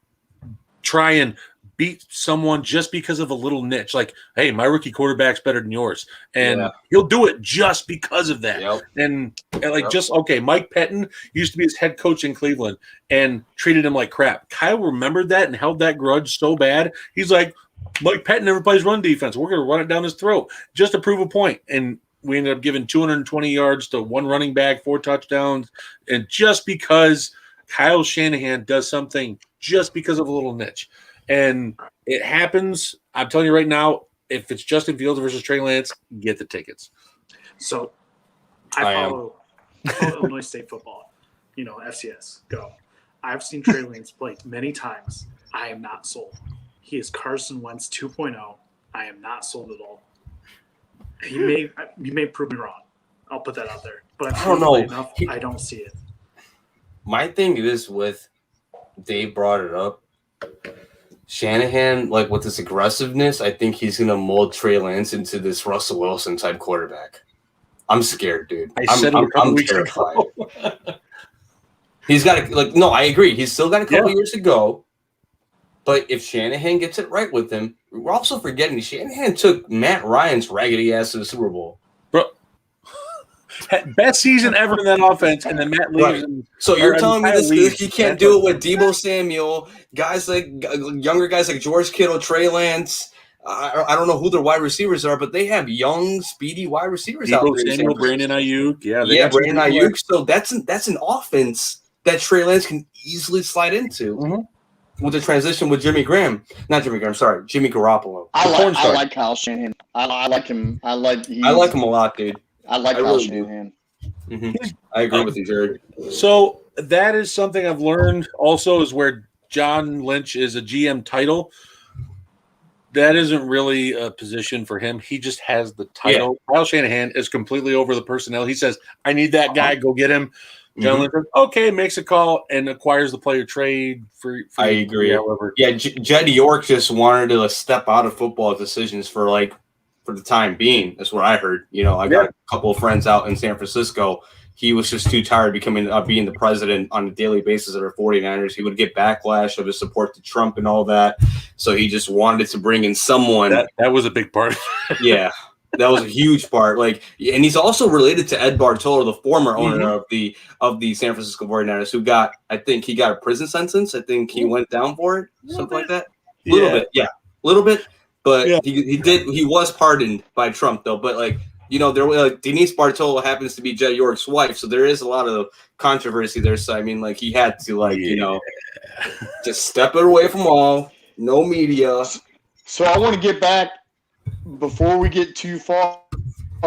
try and beat someone just because of a little niche. Like, hey, my rookie quarterback's better than yours. And Yeah. he'll do it just because of that. Yep. And like, Yep. just, okay, Mike Pettin used to be his head coach in Cleveland and treated him like crap. Kyle remembered that and held that grudge so bad. He's like, Mike Pettin never plays run defense. We're going to run it down his throat just to prove a point. And we ended up giving 220 yards to one running back, 4 touchdowns. And just because Kyle Shanahan does something just because of a little niche. And it happens. I'm telling you right now, if it's Justin Fields versus Trey Lance, get the tickets. So I I am. follow Illinois State football, FCS. Go. I've seen Trey Lance play many times. I am not sold. He is Carson Wentz 2.0. I am not sold at all. He may prove me wrong. I'll put that out there. But I don't know. enough, I don't see it. My thing is with Dave brought it up. Shanahan, like with his aggressiveness, I think he's gonna mold Trey Lance into this Russell Wilson type quarterback. I'm scared, dude. I said it a couple weeks terrified. ago. He's got to no, I agree. He's still got a couple years to go. But if Shanahan gets it right with him, we're also forgetting Shanahan took Matt Ryan's raggedy ass to the Super Bowl. Bro, best season ever in that offense, and then Matt leaves. Right. And, So you're or, telling me Kyle this leaves. he can't That's do what- it with Debo Samuel, guys like younger guys like George Kittle, Trey Lance. I don't know who their wide receivers are, but they have young, speedy wide receivers out Debo there. in San Samuel, Francisco. Brandon Ayuk. Yeah, they Yeah, got some Brandon good Ayuk. So that's an offense that Trey Lance can easily slide into Mhm. with the transition with Jimmy Garoppolo. Jimmy Garoppolo. I The porn like star. Kyle Shanahan. I like him. I like him a lot, dude. I like I Kyle really do. Shanahan. I agree with you, Jared. So that is something I've learned also is where John Lynch is a GM title. That isn't really a position for him. He just has the title. Kyle Shanahan is completely over the personnel. He says, I need that guy. Go get him. John Lynch, okay, makes a call and acquires the player trade for I agree. However. Yeah, Jed York just wanted to step out of football decisions for the time being. That's what I heard. I got a couple of friends out in San Francisco. He was just too tired being the president on a daily basis of the 49ers. He would get backlash of his support to Trump and all that. So he just wanted to bring in someone. That was a big part. Yeah, that was a huge part. And he's also related to Ed Bartolo, the former owner of the San Francisco 49ers, who I think he got a prison sentence. I think he went down for it, something like that. A little bit. But he was pardoned by Trump though. But Denise Bartolo happens to be Jed York's wife, so there is a lot of controversy there. So I mean, he had to just step it away from all, no media. So I want to get back before we get too far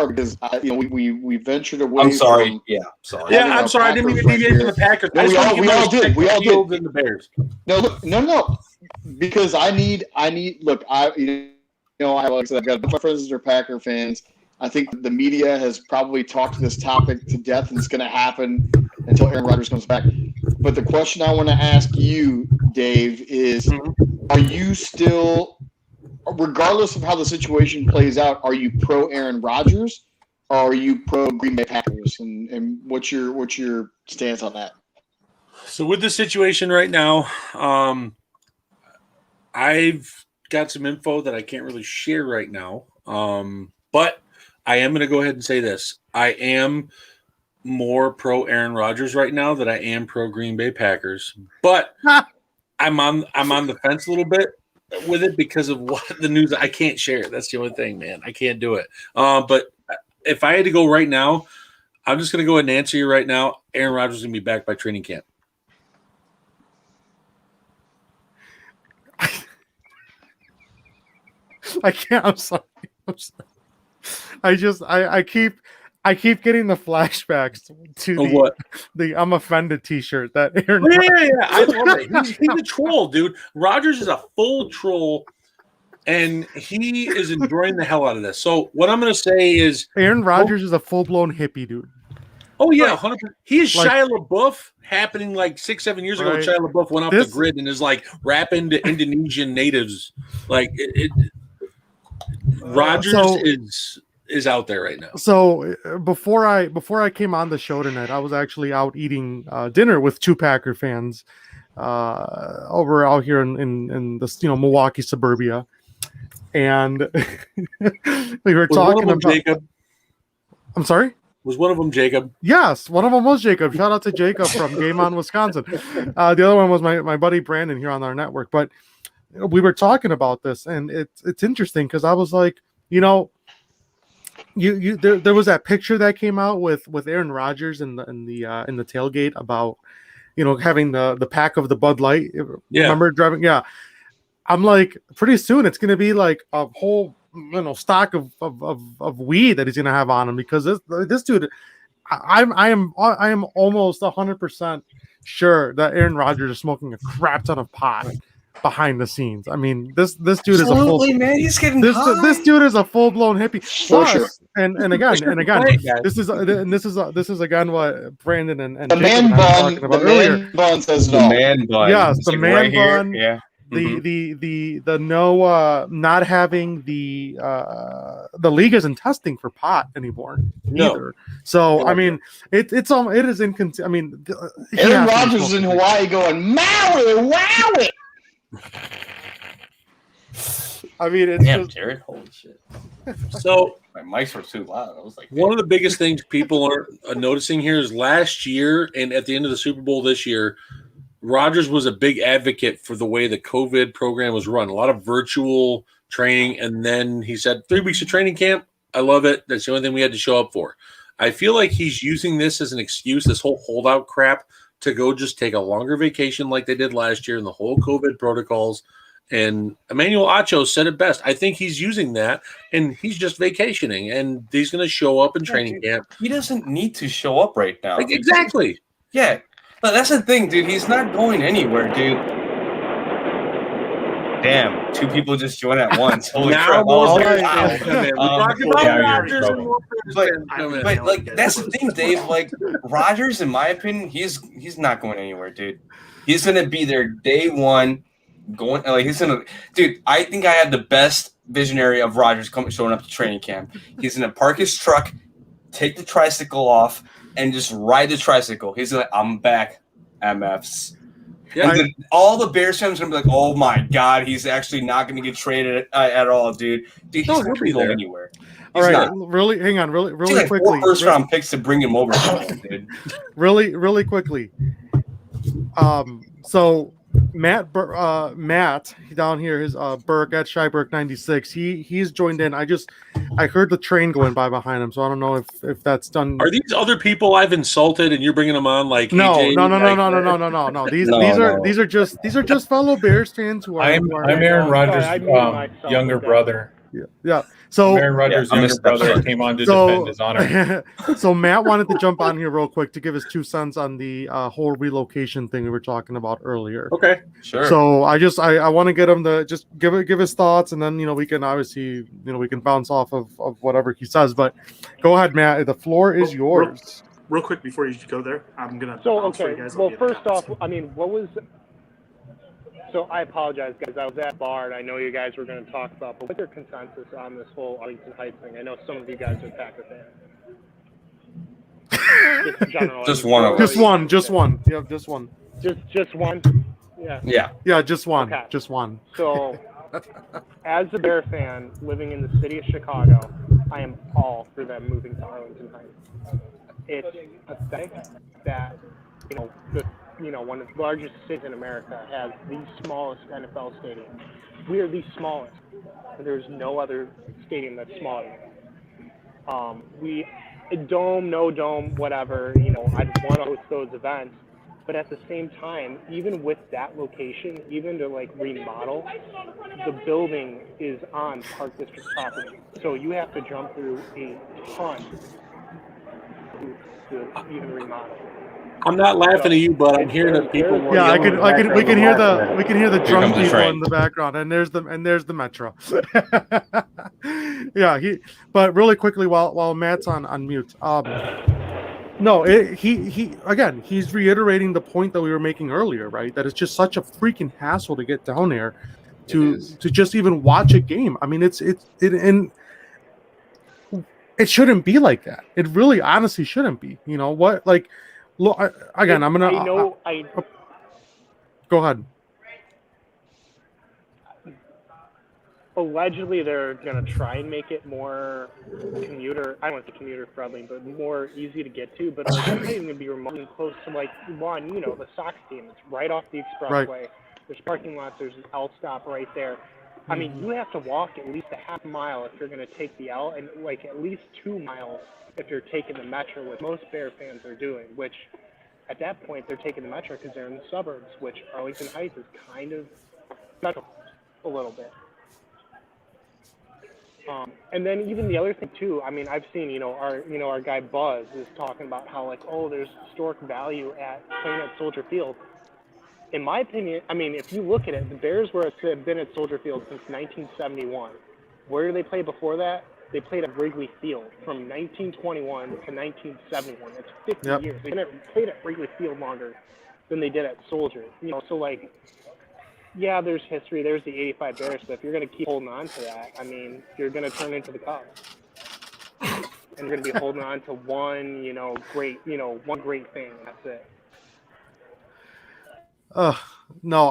because we ventured away. I'm sorry. Sorry. I'm sorry. I didn't mean to deviate from the Packers. No, we all did. We all did. And the Bears. No, look, no. Because I need. Look, I've got a bunch of friends that are Packer fans. I think the media has probably talked this topic to death, and it's going to happen until Aaron Rodgers comes back. But the question I want to ask you, Dave, is: are you still, regardless of how the situation plays out, are you pro Aaron Rodgers, or are you pro Green Bay Packers? And what's your stance on that? So with the situation right now, I've got some info that I can't really share right now, but I am going to go ahead and say this. I am more pro Aaron Rodgers right now than I am pro Green Bay Packers, but I'm on the fence a little bit with it because of what the news. I can't share it. That's the only thing, man. I can't do it. But if I had to go right now, I'm just going to go ahead and answer you right now. Aaron Rodgers is going to be back by training camp. I can't. I'm sorry. I keep getting the flashbacks to the I'm offended T-shirt that Aaron. I love it. He's a troll, dude. Rodgers is a full troll, and he is enjoying the hell out of this. So what I'm going to say is, Aaron Rodgers is a full blown hippie, dude. Oh yeah, 100%. He is Shia LaBeouf happening 6-7 years ago. Shia LaBeouf went off the grid and is rapping to Indonesian natives. Rodgers is out there right now. So before I came on the show tonight, I was actually out eating dinner with two Packer fans over out here in this Milwaukee suburbia, and we were talking about Jacob. I'm sorry. Was one of them Jacob? Yes, one of them was Jacob. Shout out to Jacob from Game On, Wisconsin. The other one was my buddy Brandon here on our network. But we were talking about this, and it's interesting because I was like, there was that picture that came out with Aaron Rodgers in the tailgate about having the pack of the Bud Light. Yeah. Remember driving? Yeah. I'm like, pretty soon it's gonna be like a whole stock of weed that he's gonna have on him because this dude, I am almost 100% sure that Aaron Rodgers is smoking a crap ton of pot behind the scenes. I mean, this dude is a full man. He's getting this dude is a full blown hippie. For sure. And again, this is again what Brandon and the man bun. The man bun says no. The man bun. Yes, the man bun. Yeah. The no not having the league isn't testing for pot anymore either. So I mean it is inconsistent. I mean Aaron Rodgers is in Hawaii going Maui, wowie. I mean it's damn, Jared, holy shit. So my mics were too loud. I was like, one of the biggest things people are noticing here is last year and at the end of the Super Bowl this year, Rodgers was a big advocate for the way the COVID program was run. A lot of virtual training. And then he said, 3 weeks of training camp. I love it. That's the only thing we had to show up for. I feel like he's using this as an excuse, this whole holdout crap, to go just take a longer vacation like they did last year in the whole COVID protocols. And Emmanuel Acho said it best. I think he's using that, and he's just vacationing, and he's going to show up in training camp. He doesn't need to show up right now. Exactly. Yeah. But that's the thing, dude. He's not going anywhere, dude. Damn, 2 people just joined at once. Holy Now crap! more all Bears right. fans come in. We talked about yeah, you're in Rodgers and trouble. more Bears But- fans come in. But like that's the thing, Dave. Like Rodgers, in my opinion, he's not going anywhere, dude. He's gonna be there day one. Going like he's gonna, dude. I think I have the best visionary of Rodgers showing up to training camp. He's gonna park his truck, take the tricycle off, and just ride the tricycle. He's like, I'm back, MFs. Yeah, And then all the Bears fans are gonna be like, "Oh my God, he's actually not gonna get traded at all, dude. Dude, he's No, not he'll gonna be go there. anywhere. All He's right, not. really, hang on, really It's like quickly, 4 first-round picks to bring him over, dude. really quickly. So Matt down here, his Burke at Shyburk 96. He's joined in. I heard the train going by behind him, so I don't know if that's done. Are these other people I've insulted and you're bringing them on like No. AJ, No. These are just fellow Bears fans who are. I'm Aaron Sorry, Rodgers' I muted myself younger with that. brother. Yeah. So I'm Aaron Rodgers' I younger missed that brother part. came on to defend his honor. So Matt wanted to jump on here real quick to give his 2 cents on the whole relocation thing we were talking about earlier. Okay. Sure. So I want to get him to just give his thoughts, and then we can obviously we can bounce off of whatever he says. But go ahead, Matt. The floor is yours. Real quick before you go there, I'm gonna. So bounce for okay, you guys. well I'll be at the first off, comments. I mean, what was? So I apologize, guys. I was at bar, and I know you guys were going to talk about, but what's your consensus on this whole Arlington Heights thing? I know some of you guys are Packer fans. Just general. Just one of Just one. Yeah, just one. Just one. Yeah. Yeah. Yeah, just one. Okay. Just one. So, as a Bear fan living in the city of Chicago, I am all for them moving to Arlington Heights. It's pathetic that one of the largest cities in America has the smallest NFL stadium. We are the smallest. There's no other stadium that's smaller. Dome, no dome, whatever. I'd want to host those events. But at the same time, even with that location, even to remodel, the building is on Park District property. So you have to jump through a ton to even remodel. I'm not laughing at you, but I'm hearing that people. were Yeah, yelling we can hear the Here drunk comes the people train. in the background, and there's the metro. Yeah, but really quickly while Matt's on mute. No, he's reiterating the point that we were making earlier, right? That it's just such a freaking hassle to get down there to just even watch a game. I mean, it shouldn't be like that. It really honestly shouldn't be. You know what? Look, again, I'm gonna. Go ahead. Allegedly, they're going to try and make it more commuter. I don't want to say commuter friendly, but more easy to get to. But it's going to be remote and close to the Sox team. It's right off the expressway. Right. There's parking lots. There's an L stop right there. I mean, you have to walk at least a half mile if you're going to take the L, and at least 2 miles if you're taking the Metro, which most Bear fans are doing. Which, at that point, they're taking the Metro because they're in the suburbs, which Arlington Heights is kind of Metro a little bit. And then even the other thing too, I mean, I've seen, our guy Buzz is talking about how there's historic value at playing at Soldier Field. In my opinion, I mean, if you look at it, the Bears have been at Soldier Field since 1971. Where did they play before that? They played at Wrigley Field from 1921 to 1971. That's 50 Yep. years. They played at Wrigley Field longer than they did at Soldier. Yeah, there's history. There's the 85 Bears, but if you're going to keep holding on to that, I mean, you're going to turn into the Cubs. And you're going to be holding on to one great thing, and that's it. No,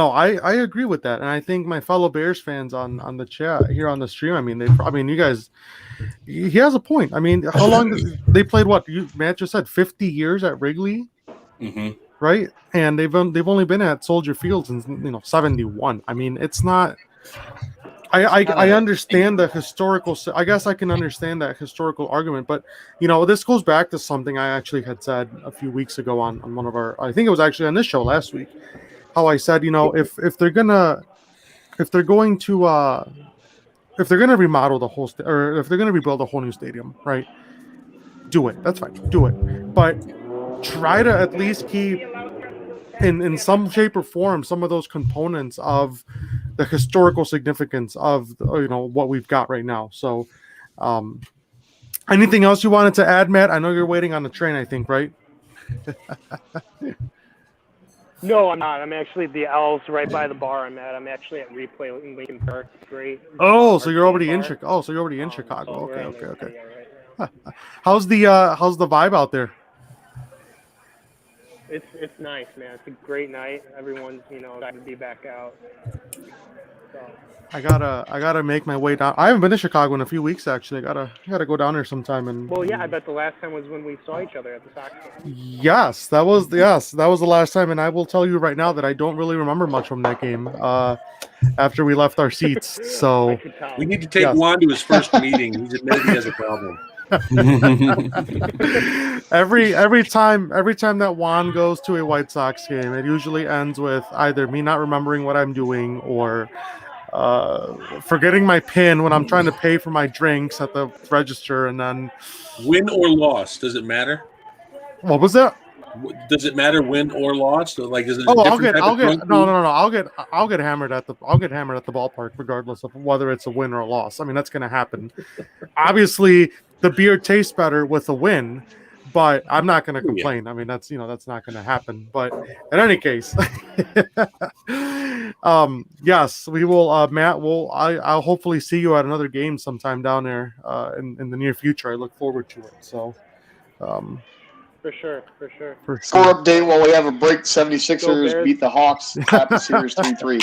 I agree with that, and I think my fellow Bears fans on the chat here on the stream. I mean, you guys, he has a point. I mean, how long they played? What Matt just said, 50 years at Wrigley. Mm-hmm. Right, and they've only been at Soldier Field since 71. I mean, it's not. I understand the historical. I guess I can understand that historical argument, but this goes back to something I actually had said a few weeks ago on one of our. I think it was actually on this show last week. How I said, if they're going to remodel the whole or if they're gonna rebuild a whole new stadium, right? Do it. That's fine. Do it, but try to at least keep in some shape or form some of those components of the historical significance of what we've got right now. So anything else you wanted to add, Matt? I know you're waiting on the train, I think, right? No, I'm not. I'm actually at the L's right by the bar I'm at. I'm actually at Replay in Lincoln Park. It's great. Oh, so you're already in bar. Chicago. Oh, so you're already in Chicago. So we're Okay, in okay, there okay. right now. How's the vibe out there? It's nice, man. It's a great night. Everyone's excited to be back out. So. I gotta make my way down. I haven't been to Chicago in a few weeks actually. I gotta go down there sometime. And Well, yeah, I bet the last time was when we saw each other at the Sox game. Yes, that was the last time, and I will tell you right now that I don't really remember much from that game. After we left our seats, so I could tell. We need to take Yes. Juan to his first meeting. He's admitted he has a problem. every time that Juan goes to a White Sox game, it usually ends with either me not remembering what I'm doing or forgetting my PIN when I'm trying to pay for my drinks at the register, and then Win or loss, does it matter? what was that? Does it matter win or loss? Like, is it? Oh, a I'll different get type of drunk no. food? I'll get hammered at the ballpark regardless of whether it's a win or a loss. I mean, that's going to happen. Obviously, the beer tastes better with a win, but I'm not going to complain. I mean, that's not going to happen. But in any case, yes, we will. Matt, I'll hopefully see you at another game sometime down there in the near future. I look forward to it. So. For sure. Score update while we have a break. Go 76ers Bears. beat the Hawks. Cap the series 3-3.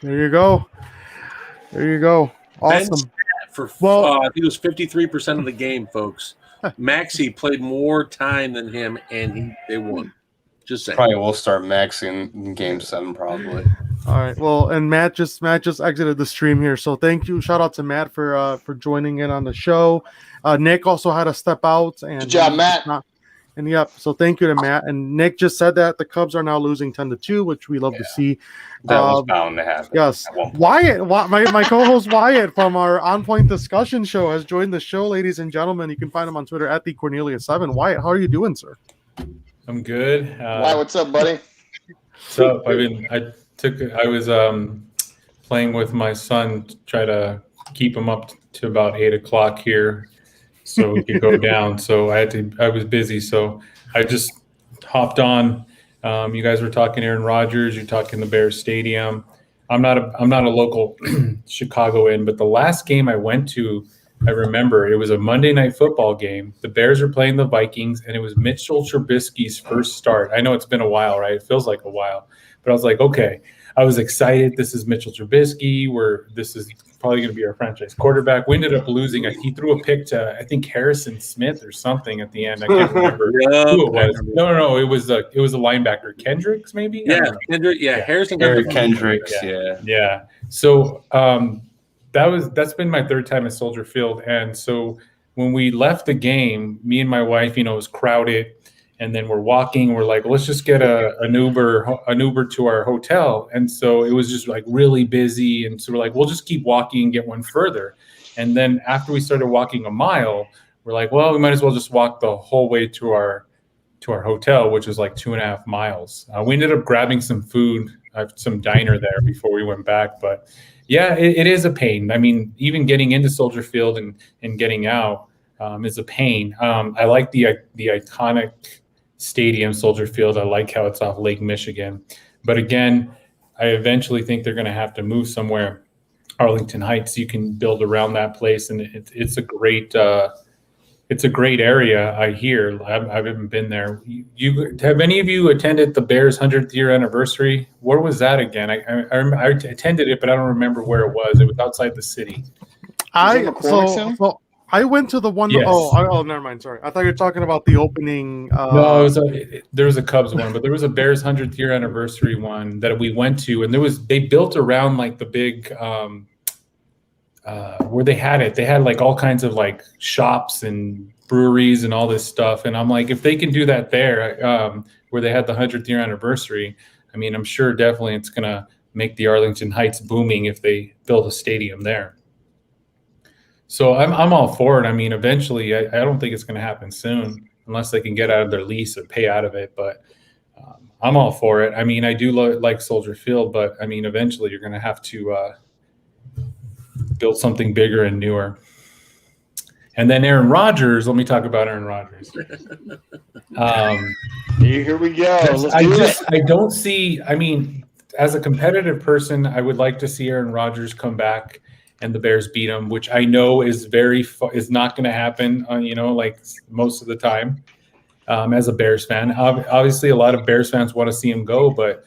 There you go. Awesome. For Well- I think it was 53% of the game, folks. Maxey played more time than him, and they won. Just saying. Probably will start Max in Game 7 probably. All right. Well, and Matt just exited the stream here, so thank you. Shout out to Matt for joining in on the show. Nick also had to step out, and Good job, Matt. And yep. So thank you to Matt. And Nick just said that the Cubs are now losing 10-2, which we love to see. That was bound to happen. Yes. at one point. Wyatt, my co-host Wyatt from our On Point Discussion show has joined the show, ladies and gentlemen. You can find him on Twitter at @thecornelius7. Wyatt, how are you doing, sir? I'm good. Why, what's up, buddy? So I was playing with my son to try to keep him up to about 8:00 here, so we could go down. So I was busy, so I just hopped on. You guys were talking Aaron Rodgers. You're talking the Bears Stadium. I'm not a local Chicagoan, but the last game I went to, I remember it was a Monday Night Football game. The Bears were playing the Vikings, and it was Mitchell Trubisky's first start. I know it's been a while, right? It feels like a while, but I was like, okay. I was excited. This is Mitchell Trubisky. This is probably going to be our franchise quarterback. We ended up losing. He threw a pick to, I think, Harrison Smith or something at the end. I can't remember who it was. No. It was a linebacker, Kendricks, maybe. Yeah, Kendrick. Yeah, Harrison Eric Kendricks. Yeah. Yeah. So that's been my third time at Soldier Field, and so when we left the game, me and my wife, it was crowded. And then we're walking. We're like, let's just get an Uber to our hotel. And so it was just like really busy. And so we're like, we'll just keep walking and get one further. And then after we started walking a mile, we're like, well, we might as well just walk the whole way to our hotel, which was like 2.5 miles. We ended up grabbing some food, some diner there before we went back. But yeah, it is a pain. I mean, even getting into Soldier Field and getting out is a pain. I like the iconic stadium, Soldier Field. I like how it's off Lake Michigan. But again, I eventually think they're going to have to move somewhere. Arlington Heights, you can build around that place, and it's a great area. I hear. I haven't been there. Have any of you attended the Bears 100th year anniversary? Where was that again? I attended it, but I don't remember where it was. It was outside the city. I went to the one. Yes. Oh, never mind. Sorry, I thought you were talking about the opening. No, there was a Cubs one, but there was a Bears 100th year anniversary one that we went to, and they built around like the big where they had it. They had like all kinds of like shops and breweries and all this stuff. And I'm like, if they can do that there, where they had the 100th year anniversary, I mean, I'm sure definitely it's gonna make the Arlington Heights booming if they build a stadium there. So I'm all for it. I mean, eventually, I don't think it's going to happen soon. unless they can get out of their lease or pay out of it. But I'm all for it. I mean, I do like Soldier Field, but I mean, eventually you're going to have to build something bigger and newer. And then Aaron Rodgers. Let me talk about Aaron Rodgers. Here we go. I don't see. I mean, as a competitive person, I would like to see Aaron Rodgers come back and the Bears beat him, which I know is not going to happen. Like most of the time. As a Bears fan, obviously a lot of Bears fans want to see him go, but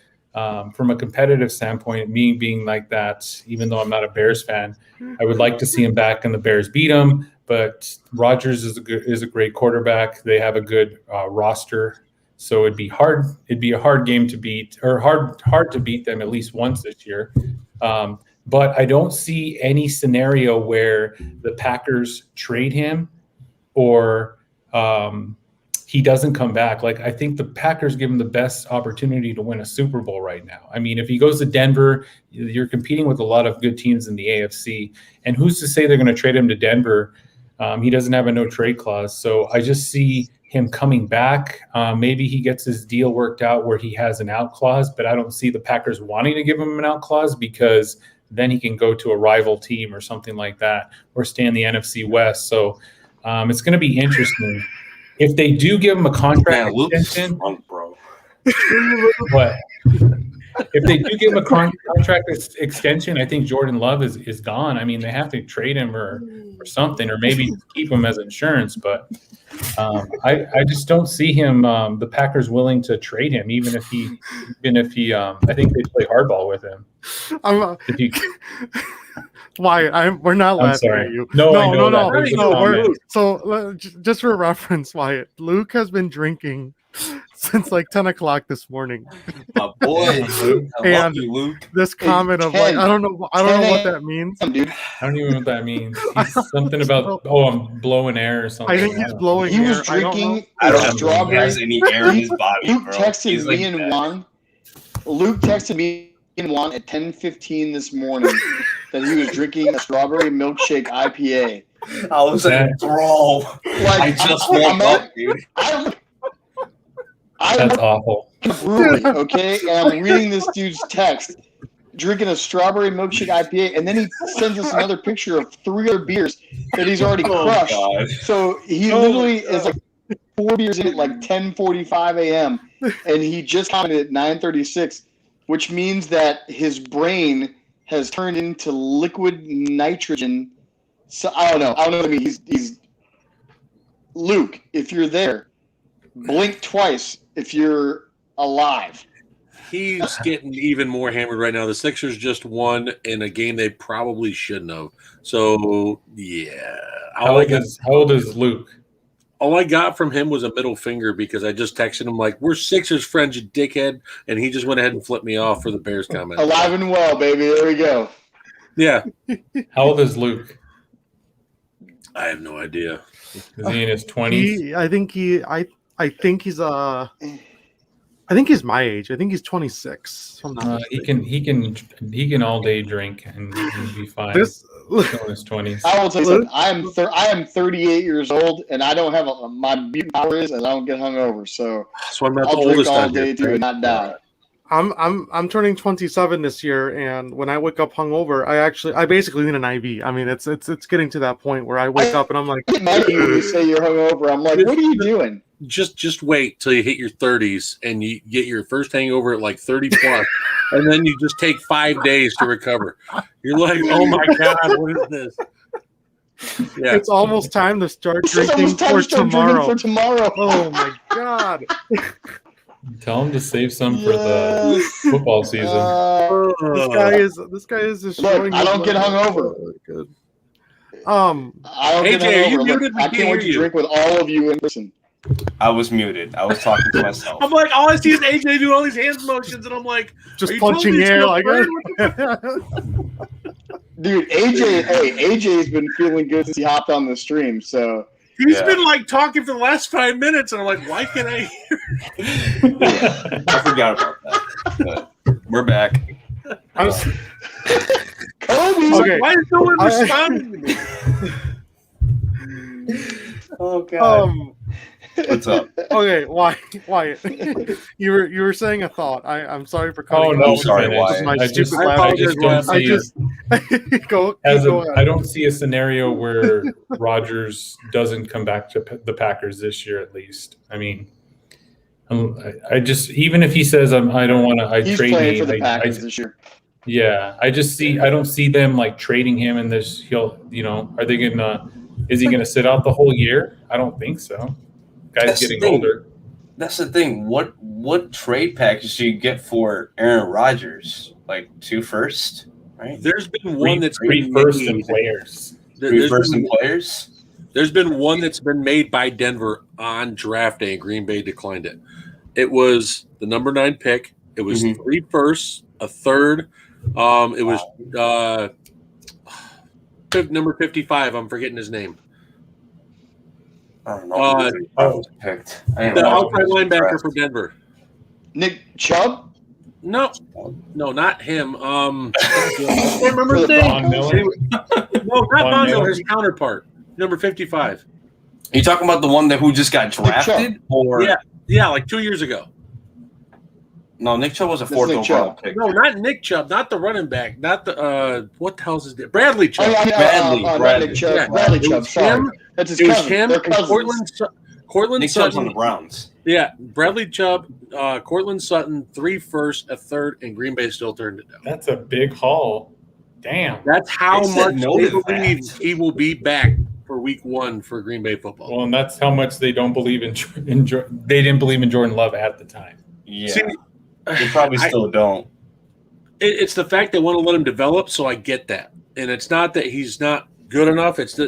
from a competitive standpoint, me being like that, even though I'm not a Bears fan, I would like to see him back and the Bears beat him. But Rodgers is a great quarterback. They have a good roster, so it'd be hard. It'd be a hard game to beat, or hard to beat them at least once this year. But I don't see any scenario where the Packers trade him or he doesn't come back. Like, I think the Packers give him the best opportunity to win a Super Bowl right now. I mean, if he goes to Denver, you're competing with a lot of good teams in the AFC. And who's to say they're going to trade him to Denver? He doesn't have a no trade clause. So I just see him coming back. Maybe he gets his deal worked out where he has an out clause, but I don't see the Packers wanting to give him an out clause, because then he can go to a rival team or something like that, or stay in the NFC West. So it's going to be interesting. If they do give him a contract extension, bro. But if they do give him a contract extension, I think Jordan Love is gone. I mean, they have to trade him or something, or maybe keep him as insurance. But I just don't see him. The Packers willing to trade him, even if he. I think they play hardball with him. Wyatt, we're not laughing at you. No. So just for reference, Wyatt, Luke has been drinking since like 10 o'clock this morning. My boy, Luke. I love you, Luke. This comment of like, I don't know what that means. Dude. I don't even know what that means. Something about I'm blowing air or something. I think he's blowing He air. was drinking I don't know if strawberry. he has any air in his body, Luke bro. texted He's me like and that. Juan. Luke texted me and Juan at 10:15 this morning that he was drinking a strawberry milkshake IPA. I was like, bro, I just woke up, dude. That's awful. Brewery, okay, and I'm reading this dude's text, drinking a strawberry milkshake IPA, and then he sends us another picture of 3 other beers that he's already crushed. God. So he literally is like 4 beers in at like 10:45 a.m. and he just commented at 9:36, which means that his brain has turned into liquid nitrogen. So I don't know what I mean. He's Luke. If you're there, blink twice if you're alive. He's getting even more hammered right now. The Sixers just won in a game they probably shouldn't have. So yeah, How old is Luke? all I got from him was a middle finger, because I just texted him like, "We're Sixers friends, you dickhead," and he just went ahead and flipped me off for the Bears comment. Alive and well, baby. There we go. Yeah, How old is Luke? I have no idea. Is he in his 20s? I think he's my age. I think he's 26. He can all day drink and he'll be fine. This Still in his 20s. I will tell you something. I am 38 years old, and I don't have my mutant power is, and I don't get hungover. So So I'm not the I'll drink oldest all on day here. too and not die. I'm turning 27 this year, and when I wake up hungover, I basically need an IV. I mean, it's getting to that point where I wake up and I'm like, I get mad at you when you say you're hungover. I'm like, what are you doing? Just wait till you hit your 30s and you get your first hangover at like 30 plus, and then you just take 5 days to recover. You're like, oh my god, what is this? Yeah, it's almost time to start It's drinking almost time for to start tomorrow. drinking for tomorrow. Oh my god! Tell him to save some for the football season. This guy is destroying. Look, I don't his get life. hungover. Oh, good. I don't get AJ, are you hungover. Look, muted? We I can't can't wait hear to you. drink with all of you in person. I was muted. I was talking to myself. I'm like, all I see is AJ do all these hand motions, and I'm like, Just are you punching telling me air it's like Dude, AJ's been feeling good since he hopped on the stream. So He's Yeah. been like talking for the last 5 minutes, and I'm like, why can't I hear? I forgot about that. But we're back. Kobe. Okay. Why is no one responding to me? Oh god. What's up? Okay, Wyatt. you were saying a thought. I'm sorry for cutting. Oh you no, off. sorry, finish. Wyatt. My I stupid just, laugh. I just don't I see just go. as Go a, ahead. I don't see a scenario where Rodgers doesn't come back to the Packers this year, at least. I mean, I just, even if he says I don't want to, He's trade playing me. for the I Packers this year. Yeah, I don't see them like trading him and this. Are they gonna? Is he gonna sit out the whole year? I don't think so. Guy's That's the getting thing. older. That's the thing. What trade package do you get for Aaron Rodgers? Like 2 firsts, right? There's been one that's Three been first made. and players. 3 firsts and players. There's been one that's been made by Denver on draft day, and Green Bay declined it. It was the number 9 pick. It was 3 firsts, a third. It was number 55. I'm forgetting his name. I don't know. Who picked. The outside linebacker for Denver. Nick Chubb? No, not him. I can't remember For his the name. Von Miller? No, not Von Von Miller. Miller? His counterpart, number 55. Are you talking about the one who just got drafted? Or Yeah, like 2 years ago. no, Nick Chubb was a That's 4th Nick overall Chubb. pick. No, not Nick Chubb, not the running back, not the what the hell's his name? Bradley Chubb. Bradley. Not Nick Chubb. Yeah. Bradley It Chubb. was Sorry. him. That's his It was cousin. him They're and cousins. Cortland Nick Chubb's on the Sutton. Browns. Yeah, Bradley Chubb, Cortland Sutton, 3 firsts, a third, and Green Bay still turned it down. That's a big haul. Damn. That's how They said much no they to believe that. he will be back for Week 1 for Green Bay football. Well, and that's how much they don't believe they didn't believe in Jordan Love at the time. Yeah, See, they probably still don't. It's the fact they want to let him develop, so I get that. And it's not that he's not good enough. It's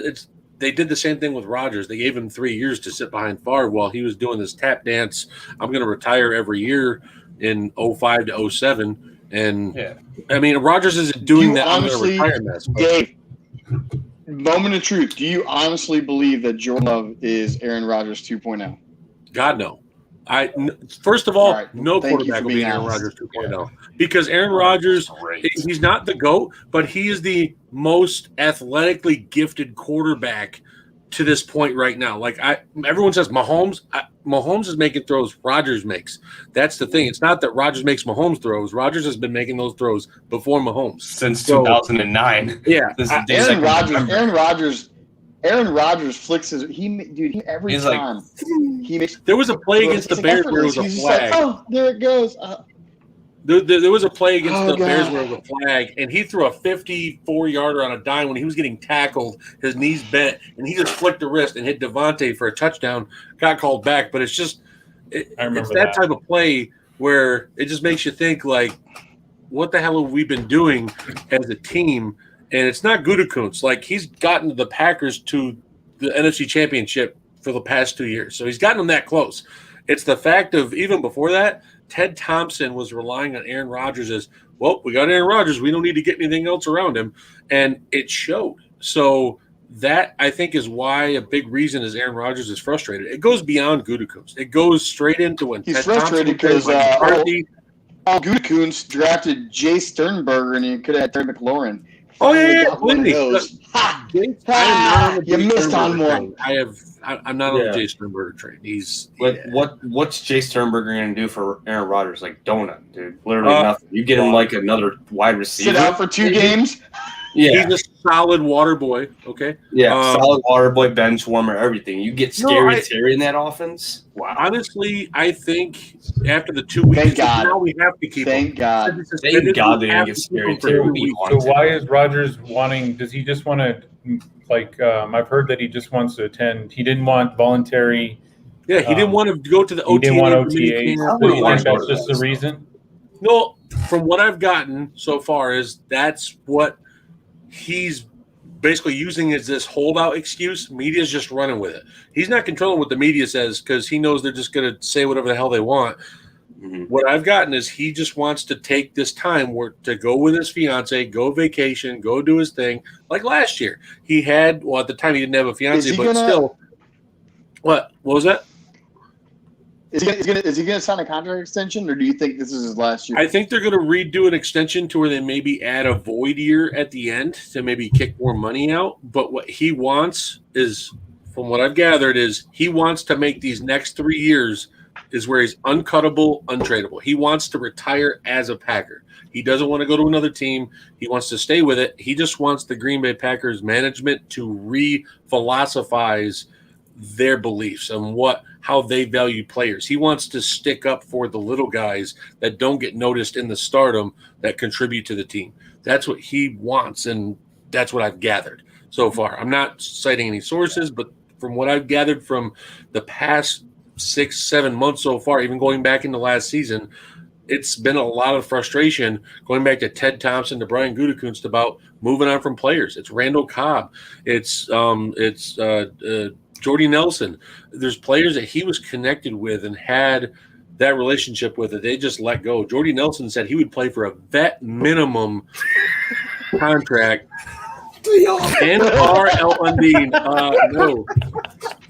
they did the same thing with Rodgers. They gave him 3 years to sit behind Favre while he was doing this tap dance. I'm going to retire every year in 05 to 07. And Yeah. I mean, Rodgers isn't doing You that. honestly, I'm going to retire this. Dave, moment of truth. Do you honestly believe that Jordan Love is Aaron Rodgers 2.0? God, no. First of all, All right. no Thank you quarterback for will be being Aaron honest. Rodgers 2.0 because Aaron Rodgers, Great. he's not the GOAT, but he is the most athletically gifted quarterback to this point right now. Like everyone says Mahomes. Mahomes is making throws Rodgers makes. That's the thing. It's not that Rodgers makes Mahomes throws. Rodgers has been making those throws before Mahomes. Since So- 2009. Yeah. This is the days I Aaron can Rodgers. remember. Aaron Rodgers flicks his. Every He's like- time he makes. There was a play against the it's Bears where it was a effortless. He's just flag. like, oh, there it goes. There was a play against Oh, the Bears God. where it was a flag, and he threw a 54-yarder on a dime when he was getting tackled. His knees bent, and he just flicked the wrist and hit Devontae for a touchdown. Got called back, but it's just I remember it's that that. type of play where it just makes you think like, what the hell have we been doing as a team? And it's not Gutekunst. Like he's gotten the Packers to the NFC Championship for the past 2 years, so he's gotten them that close. It's the fact of even before that, Ted Thompson was relying on Aaron Rodgers as, well, we got Aaron Rodgers. We don't need to get anything else around him. And it showed. So that, I think, is why a big reason is Aaron Rodgers is frustrated. It goes beyond Gutekunst. It goes straight into when He's Ted frustrated Thompson played because, Mike McCarthy. Gutekunst drafted Jay Sternberger, and he could have had Terry McLaurin. Oh, yeah, Finally yeah, got one of Lindy. those. Ha! You You missed on one. I'm not on Yeah. the Jay Sternberger train. He's What's Jay Sternberger going to do for Aaron Rodgers? Like donut, dude. Literally Uh, nothing. You get him like another wide receiver. Sit out for 2 games. Yeah, he's a solid water boy. Okay. yeah. Solid water boy, bench warmer, everything. You get No, scary Terry in that offense. Wow. Honestly, I think after the 2 weeks, Thank God. now we have to keep him. Thank God. Thank God they didn't get scary Terry. So why is Rodgers wanting? Does he just want to? I've heard that he just wants to attend. He didn't want voluntary. Yeah, he didn't want to go to the He OTA. didn't want mini OTAs. camp. I You wouldn't want think to go that's to just that the stuff. reason? No, from what I've gotten so far is that's what he's basically using as this holdout excuse. Media's just running with it. He's not controlling what the media says because he knows they're just going to say whatever the hell they want. Mhm. What I've gotten is he just wants to take this time to go with his fiance, go vacation, go do his thing. Like last year, he had. Well, at the time he didn't have a Is fiance, he but gonna- still. What was that? Is he gonna sign a contract extension, or do you think this is his last year? I think they're going to redo an extension to where they maybe add a void year at the end to maybe kick more money out. But what he wants is from what I've gathered, is he wants to make these next 3 years is where he's uncuttable, untradeable. He wants to retire as a Packer. He doesn't want to go to another team. He wants to stay with it. He just wants the Green Bay Packers management to re-philosophize their beliefs and how they value players. He wants to stick up for the little guys that don't get noticed in the stardom that contribute to the team. That's what he wants, and that's what I've gathered so far. I'm not citing any sources, but from what I've gathered from the past 6-7 months so far, even going back into last season, it's been a lot of frustration going back to Ted Thompson to Brian Gutekunst about moving on from players. It's Randall Cobb. It's Jordy Nelson. There's players that he was connected with and had that relationship with that they just let go. Jordy Nelson said he would play for a vet minimum contract. N.R.L. Undine. No.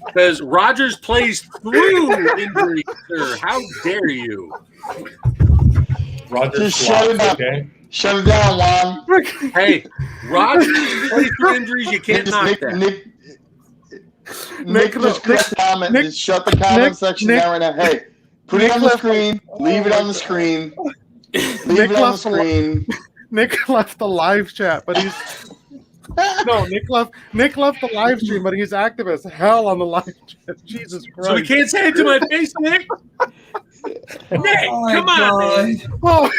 Because Rodgers plays through injury, sir. How dare you? Rodgers Just shut it up. okay? Shut it down, Juan. Hey, Rodgers plays through injuries. You can't knock that. Nick, just correct the comment. Just shut the comment section down right now. Hey, put it on the screen. Leave it on the screen. Leave it on the screen. Nick left the live chat, but he's Nick left the live stream, but he's active as hell on the live chat. Jesus Christ! So we can't say it to my face, Nick. Nick, come on, man. Oh,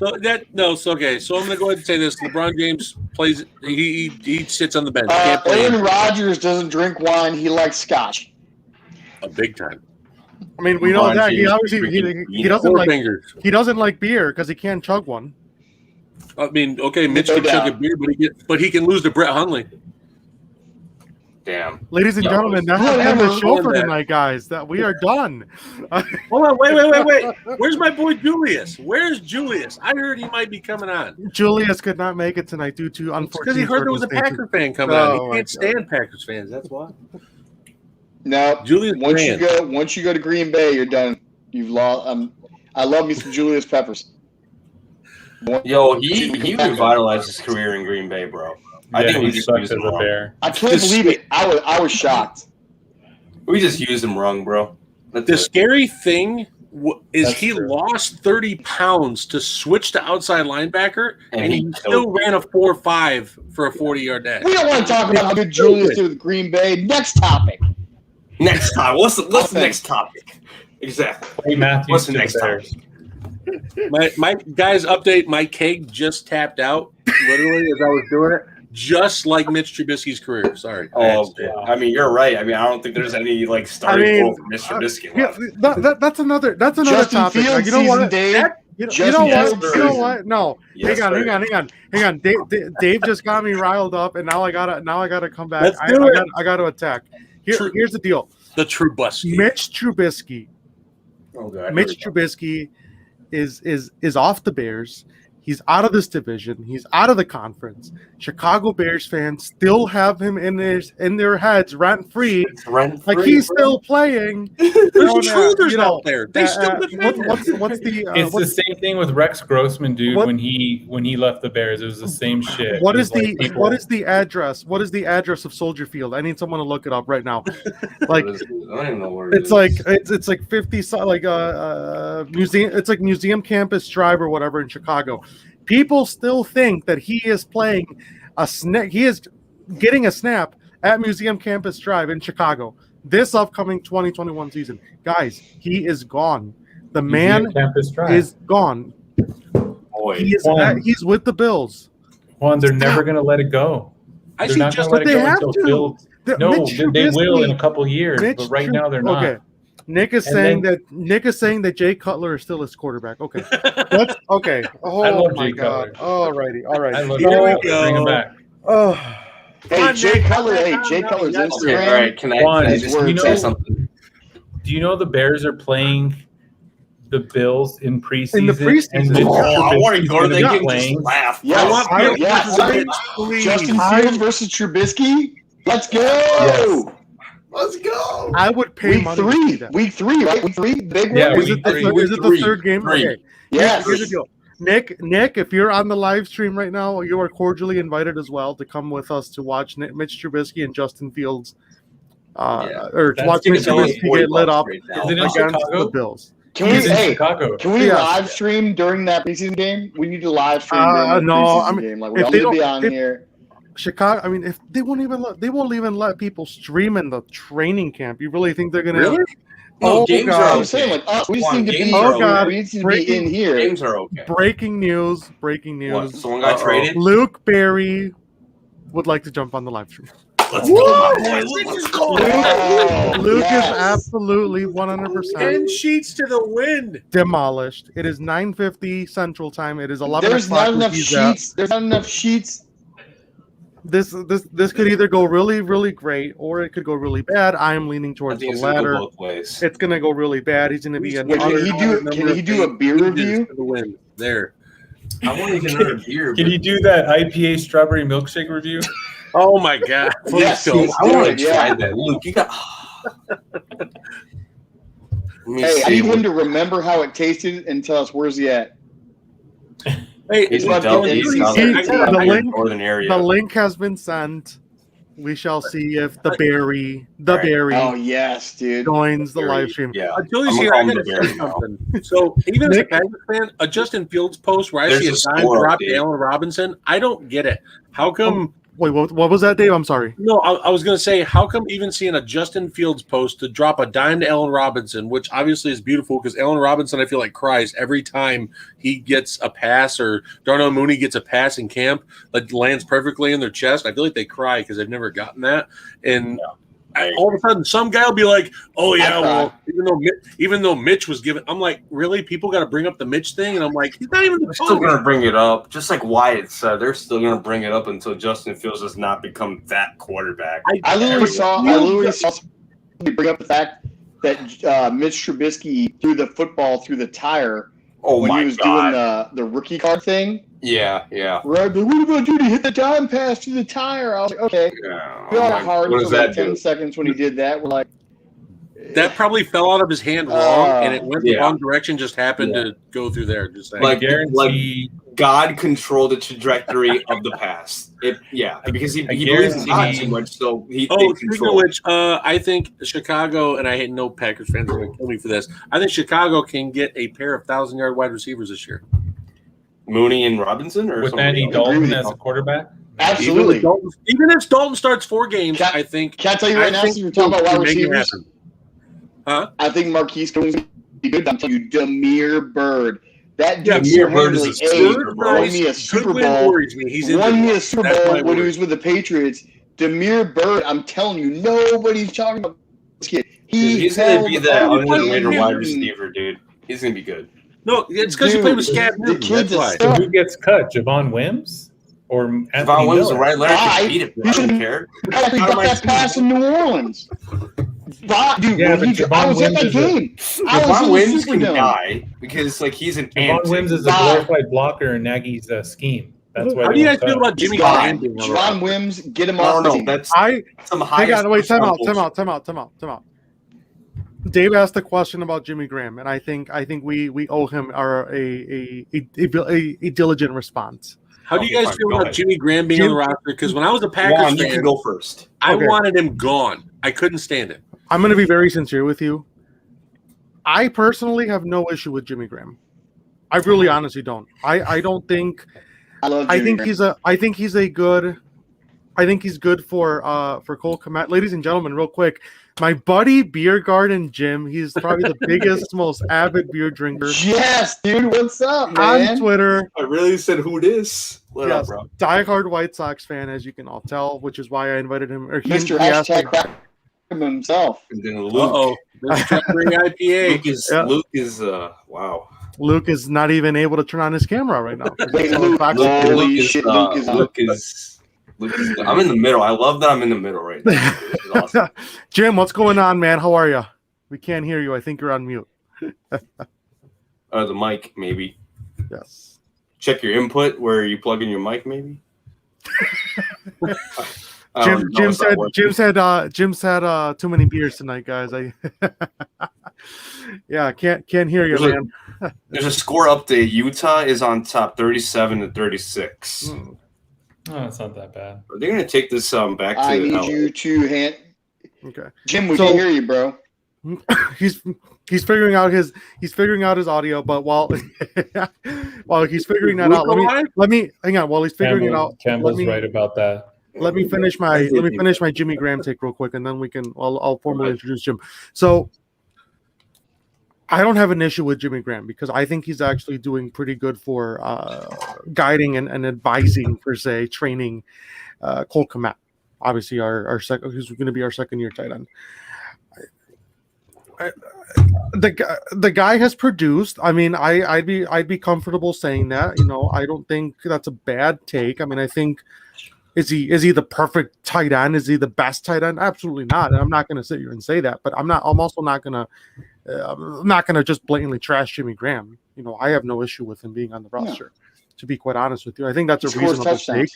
Okay. So I'm gonna go ahead and say this: LeBron James plays. He sits on the bench. Can't play Aaron Rodgers doesn't drink wine. He likes scotch. a big time. I mean, we know LeBron that he James obviously he doesn't Four like fingers. he doesn't like beer because he can't chug one. I mean, okay, Mitch No can chug a doubt. beer, but he can lose to Brett Hundley. Damn. Ladies and No, gentlemen, that has been the whatever. show for That. tonight, guys. That we are done. Hold on, wait. Where's my boy Julius? Where's Julius? I heard he might be coming on. Julius could not make it tonight due to Because unfortunate he heard there was a circumstances. Packer fan coming Oh, on. my He can't God. stand Packers fans. That's why. No, Julius once Rand. you go to Green Bay, you're done. You've lost. I love me some Julius Peppers. Yo, he revitalized his career in Green Bay, bro. I think we he just sucked used as him a wrong. bear. I can't believe it. I was shocked. We just used him wrong, bro. That's The it. scary thing is That's he true. lost 30 pounds to switch to outside linebacker, And and he he killed still it. ran a 4.5 for a 40-yard dash. We don't want to talk about how good Julius did with Green Bay. Next topic. Next time. What's the Okay. next topic? Exactly. Clay Matthews What's the to next Bears. My guys, update. My keg just tapped out, literally as I was doing it, just like Mitch Trubisky's career. Sorry. Oh, I mean, you're right. I mean, I don't think there's any starting I mean, role for Mr. Biscuit Yeah, left. that's another Justin topic. Fields Like, you know season, what? Dave. You Justin know what? Fields You know season. what? No, Yes, hang sir. on. Dave just got me riled up, and now I gotta come back. Let's do it. I gotta attack. True. Here's the deal. The Trubisky. Mitch Trubisky. Oh, God. Mitch Trubisky is off the Bears. He's out of this division. He's out of the conference. Chicago Bears fans still have him in their heads rent free. Like he's still playing. There's intruders out there. They still defend him. what's the It's the what's, same thing with Rex Grossman, dude. What- When he left the Bears, it was the same shit. what It is was the like people- what is the address? What is the address of Soldier Field? I need someone to look it up right now. Like I don't even know where it it's is. like it's like 50 museum. It's like Museum Campus Drive or whatever in Chicago. People still think that he is playing a snap. He is getting a snap at Museum Campus Drive in Chicago this upcoming 2021 season. Guys, he is gone. The man Campus Drive. is gone. Boy. He's with the Bills. Juan, they're never gonna let it go. I They're see not just gonna let but it they go have until to. Fields. The- No, Mitch they will in Trubisky- a couple years, Mitch but right Trub- now they're not. Okay. Nick is And saying then- that Jay Cutler is still his quarterback. Okay. That's okay. Oh love my Jay God. Cutler. Alrighty. All right. I love Here we it. go. Bring him back. Oh. Hey, Jay Cutler. Hey, Jay Cutler's Okay, Instagram. Okay, all right. Can Juan, I just you say know- something? Do you know the Bears are playing the Bills in preseason? In the preseason. And Mitch Oh, I want to Trubisky's go to gonna the be game and playing. just laugh. Yes, I want Fields yes. versus Mitch, please. Justin Fields versus Trubisky. Let's go. Yes. Let's go. I would pay Week money to see three. that. Week 3, right? Week 3, big Yeah, one. Is week it the, three. is it the Week third game? three. Okay. Yes. Here's the deal. Nick, if you're on the live stream right now, you are cordially invited as well to come with us to watch Mitch Trubisky and Justin Fields, or to That's watch Mitch gonna be Trubisky get lit up Is it in against Chicago? the Bills. He's in Chicago. Can we Yes. live stream during that preseason game? We need to live stream during the No, preseason I mean, game. Like we if all they need to be don't- on here. Chicago. I mean, if they won't even let people stream in the training camp. You really think they're gonna? Really? Oh, games God. are I'm saying like us. We just need to be. Games Oh, God. We need to be in here. Games are okay. Breaking news! What? Someone got traded. Luke Berry would like to jump on the live stream. Let's go, my boy. Let's go. Oh, Luke yes. is absolutely 100% 10 sheets to the wind. demolished. It is 9:50 Central Time. It is 11 There's o'clock. not enough where he's at. sheets. There's not enough sheets. This could either go really, really great or it could go really bad. I am leaning I towards think the it's gonna go latter. both ways. It's gonna go really bad. He's gonna be an Wait, can he do a beer review? To the wind. There. I want to get another beer. Can you do that IPA strawberry milkshake review? Oh my God. Please Yes, don't. he's I want doing to it, try yeah. that. Luke, you got. Let me Hey, I see need what- him to remember how it tasted and tell us where's he at. Hey, He's Well, in he's- He's he's- down he's- there in the the link- northern area. The link has been sent. We shall see if the Berry Right. Oh yes, dude. joins the Very- live stream. Yeah. Until I'm he's gonna here, call I him gotta the say Bear now. something. So even as a Nick- Packers fan, a Justin Fields post where I There's see a a dime score drop update. to Allen Robinson, I don't get it. How come? Wait, what was that, Dave? I'm sorry. No, I was going to say, how come even seeing a Justin Fields post to drop a dime to Allen Robinson, which obviously is beautiful because Allen Robinson, I feel like, cries every time he gets a pass or Darnell Mooney gets a pass in camp that lands perfectly in their chest. I feel like they cry because they've never gotten that. And all of a sudden, some guy will be like, "Oh yeah, well, even though Mitch was given," I'm like, "Really? People got to bring up the Mitch thing?" And I'm like, "He's not even the They're still going to bring it up, just like Wyatt said. They're still going to bring it up until Justin Fields does not become that quarterback. I literally saw somebody bring up the fact that Mitch Trubisky threw the football through the tire Oh when my he was god! doing the rookie card thing. Yeah. Right, but what about dude? He hit the time pass through the tire. I was like, okay. Yeah. We all Oh got my- hard what for does like that 10 do? seconds when he did that. We're like, That probably fell out of his hand wrong, and it went the Yeah. wrong direction. Just happened to go through there. Just saying. Like- Guarantee. God controlled the trajectory of the pass. Because he I believes in God guarantee- too much, so he oh, they speaking of control. which, I think Chicago, and I hate no Packers fans are going to kill me for this. I think Chicago can get a pair of 1,000-yard wide receivers this year. Mooney and Robinson, or With somebody Andy else? Dalton as a quarterback. absolutely. Even if Dalton starts 4 games, Can- I think. Can I tell you right now, think since we're talking about wide can make it receivers, happen. Huh? I think Marquise Goodwin's going to be good. I'm telling you, Demir Bird. That Yeah, dude Demir Bird is a single-handedly sleeper, won bro. me a Super Goodwin Bowl. worries me. He's Won me a injured. Super That's Bowl my when he worry. was with the Patriots. Demir Bird, I'm telling you, nobody's talking about this kid. He's going to be that held underrated everything. wide receiver, dude. He's going to be good. No, it's because you Dude, played with Scab the Newton. kid's That's a why. stud. So who gets cut? Javon Wims or Anthony Javon Williams Miller? and Ryan Leonard Why? can beat it, bro. I don't care. I actually got that pass in New Orleans. Dude, Yeah, when but he- I Javon was at Wims that is a- game. I was Javon in Wims the can Superdome. die because like he's an Javon ant. Wims is a glorified blocker in Nagy's scheme. That's why. How they do you guys don't feel cut. about Jimmy He's Graham gone. being on the Javon roster? Wims, get him No, off the no, team. that's I some hang highest. on. Wait, time out. bullshit. Dave asked a question about Jimmy Graham, and I think we owe him a diligent response. How do you Okay, guys fine, feel go about ahead. Jimmy Graham being on the roster? Because when I was a Packers Juan, you fan, can go first. I Okay. wanted him gone. I couldn't stand it. I'm going to be very sincere with you. I personally have no issue with Jimmy Graham. I really honestly don't. I don't think. I love I Jimmy think Graham. he's good for Cole Kmet. Ladies and gentlemen, real quick, my buddy Beer Garden Jim. He's probably the biggest, most avid beer drinker Yes, dude. What's up, on man? Twitter. I really said who it is. What up, Yes, bro? diehard White Sox fan, as you can all tell, which is why I invited him. Or Mr. he asked me- Hashtag crack him himself. And then Uh-oh. There's Strawberry IPA. Yeah. Luke is wow. Luke is not even able to turn on his camera right now. Wait, So Luke, Fox- Luke, Luke Holy is, shit, Luke is on. Luke is I'm in the middle. I love that I'm in the middle right now. This is awesome. Jim, what's going on, man? How are you? We can't hear you. I think you're on mute. The mic, maybe. Yes. Check your input where you plug in your mic, maybe. Jim said too many beers tonight, guys. Yeah, can't hear you, There's man. There's a score update. Utah is on top 37-36. Mm. Oh, that's not that bad. Are they going to take this back to I need LA? you to hand. Okay. Jim, we So- can hear you, bro. he's figuring out his audio, but while he's figuring that out, let me hang on. While he's figuring it out, Campbell's right about that. let me finish my Jimmy Graham take real quick, and then we can I'll formally introduce Jim. So I don't have an issue with Jimmy Graham because I think he's actually doing pretty good for guiding and advising, per se, training Cole Kmet. Obviously, our second, who's going to be our second year tight end. The guy has produced. I mean, I'd be comfortable saying that. You know, I don't think that's a bad take. I mean, I think is he the perfect tight end? Is he the best tight end? Absolutely not. And I'm not going to sit here and say that. But I'm also not going to just blatantly trash Jimmy Graham. You know, I have no issue with him being on the roster. To be quite honest with you, I think that's a reasonable take.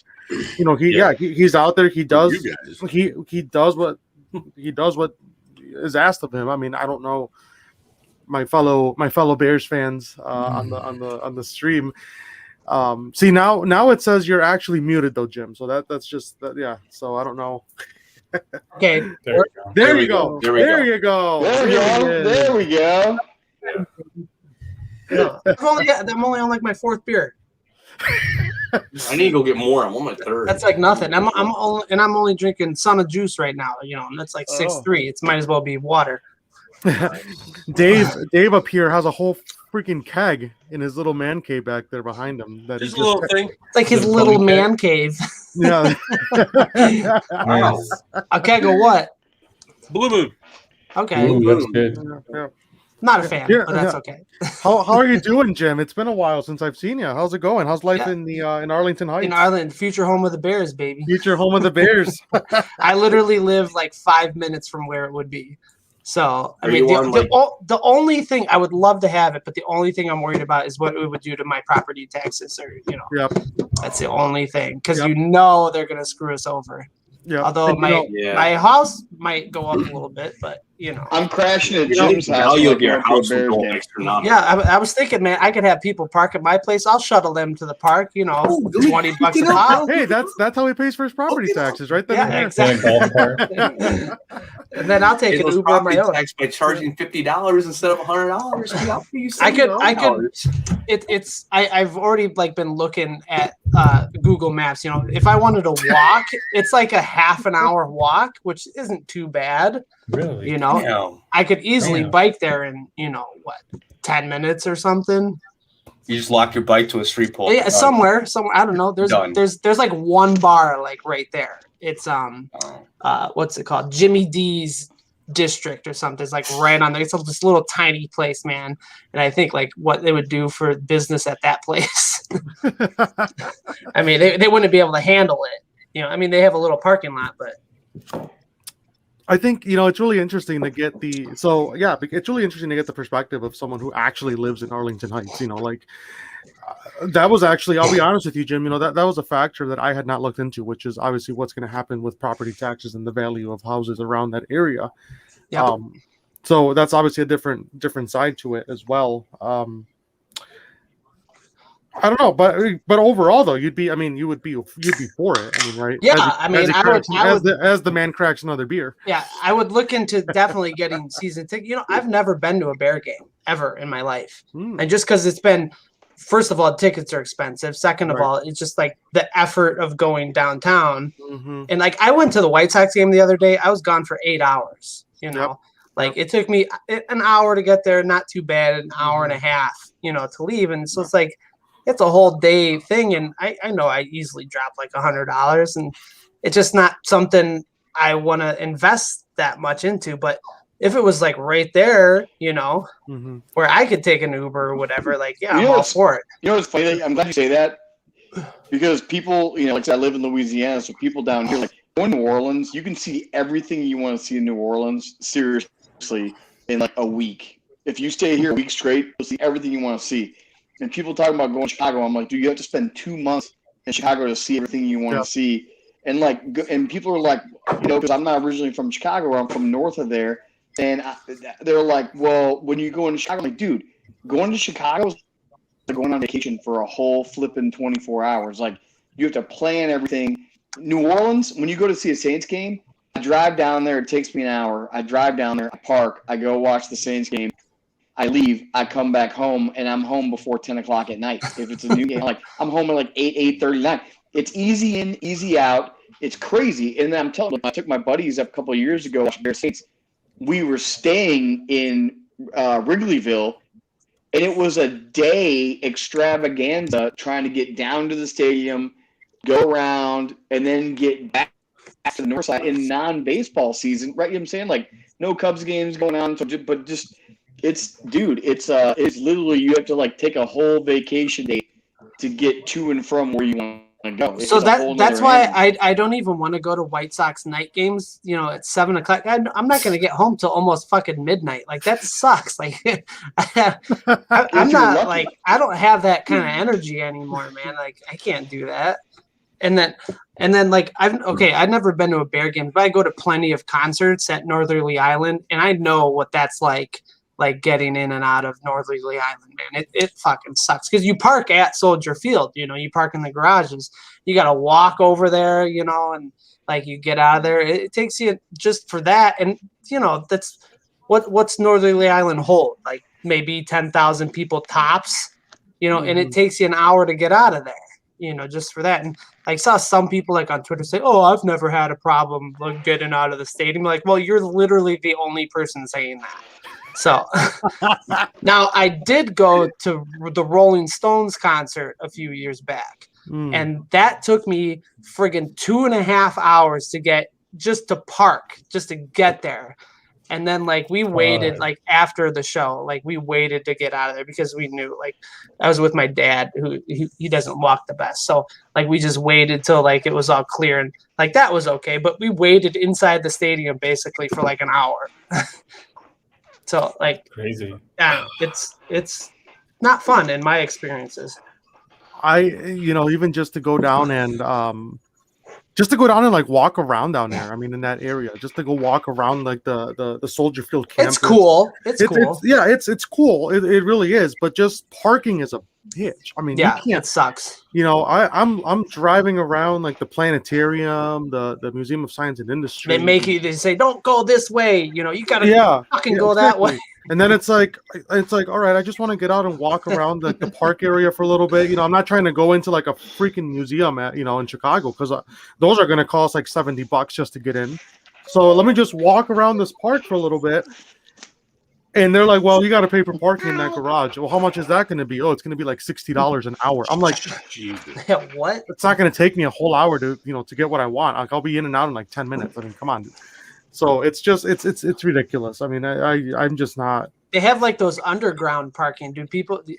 You know, he's out there. He does what is asked of him. I mean, I don't know my fellow Bears fans on the stream. See now it says you're actually muted though, Jim. So that's just yeah. So I don't know. Okay. There you go. There you go. There we go. I'm only on like my fourth beer. I need to go get more. I'm on my third. That's like nothing. I'm only drinking Son of Juice right now. You know, and that's like 6.3. It might as well be water. Dave up here has a whole freaking keg in his little man cave back there behind him. That Just a little thing. It's like his little man cave. Yeah. Nice. A keg of what? Blue Moon. Okay. Ooh, that's good. Yeah. Not a fan, Yeah, but that's yeah. okay. How are you doing, Jim? It's been a while since I've seen you. How's it going? How's life in the in Arlington Heights? In Ireland, future home of the Bears, baby. Future home of the Bears. I literally live like 5 minutes from where it would be. So, I Are mean, you on, like- the only thing I would love to have it, but the only thing I'm worried about is what it would do to my property taxes, or Yep. that's the only thing, because Yep. you know they're gonna screw us over. Yeah. Although And, you know, my house might go up a little bit, but you know. I'm crashing at You know, Jim's the house. value like of your going to a house will Bears go game. astronomical. Yeah, I was thinking, man, I could have people park at my place. I'll shuttle them to the park. You know, Oh, let me $20 a pick it up, pop. hey, that's how he pays for his property taxes, right there. Yeah, In a exactly. golf cart. And then I'll take Pay an those Uber on my property own. tax by charging $50 instead of $100. I'll pay you I could- $70. I've already like been looking at Google Maps. You know, if I wanted to walk, it's like a half an hour walk, which isn't too bad. Really? You know, Damn. I could easily Damn. bike there in, you know, what, 10 minutes or something. You just lock your bike to a street pole. Yeah, somewhere. I don't know. Done. There's like one bar like right there. It's Oh. what's it called? Jimmy D's district or something. It's like right on there. It's this little tiny place, man. And I think like what they would do for business at that place. I mean, they wouldn't be able to handle it. You know, I mean, they have a little parking lot, but I think, you know, it's really interesting to get it's really interesting to get the perspective of someone who actually lives in Arlington Heights. You know, like that was actually, I'll be honest with you, Jim, you know, that was a factor that I had not looked into, which is obviously what's going to happen with property taxes and the value of houses around that area. yeah. So that's obviously a different side to it as well. I don't know, but overall though, you would be for it. I mean, right? Yeah, As the man cracks another beer. Yeah, I would look into definitely getting season tickets. You know, I've never been to a Bear game ever in my life. And just because it's been, first of all, tickets are expensive. Second of Right. all, it's just like the effort of going downtown. Mm-hmm. And like I went to the White Sox game the other day. I was gone for 8 hours, you know. Yep. Like it took me an hour to get there, not too bad, an hour and a half, you know, to leave. And so it's like it's a whole day thing. And I know I easily drop like $100, and it's just not something I want to invest that much into. But if it was like right there, you know, Mm-hmm. where I could take an Uber or whatever, like, yeah, You I'm know all what's- for it. You know what's funny? I'm glad you say that because people, you know, like I said, I live in Louisiana, so people down here, like going to New Orleans, you can see everything you want to see in New Orleans, seriously, in like a week. If you stay here a week straight, you'll see everything you want to see. And people talking about going to Chicago, I'm like, dude, you have to spend 2 months in Chicago to see everything you want Yeah. to see. And like, and people are like, you know, because I'm not originally from Chicago, I'm from north of there. And they're like, well, when you go into Chicago, I'm like, dude, going to Chicago is like going on vacation for a whole flipping 24 hours. Like, you have to plan everything. New Orleans, when you go to see a Saints game, I drive down there. It takes me an hour. I drive down there, I park, I go watch the Saints game. I leave, I come back home, and I'm home before 10 o'clock at night. If it's a new game, like I'm home at like 8:39. It's easy in, easy out. It's crazy. And then I'm telling you, I took my buddies up a couple of years ago, watching Bears Saints. We were staying in Wrigleyville, and it was a day extravaganza trying to get down to the stadium, go around, and then get back to the north side in non-baseball season. Right? You know what I'm saying? Like, no Cubs games going on, but just it's literally you have to like take a whole vacation day to get to and from where you want to go. So that's why I don't even want to go to White Sox night games, you know, at 7 o'clock. I'm not going to get home till almost fucking midnight. Like, that sucks. Like, I'm not like, I don't have that kind of energy anymore, man. Like, I can't do that. And then like, I've never been to a Bear game, but I go to plenty of concerts at Northerly Island, and I know what that's like getting in and out of Northerly Island, man. It fucking sucks because you park at Soldier Field, you know, you park in the garages. You got to walk over there, you know, and like you get out of there. It takes you just for that. And, you know, that's what's Northerly Island hold? Like maybe 10,000 people tops, you know, and it takes you an hour to get out of there, you know, just for that. And I saw some people like on Twitter say, oh, I've never had a problem like getting out of the stadium. Like, well, you're literally the only person saying that. So now I did go to the Rolling Stones concert a few years back, and that took me friggin' 2.5 hours to get just to get there. And then like we waited like after the show, like we waited to get out of there because we knew, like, I was with my dad who he doesn't walk the best. So like we just waited till like it was all clear, and like that was okay. But we waited inside the stadium basically for like an hour. So like crazy. Yeah, it's not fun in my experiences. Even just to go down and like walk around down there. I mean, in that area, just to go walk around like the Soldier Field campus. It's cool. It's cool. It's cool. It really is. But just parking is a bitch. I mean, yeah, you can't. It sucks. You know, I'm driving around like the planetarium, the Museum of Science and Industry. They say don't go this way. You know, you gotta fucking go that way. And then it's like, all right, I just want to get out and walk around the park area for a little bit. You know, I'm not trying to go into like a freaking museum in Chicago, because those are going to cost like $70 just to get in. So let me just walk around this park for a little bit. And they're like, well, you got to pay for parking in that garage. Well, how much is that going to be? Oh, it's going to be like $60 an hour. I'm like, what? It's not going to take me a whole hour to get what I want. Like, I'll be in and out in like 10 minutes. I mean, come on. So it's just it's ridiculous. I mean, I'm just not. They have like those underground parking. Do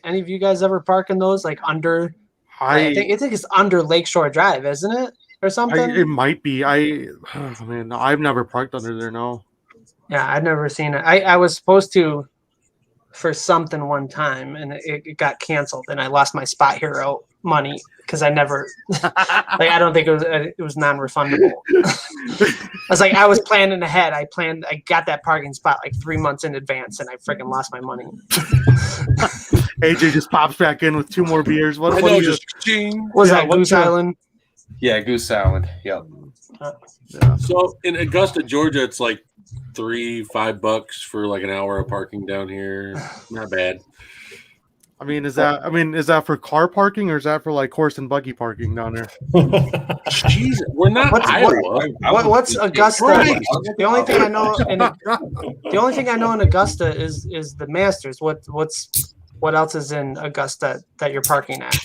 any of you guys ever park in those like under? I think it's under Lakeshore Drive, isn't it, or something? It might be. I've never parked under there. No. Yeah, I've never seen it. I was supposed to for something one time, and it got canceled, and I lost my Spot Hero money because I never I don't think it was non-refundable. I was planning ahead. I got that parking spot like 3 months in advance, and I freaking lost my money. AJ just pops back in with 2 more beers. What was that, Goose Island? Yeah, Goose Island. Yep. So in Augusta, Georgia, it's like $5 for like an hour of parking down here. Not bad. I mean, is that for car parking, or is that for like horse and buggy parking down there? Jesus, we're not Iowa. What's Augusta? Right. The only thing I know in Augusta is the Masters. What else is in Augusta that you're parking at?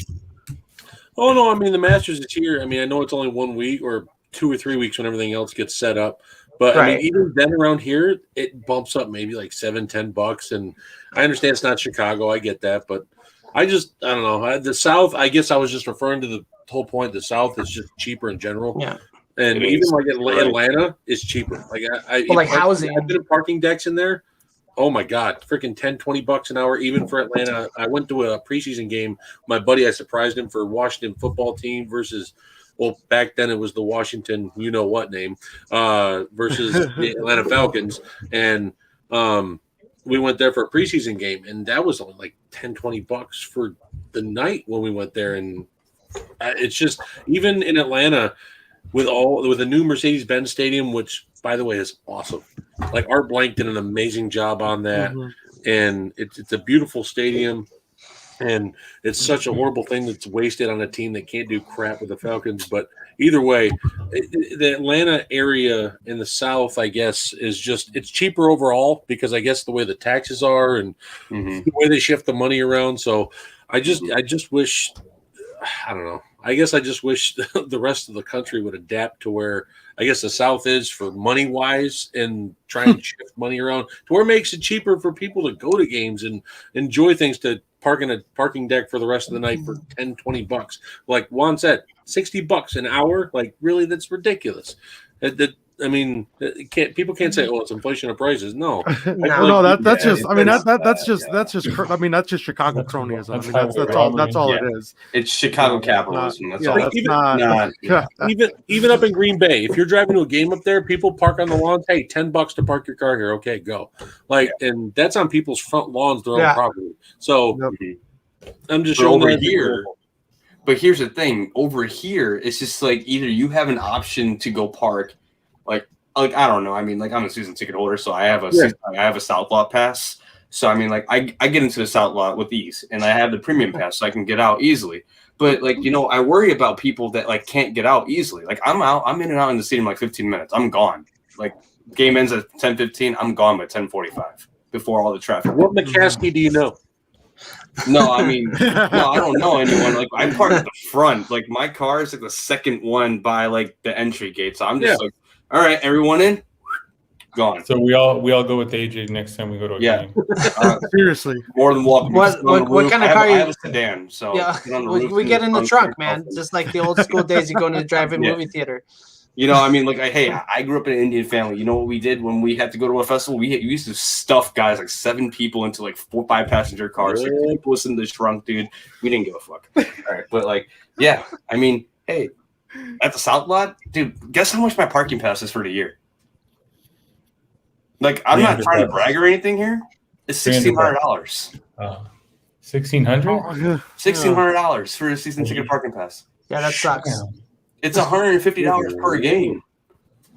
Oh no, I mean the Masters is here. I mean, I know it's only 1 week or 2 or 3 weeks when everything else gets set up. But right. I mean, even then around here, it bumps up maybe like $7-10. And I understand it's not Chicago. I get that. But I don't know. The South, I guess I was just referring to the whole point. The South is just cheaper in general. Yeah. And even like Atlanta is cheaper. Like housing. I've been in parking decks in there. Oh my God, freaking $10-20 an hour, even for Atlanta. I went to a preseason game. My buddy, I surprised him for Washington football team versus, well, back then it was the Washington, you know what name, versus the Atlanta Falcons. And we went there for a preseason game, and that was only like $10-20 for the night when we went there. And it's just, even in Atlanta with the new Mercedes-Benz Stadium, which by the way is awesome. Like Art Blank did an amazing job on that, and it's a beautiful stadium. And it's such a horrible thing that's wasted on a team that can't do crap with the Falcons. But either way, the Atlanta area in the South, I guess, is just, it's cheaper overall because I guess the way the taxes are and the way they shift the money around. So I just wish, I don't know. I guess I just wish the rest of the country would adapt to where I guess the South is for money wise and try and shift money around to where it makes it cheaper for people to go to games and enjoy things, to park in a parking deck for the rest of the night for $10-20. Like Juan said, $60 an hour. Like, really, that's ridiculous. I mean, people can't say, "Oh, it's inflation of prices." No, that's just Chicago cronyism. I mean, that's all it is. It's Chicago capitalism. Even up in Green Bay, if you're driving to a game up there, people park on the lawns. Hey, $10 to park your car here. Okay, go. And that's on people's front lawns, their own property. So I'm just showing over here. But here's the thing: over here, it's just like either you have an option to go park. Like I don't know. I mean, like I'm a season ticket holder, so I have a South Lot pass. So I mean, like I get into the South Lot with ease, and I have the premium pass, so I can get out easily. But like I worry about people that like can't get out easily. Like I'm in and out in the stadium like 15 minutes. I'm gone. Like game ends at 10:15. I'm gone by 10:45 before all the traffic. What McCaskey do you know? No, I mean, I don't know anyone. Like I park at the front. Like my car is like the second one by like the entry gate. So I'm just like, all right, everyone in, gone. So we all go with AJ next time we go to a game. Seriously, more than welcome. What kind of car? I have a sedan, so we get in the trunk, man. Just like the old school days, you go to the drive-in movie theater. I mean, like, I grew up in an Indian family. You know what we did when we had to go to a festival? We used to stuff guys, like 7 people into like 4-5 passenger cars. Like, people was in the trunk, dude. We didn't give a fuck. All right, but like, yeah, I mean, hey. At the South Lot, dude, guess how much my parking pass is for the year? Like, I'm not trying to brag or anything here. It's $1,600. $1,600? $1,600 for a season ticket parking pass. Yeah, that sucks. It's $150 per game.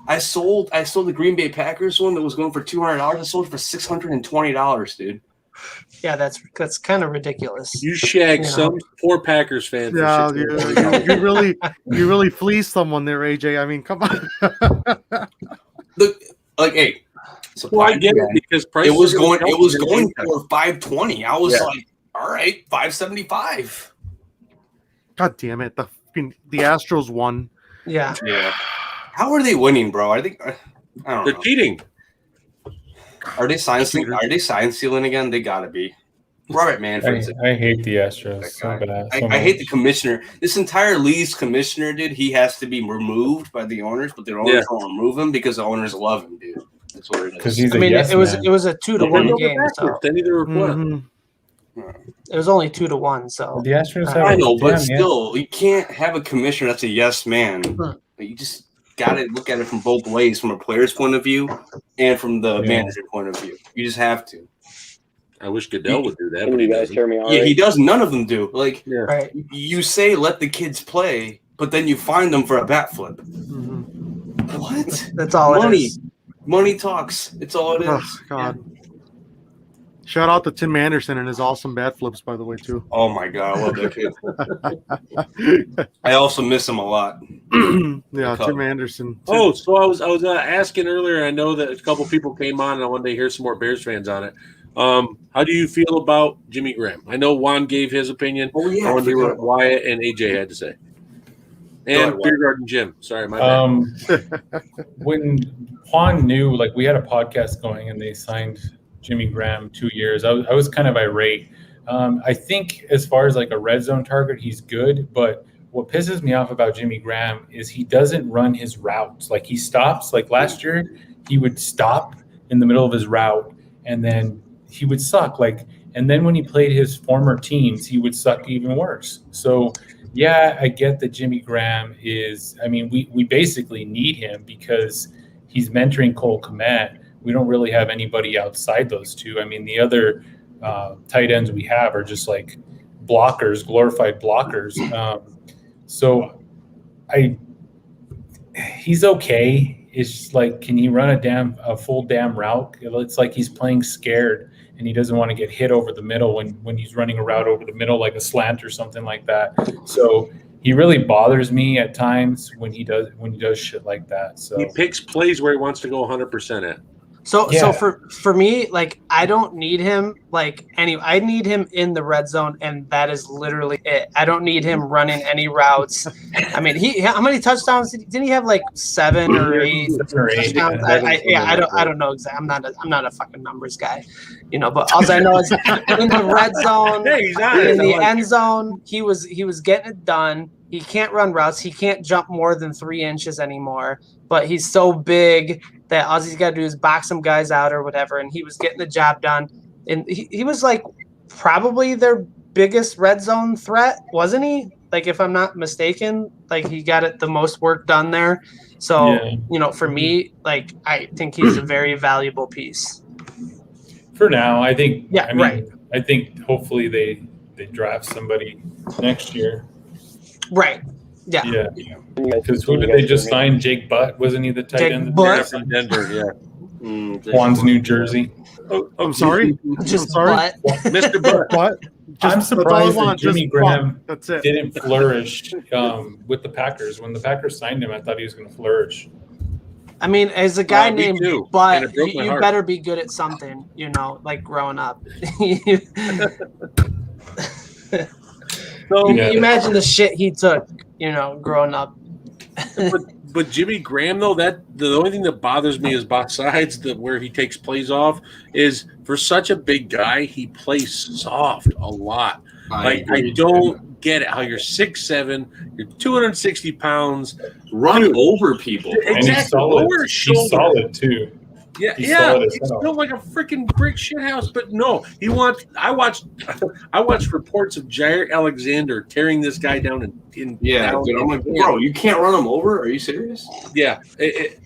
I sold the Green Bay Packers one that was going for $200. I sold it for $620, dude. Yeah, that's kind of ridiculous. You shagged some poor Packers fan. Yeah, you really fleeced someone there, AJ. I mean, come on. Look, like, hey, I get it because it was going for $520. I was like, all right, $575. God damn it! The Astros won. Yeah. How are they winning, bro? I don't know. They're cheating. Are they sign stealing again? They gotta be. Robert Manfred. I hate the Astros so bad. I hate the commissioner. This entire league's commissioner, dude. He has to be removed by the owners, but the owners don't remove him because the owners love him, dude. That's what it is. It was a 2-1 game. So. It was only 2-1. So the Astros. I know, but still, you can't have a commissioner that's a yes man. You just got to look at it from both ways, from a player's point of view and from the manager point of view. You just have to. I wish Goodell would do that. Can you guys hear me all right? He does. None of them do. Like, right. You say let the kids play, but then you find them for a bat flip. What? That's all it is. Money talks. It's all it is. Oh, God. Shout out to Tim Anderson and his awesome bat flips, by the way, too. Oh my God, I love that kid. I also miss him a lot. Yeah, Tim Anderson. Oh, so I was asking earlier. I know that a couple people came on, and I wanted to hear some more Bears fans on it. How do you feel about Jimmy Graham? I know Juan gave his opinion. Oh yeah, I want to hear what Wyatt and AJ had to say. And Beer Garden Jim. Sorry, my bad. When Juan knew, like, we had a podcast going, and they signed Jimmy Graham 2 years. I was kind of irate. I think as far as like a red zone target, he's good. But what pisses me off about Jimmy Graham is he doesn't run his routes. Like he stops. Like last year, he would stop in the middle of his route, and then he would suck. Like, and then when he played his former teams, he would suck even worse. So yeah, I get that Jimmy Graham is. I mean, we basically need him because he's mentoring Cole Kmet. we don't really have anybody outside those two. I mean, the other tight ends we have are just like blockers, glorified blockers. So he's okay. It's just like, can he run a full damn route? It's like he's playing scared and he doesn't want to get hit over the middle when he's running a route over the middle, like a slant or something like that. So he really bothers me at times when he does shit like that. So he picks plays where he wants to go 100% at. So for me, like, I don't need him I need him in the red zone, and that is literally it. I don't need him running any routes. I mean, how many touchdowns didn't he have? Like 7 or 8 touchdowns. I don't know exactly. I'm not a fucking numbers guy, but all I know is in the red zone, in the end zone, he was getting it done. He can't run routes. He can't jump more than 3 inches anymore. But he's so big that all he's got to do is box some guys out or whatever. And he was getting the job done. And he was like probably their biggest red zone threat, wasn't he? Like, if I'm not mistaken, like he got it the most work done there. So, for me, like, I think he's a very valuable piece. For now, I think. Yeah, right. I think hopefully they draft somebody next year. Right. Yeah. Yeah. Because who did they just sign? Jake Butt, wasn't he the tight end? From Denver, yeah. Juan's New Jersey. Oh, I'm sorry. Just Butt. Mr. Butt. What? I'm surprised that Jimmy Graham That's it. didn't flourish with the Packers. When the Packers signed him, I thought he was going to flourish. I mean, as a guy named too. Butt, And it broke my you heart. better be good at something, like growing up. So you imagine the shit he took, growing up. But Jimmy Graham, though, the only thing that bothers me is besides where he takes plays off is for such a big guy, he plays soft a lot. I don't get it how you're 6'7", you're 260 pounds, running over people. And he's solid. He's solid too. Yeah, He's he's built like a freaking brick shithouse. But no, I watched reports of Jair Alexander tearing this guy down dude, I'm like, bro, you can't run him over? Are you serious? Yeah,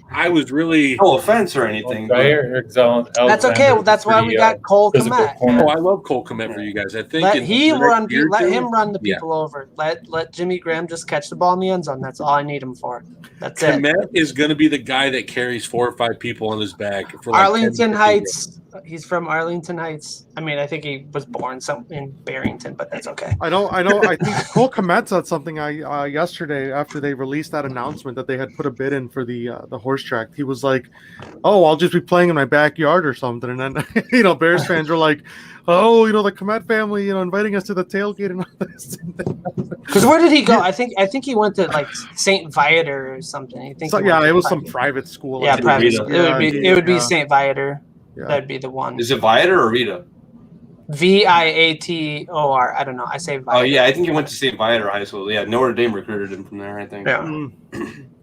I was really no offense or anything. That's okay. That's why we got Cole Kmet. Oh, I love Cole Kmet for you guys. I think let him run the people over. Let Jimmy Graham just catch the ball in the end zone. That's all I need him for. That's it. Kmet is going to be the guy that carries 4 or 5 people on his back. For like Arlington Heights. He's from Arlington Heights. I mean, I think he was born in Barrington, but that's okay. I know. I think Cole Kmet said something yesterday after they released that announcement that they had put a bid in for the horse track. He was like, "Oh, I'll just be playing in my backyard or something." And then Bears fans were like, "Oh, the Kmet family, inviting us to the tailgate and all this." Because where did he go? I think he went to like St. Viator or something. I think. It was some private school. Yeah, private school. It would be St. Viator. Yeah. That'd be the one. Is it Viator or Vita? Viator. I don't know. I say Viator. Oh yeah, I think he went to St. Viator High School. Yeah, Notre Dame recruited him from there, I think. Yeah.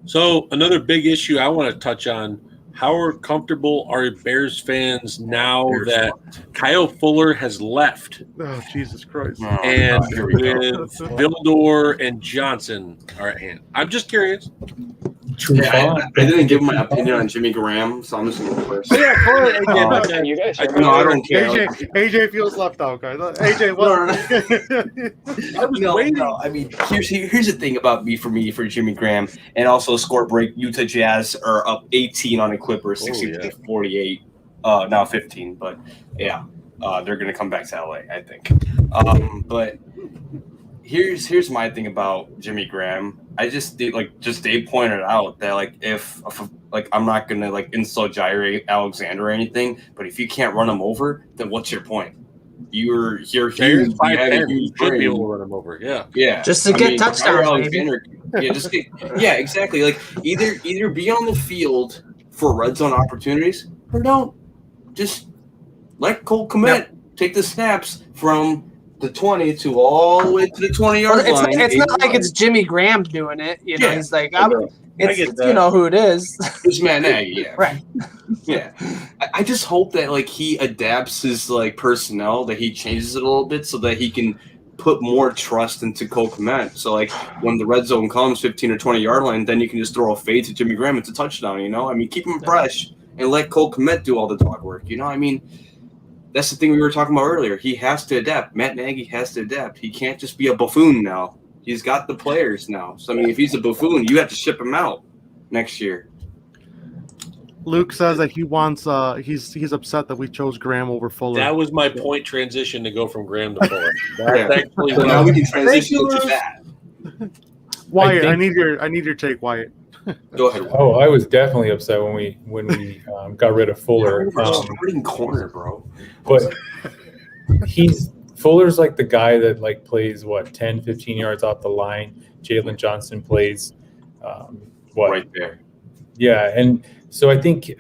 So another big issue I want to touch on: how comfortable are Bears fans now that Kyle Fuller has left? Oh, Jesus Christ! And with Vildor and Johnson are at hand. I'm just curious. I didn't give my opinion on Jimmy Graham, so I'm just going to go first. Yeah, you guys. I don't care. AJ feels left out, guys. AJ, I was waiting. No. I mean, here's the thing about for Jimmy Graham, and also score break. Utah Jazz are up 18 on the Clippers, 60-48. Now 15, but yeah, they're going to come back to LA, I think. But here's my thing about Jimmy Graham. I just did Dave pointed out that if I'm not gonna insult Jair Alexander or anything, but if you can't run him over, then what's your point? You're huge. You should be able to run him over. Yeah. Just to get touchdowns, exactly. Either be on the field for red zone opportunities or don't. Just let Cole Kmet take the snaps from the 20 to all the way to the 20-yard line. It's not like it's Jimmy Graham doing it. He's like, it's who it is. It's Matt Nagy, yeah. Right. Yeah. I just hope that he adapts his personnel, that he changes it a little bit so that he can put more trust into Cole Kmet. So when the red zone comes 15 or 20-yard line, then you can just throw a fade to Jimmy Graham. It's a touchdown, I mean, keep him fresh. and let Cole Kmet do all the dog work. You know, I mean, that's the thing we were talking about earlier. He has to adapt. Matt Nagy has to adapt. He can't just be a buffoon now. He's got the players now. So, I mean, if he's a buffoon, you have to ship him out next year. Luke says that he wants. He's upset that we chose Graham over Fuller. That was my point transition to go from Graham to Fuller. That's actually So now we can transition into that. Wyatt, I think- need your take, Wyatt. Go ahead. Oh, I was definitely upset when we got rid of Fuller. Starting corner, bro. But Fuller's like the guy that like plays 10, 15 yards off the line. Jalen Johnson plays Right there. Yeah, and so I think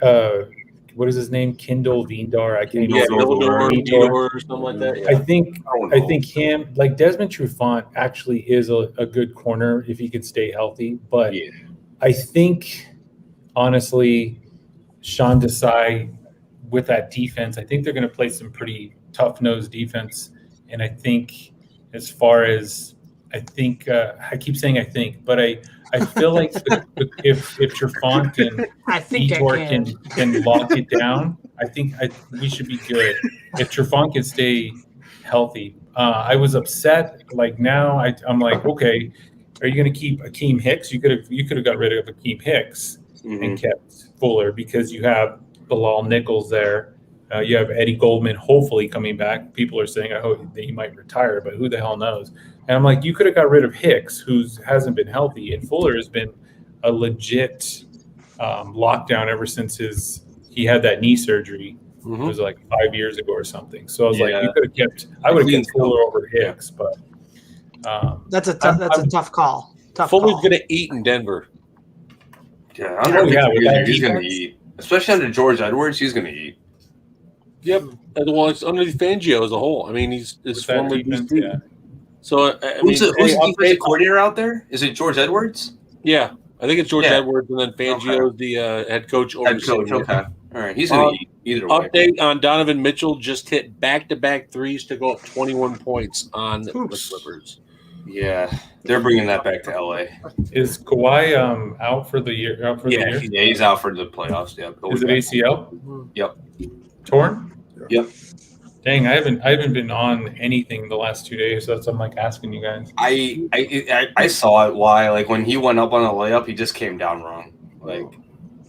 what is his name? Kindle Vindar. I can't even Vildor or something like that. Yeah. I think him, like Desmond Trufant, actually is a good corner if he could stay healthy. But Yeah. I think, honestly, Sean Desai, with that defense, I think they're going to play some pretty tough-nosed defense. And I think as far as I keep saying I think, but I feel like if Trufant and I think I Vitor can lock it down, I think we should be good. If Trufant can stay healthy. I was upset. Like now, I'm like, okay, are you going to keep Akeem Hicks? You could have got rid of Akeem Hicks and kept Fuller because you have Bilal Nichols there. You have Eddie Goldman hopefully coming back. People are saying I hope that he might retire, but who the hell knows? And I'm like, you could have got rid of Hicks, who hasn't been healthy, and Fuller has been a legit lockdown ever since he had that knee surgery. It was like 5 years ago or something. So I was like, you could have kept. I would have kept Fuller over Hicks, but That's a tough call. Fuller's going to eat in Denver. Yeah, I don't think he's going to eat. Especially under George Edwards, he's going to eat. Yep. Well, it's underneath Fangio as a whole. I mean, he's former DC. Yeah. Who's So, the defensive coordinator out there? Is it George Edwards? Yeah, I think it's George Edwards, and then Fangio, the head coach. Head coach, okay. All right, he's going to eat either way. Update on Donovan Mitchell just hit back-to-back threes to go up 21 points on the Clippers. Yeah, they're bringing that back to LA. Is Kawhi out for the year? Yeah, he's out for the playoffs. Yeah. Is it ACL? Yep. Torn? Yep. Dang, I haven't been on anything the last 2 days, so that's I'm like asking you guys. I saw it. Why? Like when he went up on a layup, he just came down wrong. Like,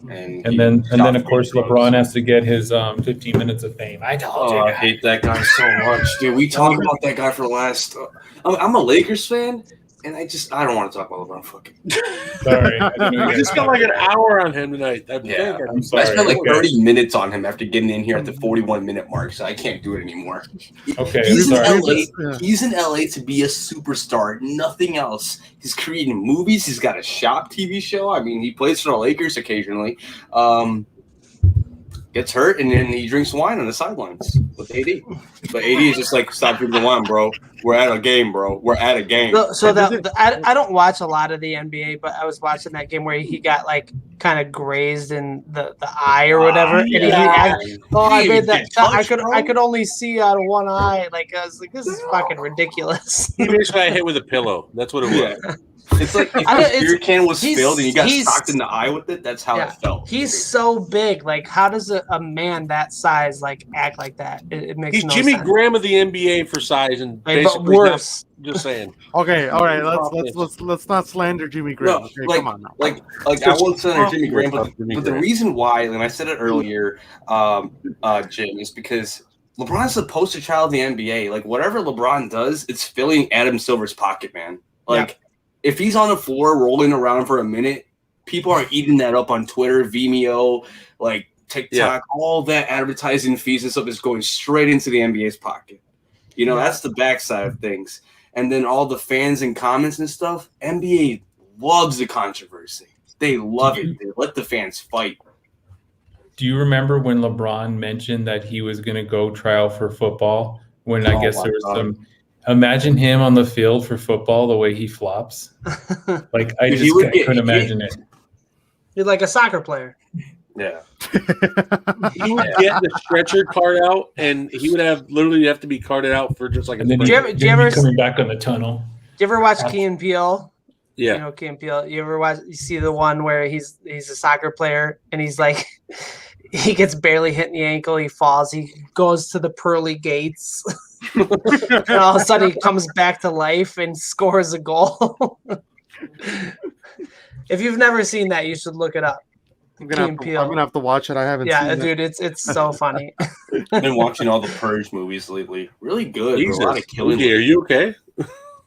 and then of course LeBron has to get his 15 minutes of fame. I told you. I hate that guy so much, dude. We talked about that guy for the last. I'm a Lakers fan, and I don't want to talk about LeBron. Fucking. Sorry, We just got like an hour on him tonight. I'm sorry. I spent like 30 minutes on him after getting in here at the 41-minute mark, so I can't do it anymore. Okay, He's in sorry. LA. He's in LA to be a superstar, nothing else. He's creating movies. He's got a shop TV show. I mean, he plays for the Lakers occasionally. Gets hurt, and then he drinks wine on the sidelines with AD. But AD is just like, stop drinking wine, bro. We're at a game, bro. We're at a game. I don't watch a lot of the NBA, but I was watching that game where he got like kind of grazed in the eye or whatever. And I made that shot. I could only see out of one eye. Like I was like, this is fucking ridiculous. He basically got hit with a pillow. That's what it was. Yeah. It's like if the beer can was spilled and you got socked in the eye with it. That's how it felt. He's so big. Like, how does a man that size like act like that? It makes He's no Jimmy sense. Graham of the NBA for size and But basically worse. just saying. Okay, all right. Let's not slander Jimmy Graham. No, Okay, come on now. Like I won't slander Jimmy Graham, but the reason why, and I said it earlier, Jim, is because LeBron's the poster child of the NBA. Like whatever LeBron does, it's filling Adam Silver's pocket, man. Like if he's on the floor rolling around for a minute, people are eating that up on Twitter, Vimeo, like TikTok, all that advertising fees and stuff is going straight into the NBA's pocket. You know, that's the backside of things. And then all the fans and comments and stuff, NBA loves the controversy. They love it. They let the fans fight. Do you remember when LeBron mentioned that he was going to go try out for football? When I guess there was some. Imagine him on the field for football, the way he flops. Like I couldn't imagine it. You're like a soccer player. Yeah. He would get the stretcher card out, and he would literally have to be carted out for just like And then Do you ever coming back on the tunnel. Do you ever watch Key and Peele? Yeah. You know Key and Peele. You see the one where he's a soccer player and he's like he gets barely hit in the ankle. He falls. He goes to the pearly gates. And all of a sudden, he comes back to life and scores a goal. If you've never seen that, you should look it up. I'm gonna have to watch it. I haven't seen it. Dude, it's so funny. I've been watching all the Purge movies lately. Really good. Jesus. A lot of killing. Okay, are you okay?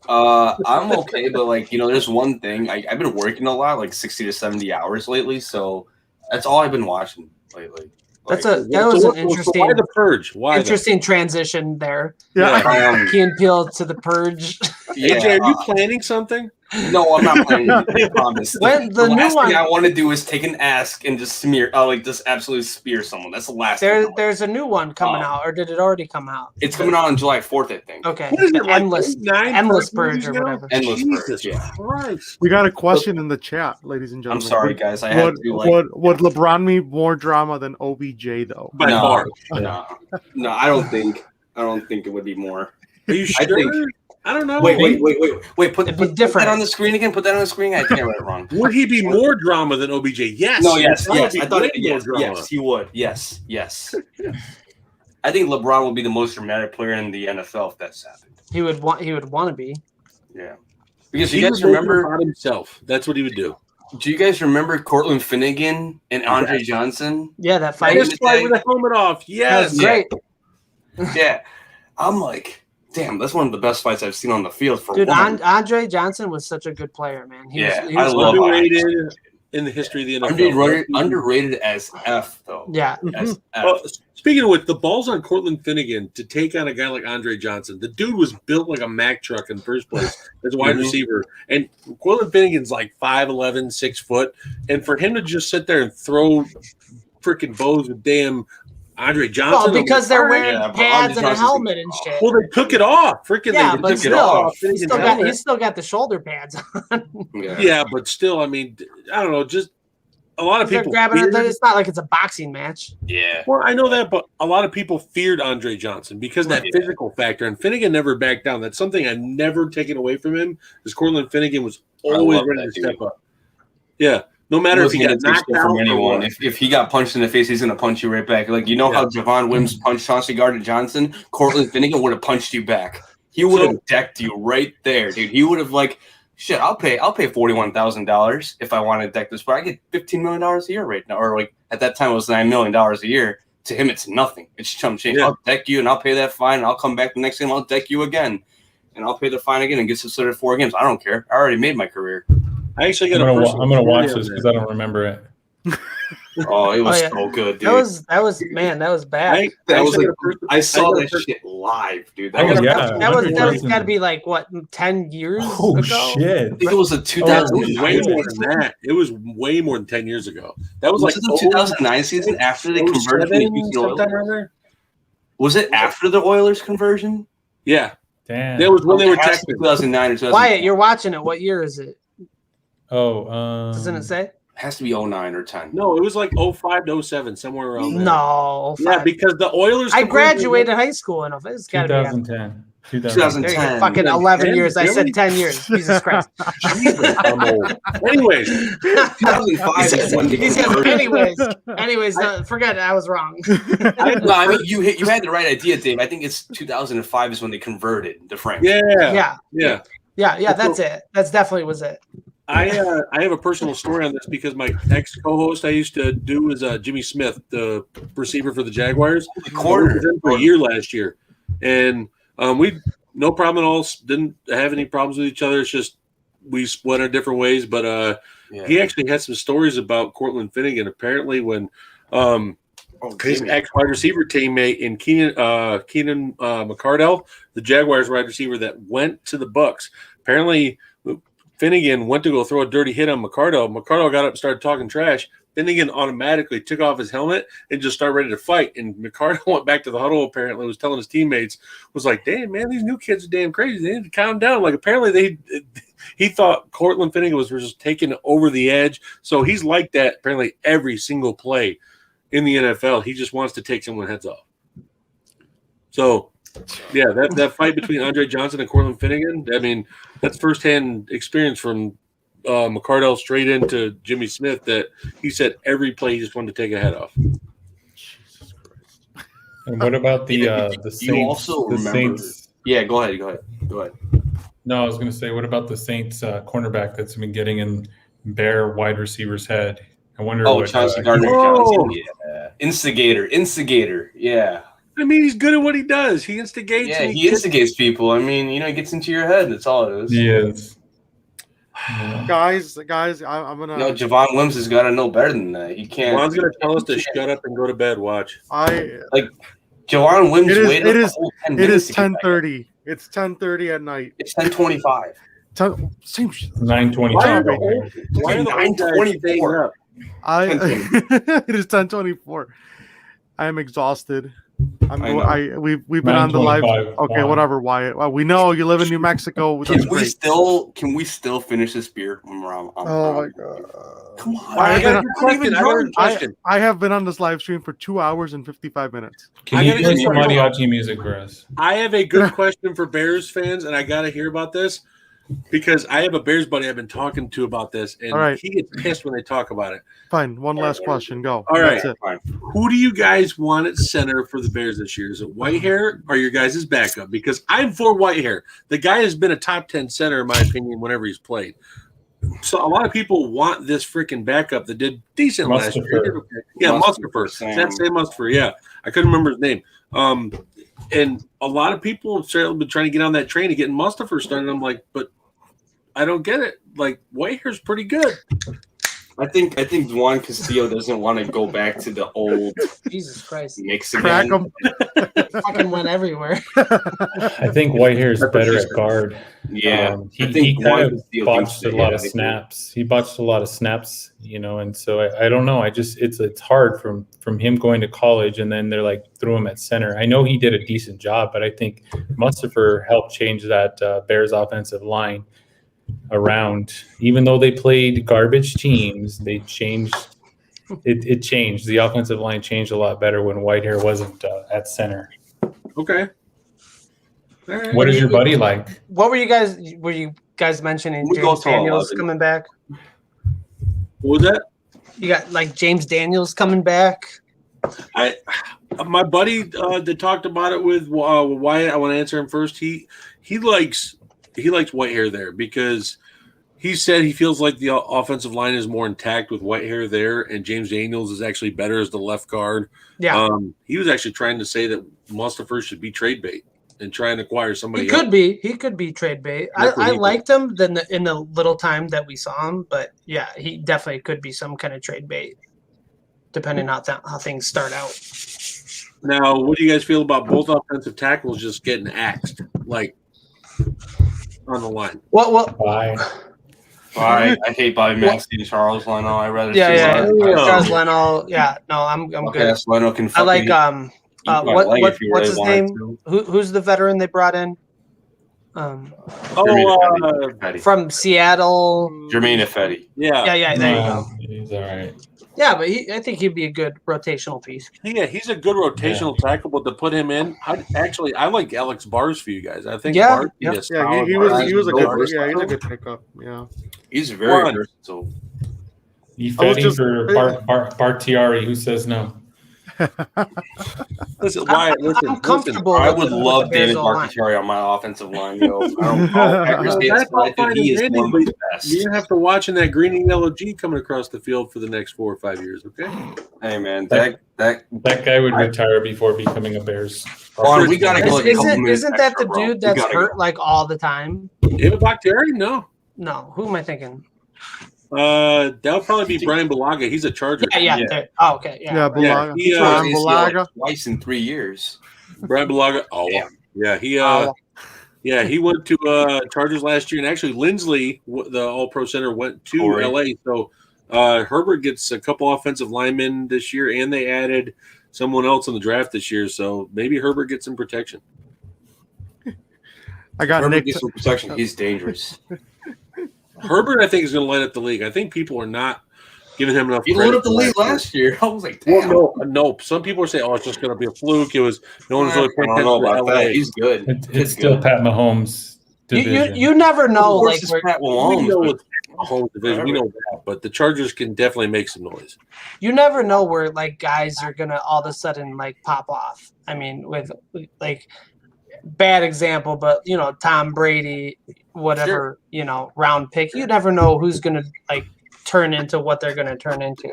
I'm okay, but like, there's one thing. I've been working a lot, like 60 to 70 hours lately, so that's all I've been watching lately. Like, That was an interesting. Why the Purge? Why interesting transition there. Yeah. Key and Peele to the Purge. AJ, are you planning something? No, I'm not planning anything, I promise. When the new last one- thing I want to do is take an ask and just smear, just absolutely spear someone. That's the last thing. There's a new one coming out, or did it already come out? It's coming out on July 4th, I think. Okay. What is it, like Endless Purge movies or now? whatever. Endless Jesus Purge, yeah. Christ. We got a question in the chat, ladies and I'm gentlemen. sorry, guys. I had to, like... Would LeBron need more drama than OBJ, though? By far. No, I don't think it would be more. Are you sure? I don't know. Wait. Put different. that on the screen again. Put that on the screen. I think I read it wrong. Would he be more drama than OBJ? Yes. No, yes. He I would be thought way it, more drama. yes, he would. Yes. I think LeBron will be the most dramatic player in the NFL if that's happened. He would want to be. Yeah. Because He you guys would remember about himself. That's what he would do. do you guys remember Cortland Finnegan and Andre Johnson? Yeah, that fight. Yes. Just fight with the helmet off. That Yes. was great. Yeah. I'm like, damn, that's one of the best fights I've seen on the field for Dude, one. Andre Johnson was such a good player, man. He Yeah, was I love underrated in the history of the NFL. Underrated as F, though. Yeah. As F. Well, speaking of which, the balls on Cortland Finnegan to take on a guy like Andre Johnson. The dude was built like a Mack truck in the first place as a wide receiver. And Cortland Finnegan's like 5'11", 6 foot. And for him to just sit there and throw freaking bows with damn Andre Johnson. Well, because they're wearing Yeah, but pads and a Andre helmet and shit. Well, they took it off. Freaking Yeah, they but took it still, off. he's still got the shoulder pads on. Yeah, but still, I mean, I don't know. Just a lot of They're people grabbing it. feared- It's not like it's a boxing match. Yeah. Well, I know that, but a lot of people feared Andre Johnson because of that Yeah. physical factor, and Finnegan never backed down. That's something I've never taken away from him. Because Cortland Finnegan was always love ready that to dude. step up. Yeah, no matter if he got knocked out from or anyone. what. If he got punched in the face, he's gonna punch you right back. Like how Javon Wims punched Chauncey Gardner-Johnson, Cortland Finnegan would have punched you back. He would have decked you right there, dude. He would have like, shit, I'll pay $41,000 if I want to deck this, but I get $15 million a year right now, or like at that time it was $9 million a year. To him, it's nothing. It's chump change. Yeah. I'll deck you and I'll pay that fine, and I'll come back the next game. I'll deck you again, and I'll pay the fine again and get suspended 4 games. I don't care. I already made my career. I actually I'm got gonna, a I'm gonna watch personal this story because I don't remember it. Oh, it was Oh, yeah. so good, dude. That was man, that was bad. That was actually like, got a I saw got a that person- shit live, dude. I got a- That yeah. That was Johnson. got to be like what 10 years Oh ago. shit! I think it was a It was 2009 way more season. than that. It was way more than 10 years ago. That was Was like it the 2009 season after they converted from the 07, Houston Oilers? sometime around there? Was it after the Oilers conversion? Yeah, Damn. that was when they were It has to be texting. 2009 or 2010. Wyatt, you're watching it. What year is it? Doesn't it say? It has to be 09 or 10. No, it was like 05 to 07, somewhere around there. No. Yeah, fuck. because the Oilers. I graduated high school enough. It's got to be. 2010. 2010. There you go. Fucking 11 10? years. I said Really? 10 years. Jesus Christ. Jesus, I'm old. Anyways, 2005 is when they He said, converted. anyways, forget it. I was wrong. No, I mean you had the right idea, Dave. I think it's 2005 is when they converted the franchise. yeah. Yeah. That's it. That's definitely was it. I have a personal story on this because my ex co-host I used to do was Jimmy Smith, the receiver for the Jaguars. The corner. I was in for a year last year, and we no problem at all. Didn't have any problems with each other. It's just we split our different ways. But he actually had some stories about Cortland Finnegan. Apparently, when his ex wide receiver teammate in Keenan McCardell, the Jaguars wide receiver that went to the Bucks, apparently Finnegan went to go throw a dirty hit on McCardell. McCardell got up and started talking trash. Finnegan automatically took off his helmet and just started ready to fight. And McCardell went back to the huddle, apparently, was telling his teammates, was like, damn, man, these new kids are damn crazy. They need to calm down. Like, apparently he thought Cortland Finnegan was just taking over the edge. So he's like that apparently every single play in the NFL. He just wants to take someone's heads off. So, yeah, that fight between Andre Johnson and Cortland Finnegan, I mean, that's firsthand experience from McCardell straight into Jimmy Smith that he said every play he just wanted to take a head off. And what about the You Saints? also the remember- Saints. Yeah, go ahead. No, I was going to say, what about the Saints cornerback that's been getting in Bear wide receiver's head? I wonder. Oh, what, Chauncey he- Gardner Oh. Johnson. Yeah. Instigator. Yeah. I mean, he's good at what he does. He instigates. Yeah, and he instigates people. I mean, he gets into your head. That's all it is. He is. Yeah. Guys, I'm gonna. Javon Wims has got to know better than that. He can't. Juan's gonna tell us to shut up and go to bed. Watch. Javon Wims It is- waited it a is- whole 10 It minutes is to get back. 10:30. It's 10:30 at night. It's 10:25. Same. 9:20. Why are the Sorry. old, why are the old guys 9:24? staying up? It is 10:24. I am exhausted. We've been on the live. 9:25, Okay, Juan. whatever, Wyatt. Well, we know you live in New Mexico. That's great. Can we still finish this beer when we're on? Oh my god. Come on. I I got have a question. I got a question. I have been on this live stream for 2 hours and 55 minutes. Can I you gotta play get some you- mariachi music for us? I have a good question for Bears fans, and I got to hear about this because I have a Bears buddy I've been talking to about this, and All right. he gets pissed when they talk about it. Fine. One last question. Go. All right. That's it. Fine. Who do you guys want at center for the Bears this year? Is it Whitehair or your guys' backup? Because I'm for Whitehair. The guy has been a top 10 center, in my opinion, whenever he's played. So a lot of people want this freaking backup that did decent last year. He did okay. Yeah, Mustafer. Sam. That's Sam Mustafer. Yeah, I couldn't remember his name. And a lot of people have certainly been trying to get on that train to getting Mustafer started. I'm like, but I don't get it. Like Whitehair's pretty good. I think Juan Castillo doesn't want to go back to the old Jesus Christ. mix Crack again. 'em. Fucking went everywhere. I think Whitehair is better at guard. Yeah, He I think kind Juan of Castillo botched thinks a lot that, of yeah, snaps. He botched a lot of snaps, and so I don't know. It's hard from him going to college and then they're like threw him at center. I know he did a decent job, but I think Mustafer helped change that Bears offensive line around. Even though they played garbage teams, they changed. It changed. The offensive line changed a lot better when Whitehair wasn't at center. Okay. All right. What is your buddy like? What were you guys mentioning? We go James to Daniels 11. coming back. What was that? You got like James Daniels coming back. My buddy that talked about it with Wyatt. I want to answer him first. He likes Whitehair there because he said he feels like the offensive line is more intact with Whitehair there, and James Daniels is actually better as the left guard. Yeah, He was actually trying to say that Mustafer should be trade bait and try and acquire somebody. he could be. He could be trade bait. That's what I he liked him in the little time that we saw him, but yeah, he definitely could be some kind of trade bait, depending on how things start out. Now, what do you guys feel about both offensive tackles just getting axed, like on the line? What? Bye. I hate Bobby Maxey and Charles Leno. I rather Yeah. see Charles Leno. Yeah, no, I'm good. Yes, Leno can. I like fucking eat my leg what if you what's really his wanted name? to. Who's the veteran they brought in? Jermaine Ifedi. From Seattle. Jermaine Ifedi. Yeah, Yeah, there you go. He's all right. Yeah, but I think he'd be a good rotational piece. Yeah, he's a good rotational tackle, but to put him in, I like Alex Bars for you guys. I think Yeah, Bars yeah. be a Yeah, solid he guy. was a Go good. Yeah, he's a versatile. good pickup. Yeah. He's very Juan. versatile. You I was fighting just- for Bartiari? Who says no? Listen, Wyatt, I'm listen, comfortable. I with would the love Bears David O-line. Barkatari on my offensive line. Yo, I don't know. Packers get That's all selected. fine He and is dandy, one of the but best. you're gonna have to watch in that green and yellow G coming across the field for the next 4 or 5 years. Okay. Hey man, That- that That guy would retire before becoming a Bears. Juan, we gotta go like a couple minutes Isn't that the extra, bro. dude We that's gotta hurt go. like all the time? David Bakhtiari? No. No, who am I thinking? That'll probably be Brian Balaga. He's a Charger. Yeah. Yeah. Oh, okay. Yeah. Yeah, right. Balaga. he, Brian He's like Balaga. twice in 3 years. Brian Balaga. Oh, Damn. yeah. He went to Chargers last year, and actually Lindsley, the All-Pro center, went to Oh, right. LA. So Herbert gets a couple offensive linemen this year, and they added someone else in the draft this year. So maybe Herbert gets some protection. I got Herbert Nick. gets some protection. He's dangerous. Herbert, I think, is going to light up the league. I think people are not giving him enough He credit. lit up the for league year. last year. I was like, damn. Well, no. Some people are saying, "Oh, it's just going to be a fluke." It was no one's really I paying don't know attention to about LA. that. He's good. It's Kid's still good. Pat Mahomes' division. You never Of know, course like it's where, Pat We Mahomes, know but it's- home division. We know that, but the Chargers can definitely make some noise. You never know where like guys are gonna all of a sudden like pop off. I mean, with like bad example, but you know, Tom Brady, whatever, you know, round pick. You never know who's gonna like turn into what they're gonna turn into.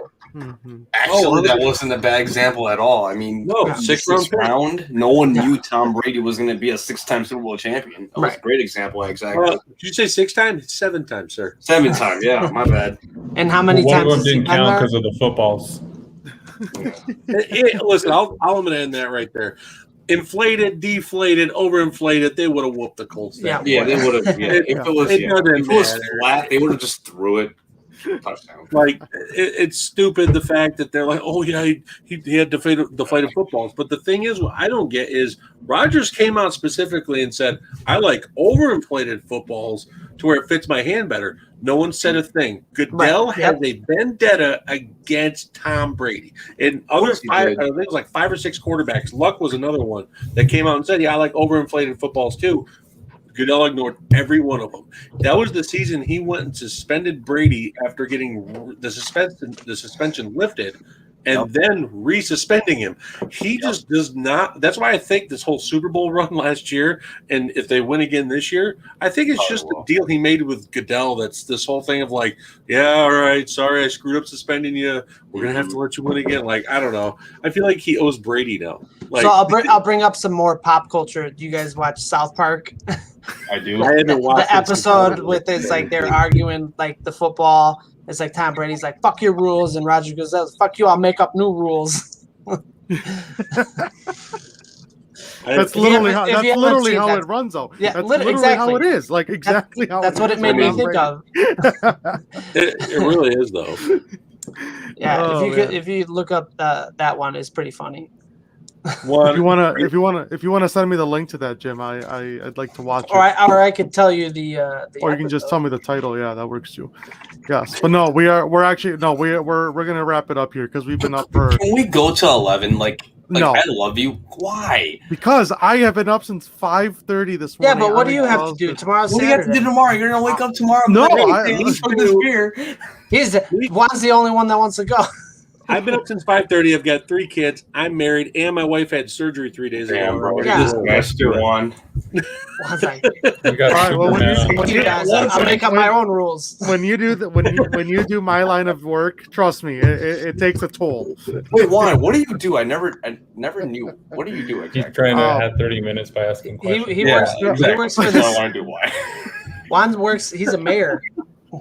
Actually, that wasn't a bad example at all. I mean, No, sixth sixth round, no one knew Tom Brady was going to be a 6-time Super Bowl champion. That was Right. a great example, exactly. Did you say 6 times? 7 times, sir. 7-time, yeah, my bad. And how many One of times them has he didn't been count there? because of the footballs. Listen, I'm going to end that right there. Inflated, deflated, overinflated. They would have whooped the Colts. that Yeah, way. they would have. Yeah, if it was, It doesn't if it was matter. flat, they would have just threw it. Touchdown. Like it's stupid the fact that they're like, oh yeah, he had deflated footballs. But the thing is, what I don't get is Rodgers came out specifically and said, I like overinflated footballs to where it fits my hand better. No one said a thing. Goodell Right. has a vendetta against Tom Brady. And other course he five, did. I think it was like 5 or 6 quarterbacks. Luck was another one that came out and said, yeah, I like overinflated footballs too. Goodell ignored every one of them. That was the season he went and suspended Brady after getting the suspension lifted, and then resuspending him. He just does not. That's why I think this whole Super Bowl run last year, and if they win again this year, I think it's just the deal he made with Goodell. That's this whole thing of like, yeah, all right, sorry, I screwed up suspending you. We're gonna have to let you win again. Like, I don't know. I feel like he owes Brady now. Like, So I'll bring up some more pop culture. Do you guys watch South Park? I do. I haven't watched The it since episode I- with it's like they're arguing like the football. It's like Tom Brady's like fuck your rules, and Roger goes, "Fuck you, I'll make up new rules." That's you literally ever- how if that's you haven't literally seen how that- it runs though. Yeah, That's lit- literally how it exactly. is. Like exactly how That's what it is made with me Tom think Brady. of. It really is though. Yeah, Oh, man. if you look up that one, it's pretty funny. If you wanna send me the link to that, Jim, I'd like to watch it. Or I could tell you the Or you can just episode. tell me the title. Yeah, that works too. Yes, but no, we're gonna wrap it up here because we've been up for Can we go to 11? Like No. I love you. Why? because I have been up since 5:30 this Yeah, morning. but what do I'm you have to do exhausted. tomorrow's What do you have to do Saturday? tomorrow? You're gonna wake up tomorrow. No, Thanks for this beer. Juan's the only one that wants to go. I've been up since 5:30. I've got 3 kids. I'm married, and my wife had surgery 3 days ago. Damn, bro. Yeah. You're just master one. Juan's like, We got All right, well, when you- Superman. when you guys, I'll make up my own rules. When you do when you do my line of work, trust me, it takes a toll. Wait, why? What do you do? I never knew. What do you do He's exactly? trying to Oh. have 30 minutes by asking He questions. works. exactly. He works for That's what I this. want to do. Why? Juan works. He's a mayor.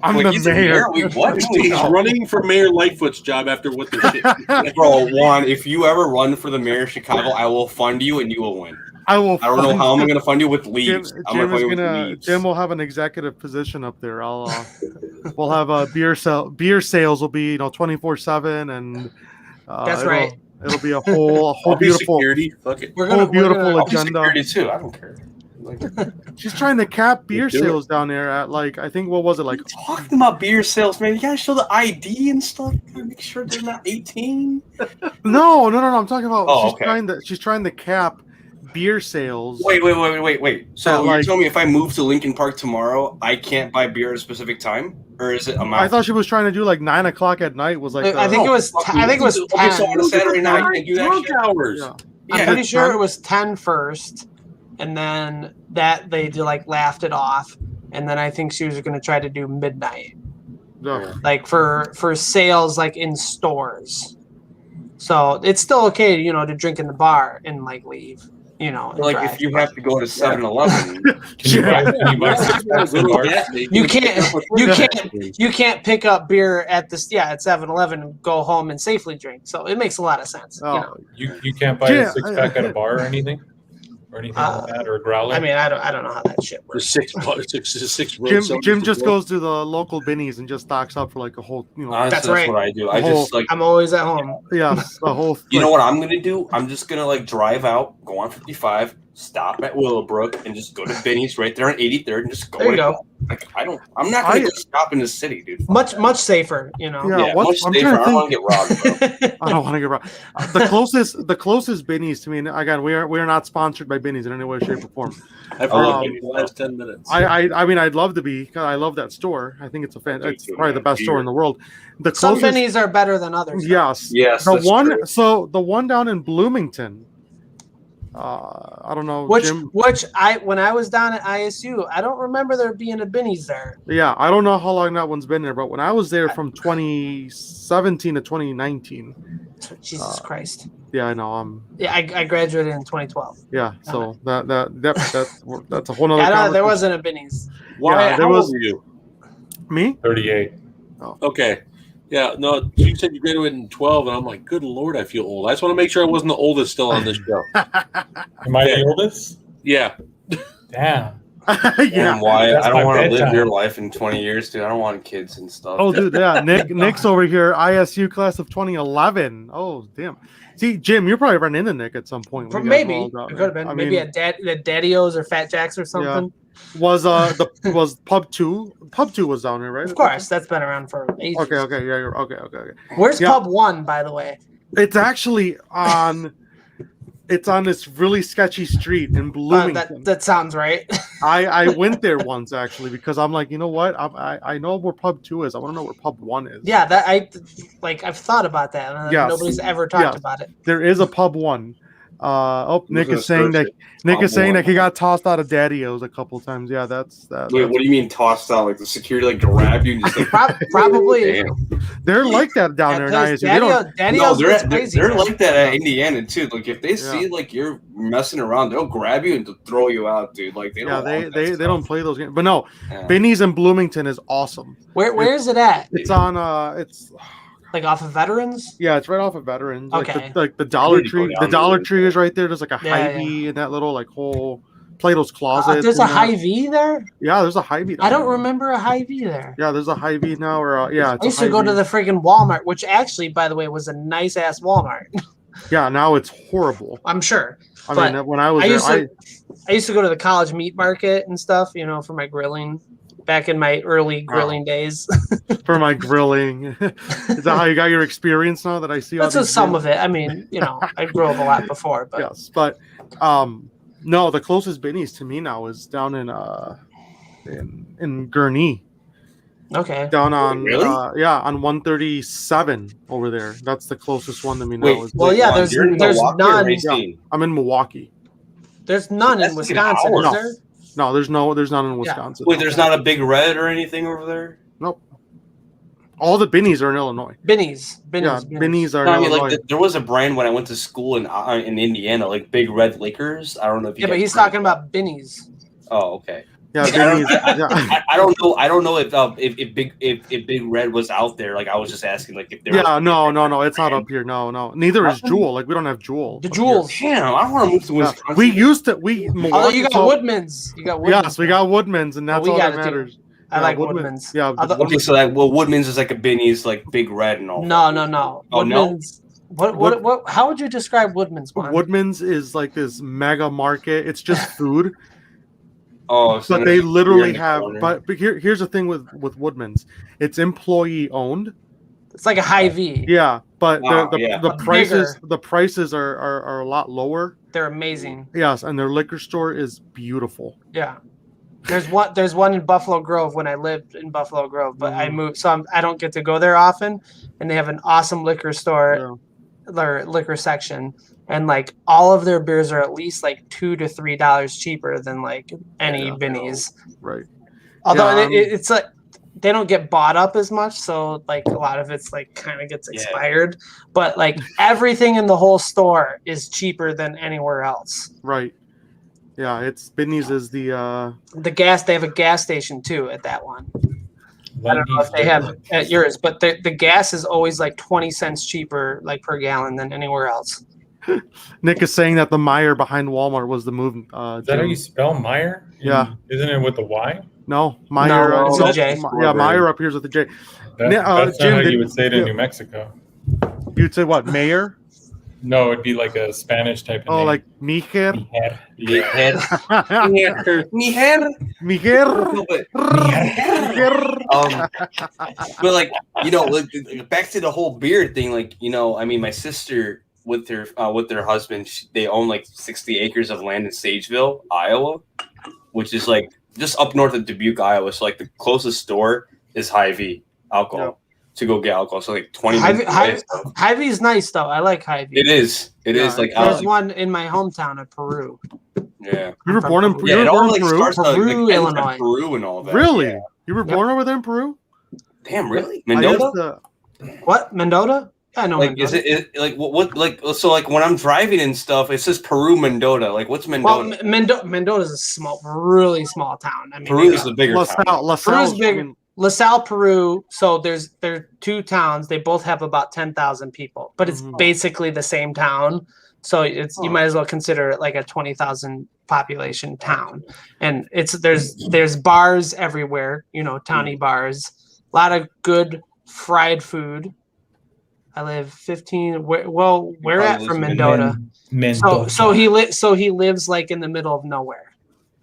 I'm Wait, the he's a mayor. Wait, what? He's running for Mayor Lightfoot's job after what the shit. Bro, Juan, if you ever run for the mayor of Chicago, I will fund you and you will win. I will. I don't know fund- how I'm going to fund you with Jim, leaves. I'm Jim going to fund is you with gonna. leaves. Jim will have an executive position up there. We'll have beer sales will be 24/7 and That's right. It'll be a whole I'll be beautiful. security. Fuck it. We're Whole gonna. beautiful We're gonna I'll be agenda. security too. I don't care. Like, She's trying to cap beer Do it. sales down there at like I think what was it like? talking about beer sales, man. You gotta show the ID and stuff. You gotta make sure they're not 18. No. I'm talking about Oh, she's okay. trying to cap beer sales. Wait. So Yeah, you're like- telling me if I move to Lincoln Park tomorrow, I can't buy beer at a specific time, or is it amount? I thought she was trying to do like 9 o'clock at night. Was like I think it was. fuck I think it was you. Okay, so 10. on a Saturday night, you can do that Drunk shit? hours. Yeah. Yeah, I'm pretty that's sure fine. it was 10 first, and then that they like laughed it off, and then I think she was going to try to do midnight, Yeah. like for sales like in stores. So it's still okay, to drink in the bar and like leave, and like drive. if you have to go to 7-Eleven, Can you buy 6 packs in bars? You can't pick up beer at at 7-Eleven and go home and safely drink. So it makes a lot of sense. Oh, You can't buy Yeah, a 6-pack at a bar or anything? Or anything like that? Or a growler? I mean, I don't know how that shit works. There's six road cellars Jim to just go. goes to the local Binnies and just stocks up for like a whole honestly, That's right. what I do. I The just whole- like, I'm always at home. yes, the whole you know what I'm gonna do? I'm just gonna like drive out, go on 55, stop at Willowbrook and just go to Benny's right there on 83rd and just go. There you go. Like I'm not gonna go stop in the city, dude. Much safer, you know. Yeah, Much I'm safer. trying to I don't want to get robbed, bro. I don't want to get robbed. The closest Benny's to me, and again, we are not sponsored by Benny's in any way, shape, or form. I've heard Um, of it in the last 10 minutes. I mean, I'd love to be, because I love that store. I think it's it's probably the best store in the world. The Some closest, Bennies are better than others. yes, Yes, the that's one, true. so the one down in Bloomington. I don't know, Jim. Which when I was down at ISU, I don't remember there being a Benny's there. Yeah, I don't know how long that one's been there, but when I was there from 2017 to 2019. Jesus Christ. Yeah, I know. Yeah, I graduated in 2012. Yeah, so that's a whole nother. Yeah, there conversation. wasn't a Benny's. Why? there How was- old were you? Me. 38. Okay. Yeah, no, you said you graduated in 12, and I'm like, good Lord, I feel old. I just want to make sure I wasn't the oldest still on this show. Am I the oldest? Yeah. Damn. Yeah. And why That's I my don't want to live bedtime. your life in 20 years, dude. I don't want kids and stuff. Oh, dude, yeah. Nick's over here, ISU class of 2011. Oh, damn. See, Jim, you're probably running into Nick at some point. when you guys Maybe were all it down could there. have been I maybe mean, at Daddy-O's or Fat Jack's or something. was was Pub 2? Pub 2 was down here, right? Of course, that's been around for ages. Okay, yeah, you're okay. Where's Yeah. Pub 1, by the way? It's actually on. It's on this really sketchy street in Bloomington. That sounds right. I went there once actually because I'm like, you know what? I know where Pub 2 is. I want to know where Pub 1 is. Yeah, I've thought about that. And Yes. Nobody's ever talked Yes. about it. There is a Pub 1. Nick gonna is saying that search Nick Pub is saying 1. that he got tossed out of Daddy-O's a couple times. Yeah, that's that. Wait, what do you mean tossed out? Like the security like grab you and just like Probably. damn. They're like that down there in ISU. They don't. Daddy-O's No, is they're crazy. like that at Indiana too. Like if they Yeah. see like you're messing around, they'll grab you and throw you out, dude. Like they Yeah, don't. they want that don't stuff. play those games. But no, Yeah. Benny's in Bloomington is awesome. Where is it at? It's on it's Like off of Veterans? yeah, it's right off of Veterans. Okay. Like the Dollar need to go Tree. down The there Dollar really Tree is right there. There's like a Yeah, Hy-Vee and that little like whole Plato's Closet. There's a and that. Hy-Vee there? Yeah, there's a Hy-Vee. I down don't there. remember a Hy-Vee there. Yeah, there's a Hy-Vee now, or yeah, it's I used a to go to Hy-Vee. the freaking Walmart, which actually, by the way, was a nice ass Walmart. Yeah, now it's horrible. I'm sure. I But mean, when I was I there, used to go to the college meat market and stuff, for my grilling back in my early grilling days. for my grilling. Is that how you got your experience now that I see? That's all just these some grills? of it. I mean, I grilled a lot before, but Yes, but no, the closest Benny's to me now is down in Gurnee, okay. down on Really? on 137 over there. That's the closest one to me now. Wait, is Well, wait, yeah, hold on. there's- You're in there's Milwaukee or none- Racine? I'm in Milwaukee. There's none in That's like an Wisconsin, hour. is there? No, there's none in Wisconsin. Wait, there's not a Big Red or anything over there? Nope. All the Benny's are in Illinois. Benny's. Yeah, Benny's are No, I in mean, Illinois. like there was a brand when I went to school in Indiana, like Big Red Liquors. I don't know if you. Yeah, but guys he's heard of talking about Benny's. that. Oh, okay. Yeah, I don't, Benny's. Yeah. I don't know. I don't know if Big Red was out there. Like I was just asking, like if there. Yeah, was no, it's not up here. No. Neither is Jewel. Like we don't have Jewel. The up here. Jewels. Damn, I don't want to move to Yeah. Wisconsin. We used to. Although you got so- Woodman's. You got Woodman's. Yes, we got Woodman's, and that's we all got that it too. matters. I Yeah, like Woodman- Woodman's. Yeah, Although- Okay, so that Woodman's is like a Benny's, like Big Red and all. No. Oh, no? Woodman's. What? How would you describe Woodman's? Juan? Woodman's is like this mega market. It's just food, Oh, so but there's they beer literally in the have. corner. But here's the thing with Woodman's. It's employee owned. It's like a Hy-Vee. Yeah, but Wow, the yeah. the But prices bigger. the prices are a lot lower. They're amazing. Yes, and their liquor store is beautiful. Yeah. There's one in Buffalo Grove when I lived in Buffalo Grove, but I moved, so I don't get to go there often. And they have an awesome liquor store, their liquor section, and like all of their beers are at least like $2 to $3 cheaper than like any Yeah. Benny's. Right. Although Yeah, it's like they don't get bought up as much, so like a lot of it's like kind of gets Yeah. expired. But like everything in the whole store is cheaper than anywhere else. Right. Yeah, it's Benny's is the They have a gas station too at that one. I don't know if they have it at yours, but the gas is always like 20 cents cheaper like per gallon than anywhere else. Nick is saying that the Meyer behind Walmart was the move. Is that how Jim. you spell Meyer? Yeah. Isn't it with the Y? No, Meyer. No, it's a no, J. Yeah, Meyer up here's with the J. That's Jim, not how did- you would say it in yeah. New Mexico. You'd say what? Mayor? No, it'd be like a Spanish type of Oh, name. like Mijer. Mijer. Mijer. Mijer. No, but Mijer. but like like, back to the whole beard thing. Like I mean, my sister with their husband, they own like 60 acres of land in Sageville, Iowa, which is like just up north of Dubuque, Iowa. So like the closest store is Hy-Vee alcohol to go get alcohol. So like 20 minutes. Hy-Vee's nice though. I like Hy-Vee. It is. It is like There's one in my hometown of Peru. Yeah. You were born in, Yeah, it all like Peru? starts like, Peru, ends in Illinois. Peru and all that. Really? Yeah. You were born over there in Peru? Damn, really? I used Mendota? to- What? Mendota? Yeah, I know. Like, Mendota. is it like what like so like when I'm driving and stuff, it says Peru Mendota. Like, what's Mendota? Well, Mendota's a really small town. I mean, Peru is the bigger town. LaSalle. Peru's big. LaSalle, Peru. So there are two towns. They both have about 10,000 people, but it's basically the same town. So you might as well consider it like a 20,000 population town. And there's bars everywhere. Towny bars. A lot of good fried food. I live 15. Where at from Mendota? Mendota. So he lives like in the middle of nowhere.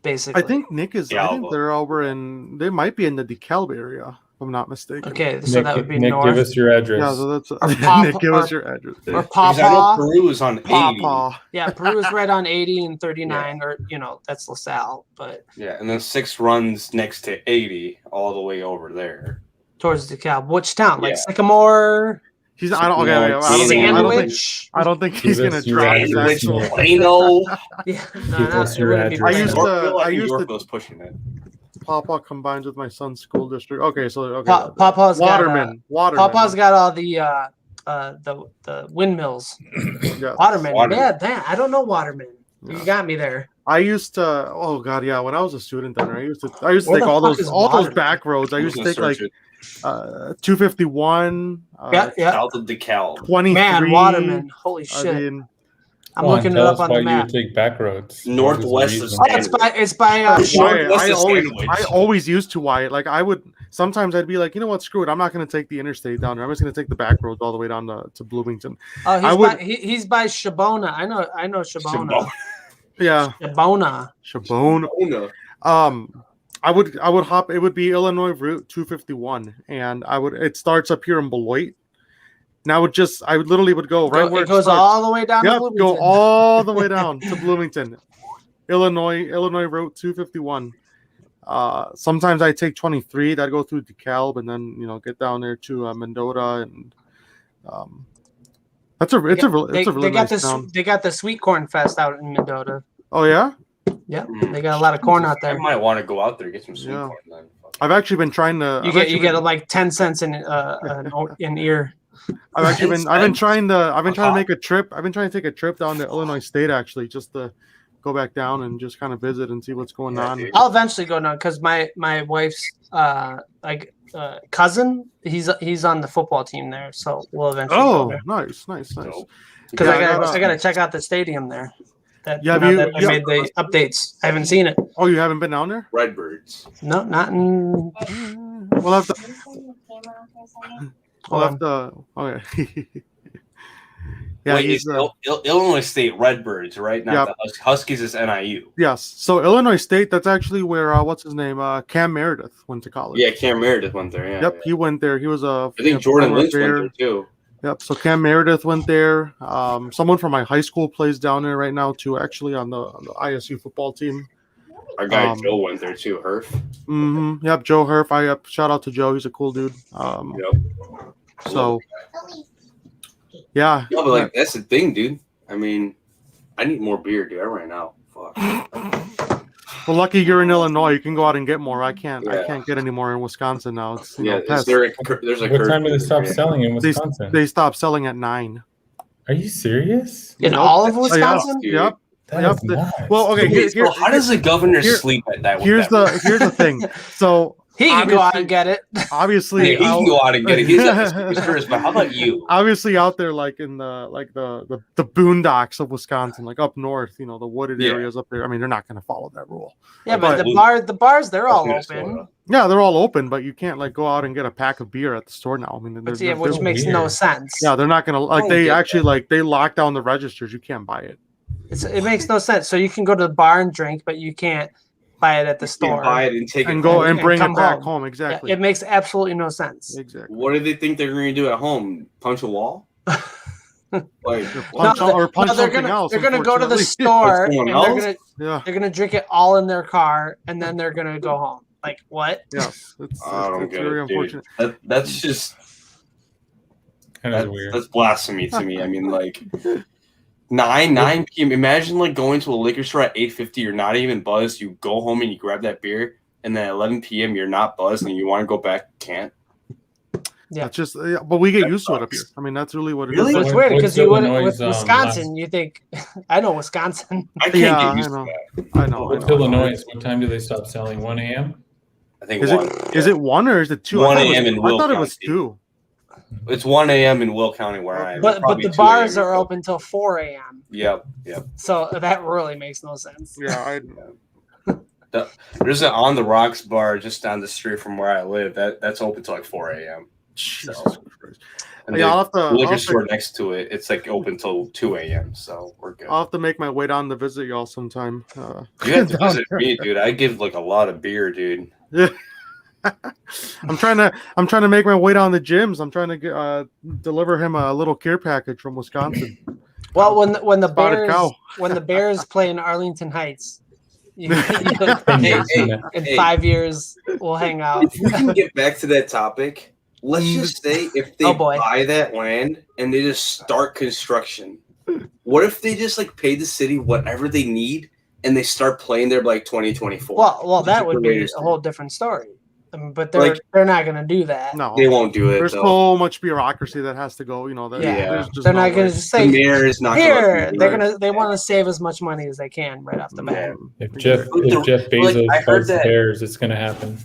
Basically. I think Nick is. I think they're over in. They might be in the DeKalb area, if I'm not mistaken. Okay, so that would be Nick, north. give us your address. Yeah, so that's. Papa- Nick, give us your address. Or Because I know Papa. Peru is on 80. Papa. Yeah, Peru is right on 80 and 39, or that's LaSalle, but Yeah, and then 6 runs next to 80 all the way over there. towards DeKalb. Which town? Like Yeah. Sycamore, He's. I don't. Okay. I don't think. Sandwich. I don't think he's Give gonna us your drive his address. actual. Plano. Yeah, Give us your it wouldn't be address. I used Plano. to- I feel like I New used York to- was pushing it. Papa combines with my son's school district. Okay, so okay. Papa's Waterman. got Papa's got all the windmills. Yeah. Waterman. Waterman. Yeah, damn. I don't know Waterman. Yeah. You got me there. I used to. Oh God, yeah. When I was a student, then I used to Where take the all fuck those is Waterman? back roads. I used to take like 251. Yeah. South of DeKalb. 23. Man, Waterman. Holy I shit. mean, I'm Come on, looking it tell up us on why the you map. would take back roads. Northwest What was of the reason? Oh, it's by Wyatt. Wyatt, What's I the always, sandwich? I always used to Wyatt. Like I would sometimes I'd be like, you know what, screw it. I'm not going to take the interstate down there. I'm just going to take the back roads all the way down to Bloomington. Oh, I would- he's by Shabona. I know Shabona. Yeah, Shabona. Shabone. I would hop. It would be Illinois Route 251, and it starts up here in Beloit. And I would literally go right where It goes starts. all the way down to Yep, Bloomington. go all the way down to Bloomington, Illinois Route 251. Sometimes I take 23. That go through DeKalb and then get down there to Mendota, and it's a really nice town. They got the sweet corn fest out in Mendota. Oh yeah, Yep, they got a lot of corn out I there. might want to go out there and get some sweet Yeah. corn then. I've actually been trying to. You get like 10 cents in an ear. I've been trying to make a trip. I've been trying to take a trip down to Illinois State actually, just to go back down and just kind of visit and see what's going on. I'll eventually go down because my wife's cousin, he's on the football team there, so we'll eventually go Oh, there. nice. Because Yeah, I gotta check out the stadium there. That, Yeah, now have you- that they made the updates. I haven't seen it. Oh, you haven't been down there? Redbirds. No, not in. We'll have to. Hold on. Okay. Yeah, Wait, he's. it's Illinois State Redbirds, right? Not Yep. the Huskies is NIU. Yes. So Illinois State. That's actually where what's his name? Cam Meredith went to college. Yeah, Cam Meredith went there. Yeah. Yep, yeah. he went there. He was a. I think Jordan former Lynch Bear. went there too. Yep. So Cam Meredith went there. Someone from my high school plays down there right now too. Actually, on the ISU football team. Our guy Joe went there too. Herf. Mm-hmm. Yep. Joe Herf. Shout out to Joe. He's a cool dude. Yep. So. Yeah. No, but like that's the thing, dude. I mean, I need more beer, dude. I ran out. Fuck. Well, lucky you're in Illinois. You can go out and get more. I can't. I Yeah. can't get any more in Wisconsin now. It's Yeah, is past- there's a What time do they curfew stop there. selling in they, Wisconsin? they stopped selling at 9. Are you serious? In Nope. all of Oh, yeah. Wisconsin? Dude. Yep. That Yep. is nuts. Well, okay. Wait, so how does the governor here- sleep at that? Here's the thing. So He can go out Obviously- and get it. Obviously, He can go out and get it. He's at the Superstores, but how about you? obviously out there like in the boondocks of Wisconsin, like up north, you know, the wooded Yeah. areas up there. I mean, they're not going to follow that rule. Yeah, but But- the bars, they're all Minnesota. open. Yeah, they're all open, but you can't like go out and get a pack of beer at the store now. I mean, But there's yeah, which so makes no weird. sense. yeah, they're not going to like don't they get actually like they lock down the registers. You can't buy it. It makes no sense. So you can go to the bar and drink, but you can't buy it at the You store. buy it and take And it go home. and bring come it back home. home. Yeah, Exactly. it makes absolutely no sense. Exactly. What do they think they're going to do at home? Punch a wall? Like, Punch No, or punch they're something gonna else. they're gonna go to the unfortunately. store and someone they're else? gonna Yeah. they're gonna drink it all in their car and then they're gonna go home. Like what? Yes. It's I don't it's get very it, dude. unfortunate. That's just Kind of weird. that's blasphemy to me. I mean, like 9 p.m. Imagine like going to a liquor store at 8:50. You're not even buzzed. You go home and you grab that beer, and then at 11 p.m. you're not buzzed and you want to go back. Can't. Yeah. It's just, but we get That used to it up here. sucks. I mean, that's really what it is. Really? So it's What- weird what's because you would Illinois' with Wisconsin, last- you think I know Wisconsin. I can't Yeah, get used I know. to that. I know. What's I know. Illinois? What time do they stop selling? 1 a.m. I think Is one. is it 1 or is it 2? 1 I thought it was- a.m. in I Will thought it was County. 2. It's 1 a.m. in Will County where I am. But Probably the 2 bars a.m. are open till 4 a.m. Yep. So that really makes no sense. Yeah, There's an On the Rocks bar just down the street from where I live. That's open till like 4 a.m. Jesus So- Christ. And Yeah, the I'll have to- I'll liquor have to- store next to it, it's like open till 2 a.m. So we're good. I'll have to make my way down to visit y'all sometime. You have to down visit there. me, dude. I give like a lot of beer, dude. I'm trying to make my way down to Jim's. I'm trying to get, deliver him a little care package from Wisconsin. Well, when the Spotted Bears cow. when the Bears play in Arlington Heights, Hey, in hey. 5 years we'll hang out. If we can get back to that topic, let's just say if they Oh, boy. buy that land and they just start construction, what if they just like pay the city whatever they need and they start playing there by like 2024? Well, that would be Raiders a do. whole different story. But they're Like- they're not going to do that. No, They won't do it. there's though. so much bureaucracy that has to go. You know, that, Yeah. there's just They're no not going way. to just The say mayor is not. here. Gonna They're they want to save as much money as they can right off the bat. Yeah. If Jeff Like, Bezos I heard buys the that- Bears, it's gonna happen.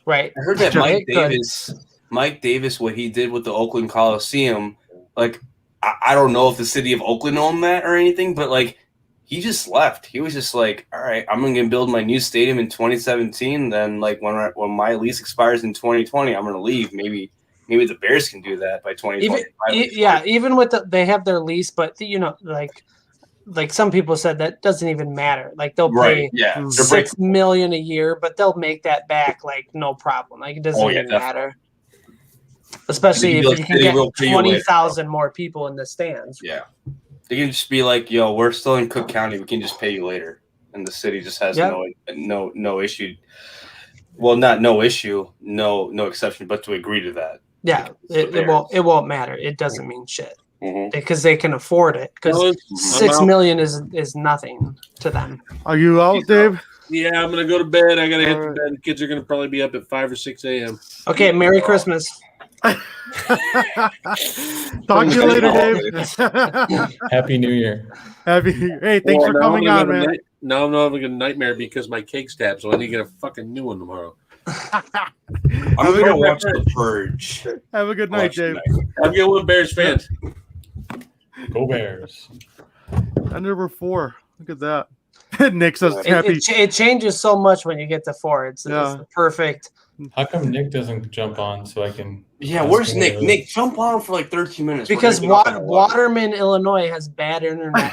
Right. I heard that Sure, Mike it could. Davis, what he did with the Oakland Coliseum, like I don't know if the city of Oakland owned that or anything, but like he just left. He was just like, all right, I'm gonna build my new stadium in 2017. Then like when my lease expires in 2020, I'm gonna leave. Maybe the Bears can do that by 2025. Yeah, even with they have their lease, but you know, like some people said that doesn't even matter. Like they'll pay right. Yeah, Mm. They're breaking- $6 million a year, but they'll make that back like no problem. Like it doesn't Oh, yeah, even definitely. matter. Especially if Like, you can they get will pay you later. 20,000 more people in the stands. Yeah, they can just be like, yo, we're still in Cook County. We can just pay you later, and the city just has Yeah. no issue. Well, not no issue, no exception, but to agree to that. Yeah, Because it won't matter. It doesn't mean shit Mhm. because they can afford it. Because Well, $6 I'm out. million is nothing to them. Are you out, Dave? Yeah, I'm gonna go to bed. I gotta hit the Alright. bed. The kids are gonna probably be up at 5 or 6 a.m. Okay, Merry Christmas. Talk to you later, Dave. Happy New Year. Happy. Hey, thanks Well, for now I'm coming gonna on, have a man. night- Now I'm having a nightmare because my cake's tapped, so I need to get a fucking new one tomorrow. I'm Have a gonna good watch night. The Purge. Have a good night, Watch Dave. tonight. I'm getting one Bears fan. Go Bears. And number 4. Look at that. Nick says happy. It changes so much when you get to 4. It's Yeah. the perfect. How come Nick doesn't jump on so I can? Yeah, where's Nick? Nick, jump on for like 13 minutes. We're Because gonna get off at 11. Waterman, Illinois has bad internet.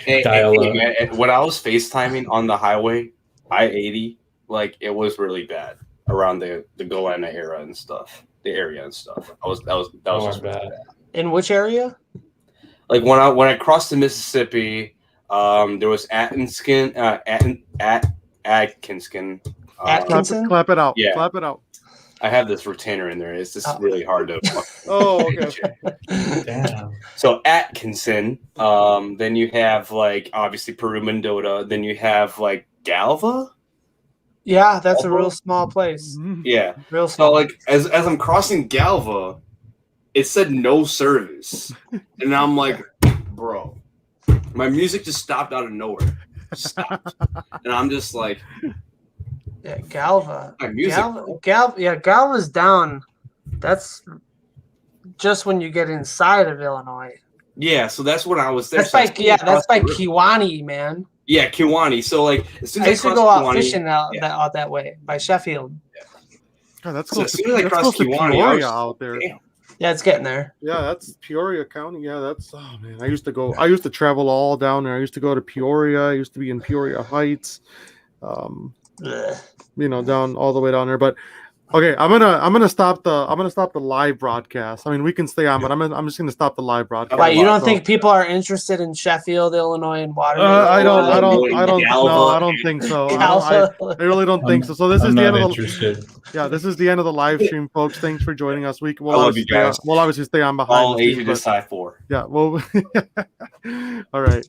Hey, Dial up. man, when I was FaceTiming on the highway, I-80, like it was really bad around the Galena era and stuff, the area and stuff. That was Oh, just bad. really bad. In which area? Like when I crossed the Mississippi, there was Atkinskin. Atkinson? Clap it out. Yeah. Clap it out. I have this retainer in there. It's just Oh. really hard to. Oh, okay. Damn. So Atkinson, then you have like obviously Peru Mendota, then you have like Galva. Yeah, that's a real small place. Yeah. Real So small. like as I'm crossing Galva, it said no service. And I'm like, bro, my music just stopped out of nowhere. Stopped. And I'm just like, Yeah, Galva. My music. Galva's down. That's just when you get inside of Illinois. Yeah, so that's when I was there. That's So by I that's by crossed the river. Kewanee, man. Yeah, Kewanee. So like as soon as I used to crossed go out Kewanee- fishing out yeah. that way by Sheffield. God, that's So close as to, soon as I that's crossed close to Kewanee, I Peoria was- out there. Damn. Yeah, it's getting there. Yeah, that's Peoria County. Yeah, that's oh man. I used to travel all down there. I used to go to Peoria. I used to be in Peoria Heights. Ugh. Down all the way down there. But okay, I'm gonna stop the live broadcast. I mean, we can stay on, but I'm just gonna stop the live broadcast. Why you don't So- think people are interested in Sheffield, Illinois, and Waterloo? I don't Galva. think so. Galva. I really don't think so. So this I'm is the not end of the interested. this is the end of the live stream, folks. Thanks for joining us. We'll I love you guys. We'll obviously stay on behind All the scenes, Asia but- just high 4. yeah. Well, all right.